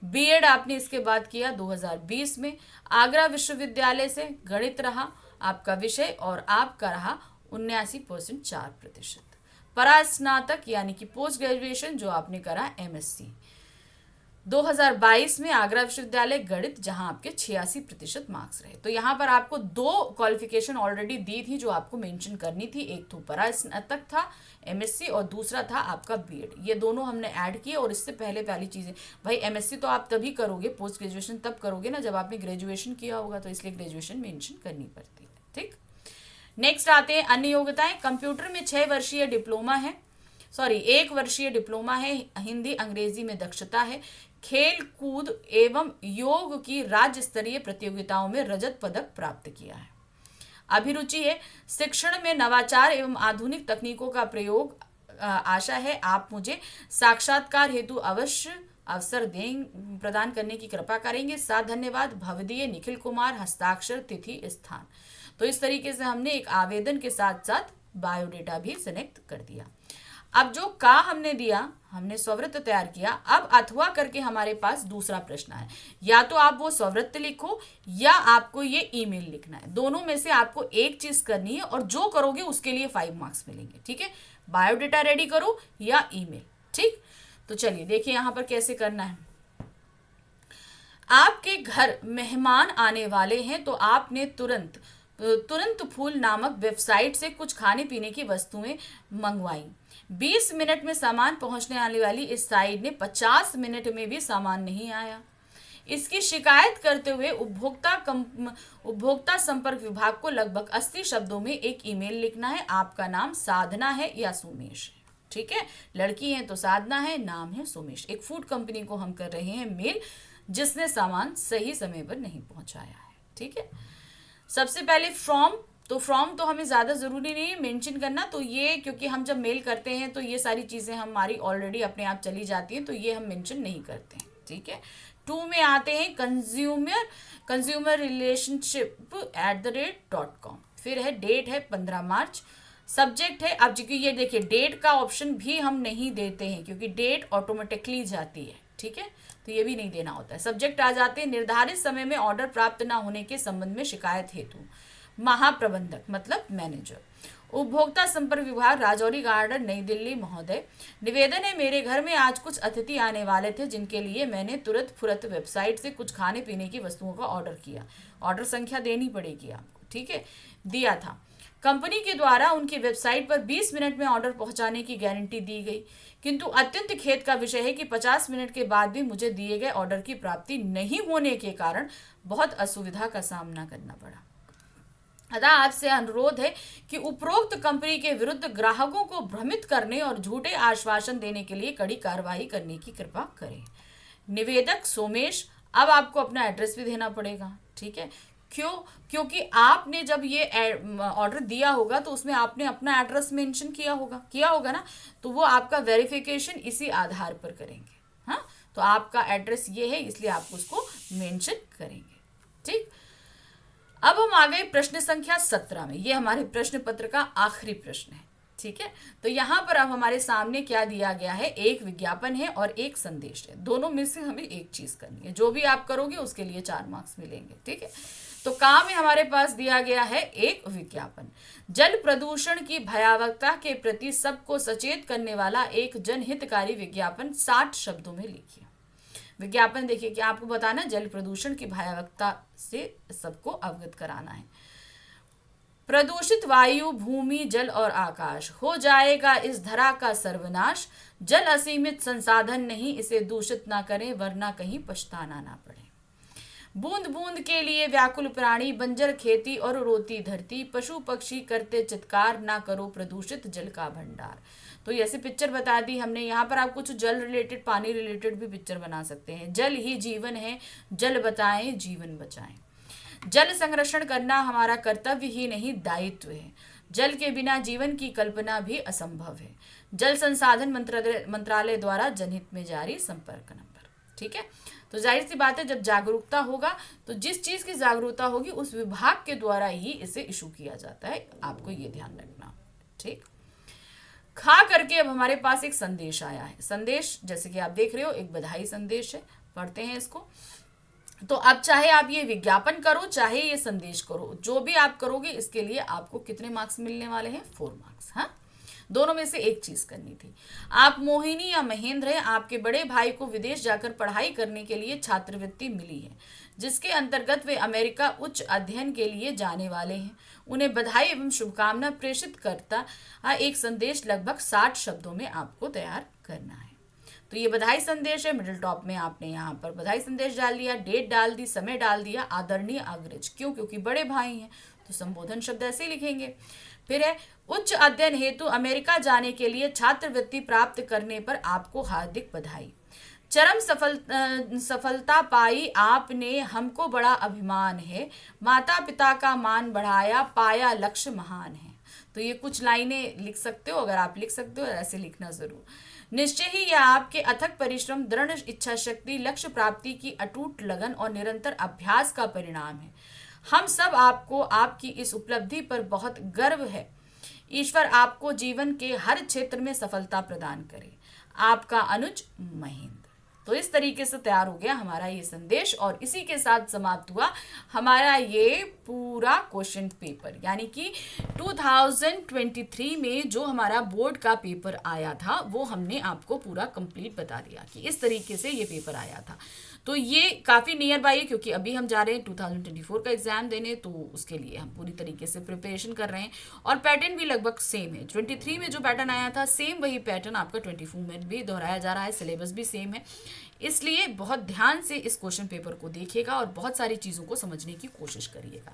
बीएड आपने इसके बाद किया 2020 में, आगरा विश्वविद्यालय से गणित रहा आपका विषय और आपका रहा 79% 4%। परास्नातक यानी कि पोस्ट ग्रेजुएशन जो आपने करा एमएससी 2022 में आगरा विश्वविद्यालय गणित, जहां आपके 86% मार्क्स रहे। तो यहाँ पर आपको 2 क्वालिफिकेशन ऑलरेडी दी थी जो आपको मेंशन करनी थी, एक तो परास्नातक था एमएससी और दूसरा था आपका बीएड। ये दोनों हमने ऐड किए। और इससे पहले पहली चीज़ें, भाई एमएससी तो आप तभी करोगे, पोस्ट ग्रेजुएशन तब करोगे ना जब आपने ग्रेजुएशन किया होगा, तो इसलिए ग्रेजुएशन मेंशन करनी पड़ती है। ठीक, नेक्स्ट आते हैं अन्य योग्यताएं। कंप्यूटर में 6 वर्षीय डिप्लोमा है, 1 वर्षीय डिप्लोमा है, हिंदी अंग्रेजी में दक्षता है, खेल कूद एवं योग की राज्य स्तरीय प्रतियोगिताओं में रजत पदक प्राप्त किया है। अभिरुचि है शिक्षण में नवाचार एवं आधुनिक तकनीकों का प्रयोग। आशा है आप मुझे साक्षात्कार हेतु अवश्य अवसर प्रदान करने की कृपा करेंगे। साथ धन्यवाद, भवदीय निखिल कुमार, हस्ताक्षर, तिथि, स्थान। तो इस तरीके से हमने एक आवेदन के साथ साथ बायोडेटा भी सिलेक्ट कर दिया। अब जो का हमने दिया, हमने स्ववृत्त तैयार किया। अब अथवा करके हमारे पास दूसरा प्रश्न है, या तो आप वो स्ववृत्त लिखो या आपको ये ईमेल लिखना है। दोनों में से आपको एक चीज करनी है और जो करोगे उसके लिए 5 मार्क्स मिलेंगे। ठीक है, बायोडेटा रेडी करो या ईमेल। ठीक, तो चलिए देखिए यहां पर कैसे करना है। आपके घर मेहमान आने वाले हैं तो आपने तुरंत तुरंत फूल नामक वेबसाइट से कुछ खाने पीने की वस्तुएं मंगवाई। 20 मिनट में सामान पहुंचने आने वाली इस साइट ने 50 मिनट में भी सामान नहीं आया। इसकी शिकायत करते हुए उपभोक्ता संपर्क विभाग को लगभग 80 शब्दों में एक ईमेल लिखना है। आपका नाम साधना है या सोमेश है, ठीक है, लड़की है तो साधना है, नाम है सोमेश। एक फूड कंपनी को हम कर रहे हैं मेल, जिसने सामान सही समय पर नहीं पहुंचाया है, ठीक है। सबसे पहले फ्रॉम तो हमें ज़्यादा ज़रूरी नहीं है मेंशन करना, तो ये क्योंकि हम जब मेल करते हैं तो ये सारी चीज़ें हमारी ऑलरेडी अपने आप चली जाती हैं, तो ये हम मेंशन नहीं करते हैं, ठीक है। 2 में आते हैं कंज्यूमर relationship@.com। फिर है डेट है 15 मार्च। सब्जेक्ट है, अब क्योंकि ये देखिए डेट का ऑप्शन भी हम नहीं देते हैं क्योंकि डेट ऑटोमेटिकली जाती है, ठीक है, तो ये भी नहीं देना होता है। सब्जेक्ट आ जाते हैं निर्धारित समय में ऑर्डर प्राप्त न होने के संबंध में शिकायत हेतु महाप्रबंधक मतलब मैनेजर, उपभोक्ता संपर्क विभाग, राजौरी गार्डन, नई दिल्ली। महोदय, निवेदन है, मेरे घर में आज कुछ अतिथि आने वाले थे जिनके लिए मैंने तुरंत फुरत वेबसाइट से कुछ खाने पीने की वस्तुओं का ऑर्डर किया। ऑर्डर संख्या देनी पड़ेगी आपको, ठीक है, दिया था। कंपनी के द्वारा उनकी वेबसाइट पर 20 मिनट में ऑर्डर पहुंचाने की गारंटी दी गई, किंतु अत्यंत खेद का विषय है कि 50 मिनट के बाद भी मुझे दिए गए ऑर्डर की प्राप्ति नहीं होने के कारण बहुत असुविधा का सामना करना पड़ा। अतः आपसे अनुरोध है कि उपरोक्त कंपनी के विरुद्ध ग्राहकों को भ्रमित करने और झूठे आश्वासन देने के लिए कड़ी कार्रवाई करने की कृपा करें। निवेदक सोमेश। अब आपको अपना एड्रेस भी देना पड़ेगा, ठीक है, क्योंकि आपने जब ये ऑर्डर दिया होगा तो उसमें आपने अपना एड्रेस मेंशन किया होगा ना, तो वो आपका वेरिफिकेशन इसी आधार पर करेंगे। हाँ, तो आपका एड्रेस ये है इसलिए आप उसको मेंशन करेंगे, ठीक। अब हम आ गए प्रश्न संख्या 17 में। ये हमारे प्रश्न पत्र का आखिरी प्रश्न है, ठीक है। तो यहाँ पर अब हमारे सामने क्या दिया गया है, एक विज्ञापन है और एक संदेश है। दोनों में से हमें एक चीज करनी है, जो भी आप करोगे उसके लिए 4 मार्क्स मिलेंगे, ठीक है। तो काम में हमारे पास दिया गया है एक विज्ञापन। जल प्रदूषण की भयावहता के प्रति सबको सचेत करने वाला एक जनहितकारी विज्ञापन 60 शब्दों में लिखिए। विज्ञापन देखिए कि आपको बताना जल प्रदूषण की भयावहता से सबको अवगत कराना है। प्रदूषित वायु, भूमि, जल और आकाश, हो जाएगा इस धरा का सर्वनाश। जल असीमित संसाधन नहीं, इसे दूषित ना करें वरना कहीं पछताना ना पड़े। बूंद बूंद के लिए व्याकुल प्राणी, बंजर खेती और रोती धरती, पशु पक्षी करते चित्कार, ना करो प्रदूषित जल का भंडार। तो ऐसे पिक्चर बता दी हमने। यहाँ पर आप कुछ जल रिलेटेड, पानी रिलेटेड भी पिक्चर बना सकते हैं। जल ही जीवन है, जल बचाएं जीवन बचाएं। जल संरक्षण करना हमारा कर्तव्य ही नहीं दायित्व है। जल के बिना जीवन की कल्पना भी असंभव है। जल संसाधन मंत्रालय द्वारा जनहित में जारी संपर्क नंबर, ठीक है। तो जाहिर सी बात है जब जागरूकता होगा तो जिस चीज की जागरूकता होगी उस विभाग के द्वारा ही इसे इशू किया जाता है, आपको ये ध्यान रखना, ठीक। खा करके अब हमारे पास एक संदेश आया है। संदेश जैसे कि आप देख रहे हो एक बधाई संदेश है, पढ़ते हैं इसको। तो अब चाहे आप ये विज्ञापन करो चाहे ये संदेश करो, जो भी आप करोगे इसके लिए आपको कितने मार्क्स मिलने वाले हैं, 4 मार्क्स। हाँ, दोनों में से एक चीज करनी थी। आप मोहिनी या महेंद्र हैं, आपके बड़े भाई को विदेश जाकर पढ़ाई करने के लिए छात्रवृत्ति मिली है, जिसके अंतर्गत वे अमेरिका उच्च अध्ययन के लिए जाने वाले हैं। उन्हें बधाई एवं शुभकामना प्रेषित करता एक संदेश लगभग 60 शब्दों में आपको तैयार करना है। तो ये बधाई संदेश है। मिडिल टॉप में आपने यहाँ पर बधाई संदेश डाल दिया, डेट डाल दी, समय डाल दिया, आदरणीय अग्रज, क्यों, क्योंकि बड़े भाई हैं तो संबोधन शब्द ऐसे ही लिखेंगे। फिर है उच्च अध्ययन हेतु अमेरिका जाने के लिए छात्रवृत्ति प्राप्त करने पर आपको हार्दिक बधाई। चरम सफलता पाई आपने, हमको बड़ा अभिमान है। माता पिता का मान बढ़ाया, पाया लक्ष्य महान है। तो ये कुछ लाइनें लिख सकते हो, अगर आप लिख सकते हो ऐसे लिखना जरूर। निश्चय ही यह आपके अथक परिश्रम, दृढ़ इच्छा शक्ति, लक्ष्य प्राप्ति की अटूट लगन और निरंतर अभ्यास का परिणाम है। हम सब आपको आपकी इस उपलब्धि पर बहुत गर्व है। ईश्वर आपको जीवन के हर क्षेत्र में सफलता प्रदान करे। आपका अनुज महेंद्र। तो इस तरीके से तैयार हो गया हमारा ये संदेश और इसी के साथ समाप्त हुआ हमारा ये पूरा क्वेश्चन पेपर। यानी कि 2023 में जो हमारा बोर्ड का पेपर आया था वो हमने आपको पूरा कंप्लीट बता दिया कि इस तरीके से ये पेपर आया था। तो ये काफ़ी नियर बाई है, क्योंकि अभी हम जा रहे हैं 2024 का एग्जाम देने, तो उसके लिए हम पूरी तरीके से प्रिपरेशन कर रहे हैं। और पैटर्न भी लगभग सेम है, 23 में जो पैटर्न आया था सेम वही पैटर्न आपका 24 में भी दोहराया जा रहा है, सिलेबस भी सेम है। इसलिए बहुत ध्यान से इस क्वेश्चन पेपर को देखिएगा और बहुत सारी चीज़ों को समझने की कोशिश करिएगा।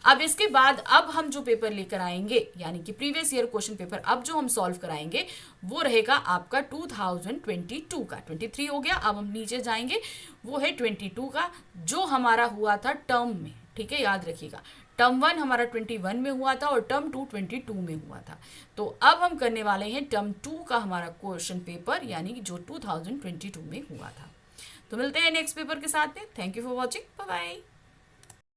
अब इसके बाद अब हम जो पेपर लेकर आएंगे, यानी कि प्रीवियस ईयर क्वेश्चन पेपर अब जो हम सॉल्व कराएंगे वो रहेगा आपका 2022 का। 23 हो गया, अब हम नीचे जाएंगे, वो है 22 का, जो हमारा हुआ था टर्म में। ठीक है, याद रखिएगा, टर्म 1 हमारा 21 में हुआ था और टर्म 2 22 में हुआ था। तो अब हम करने वाले हैं टर्म 2 का हमारा क्वेश्चन पेपर, यानी कि जो 2022 में हुआ था। तो मिलते हैं नेक्स्ट पेपर के साथ में। Thank you for watching, bye bye.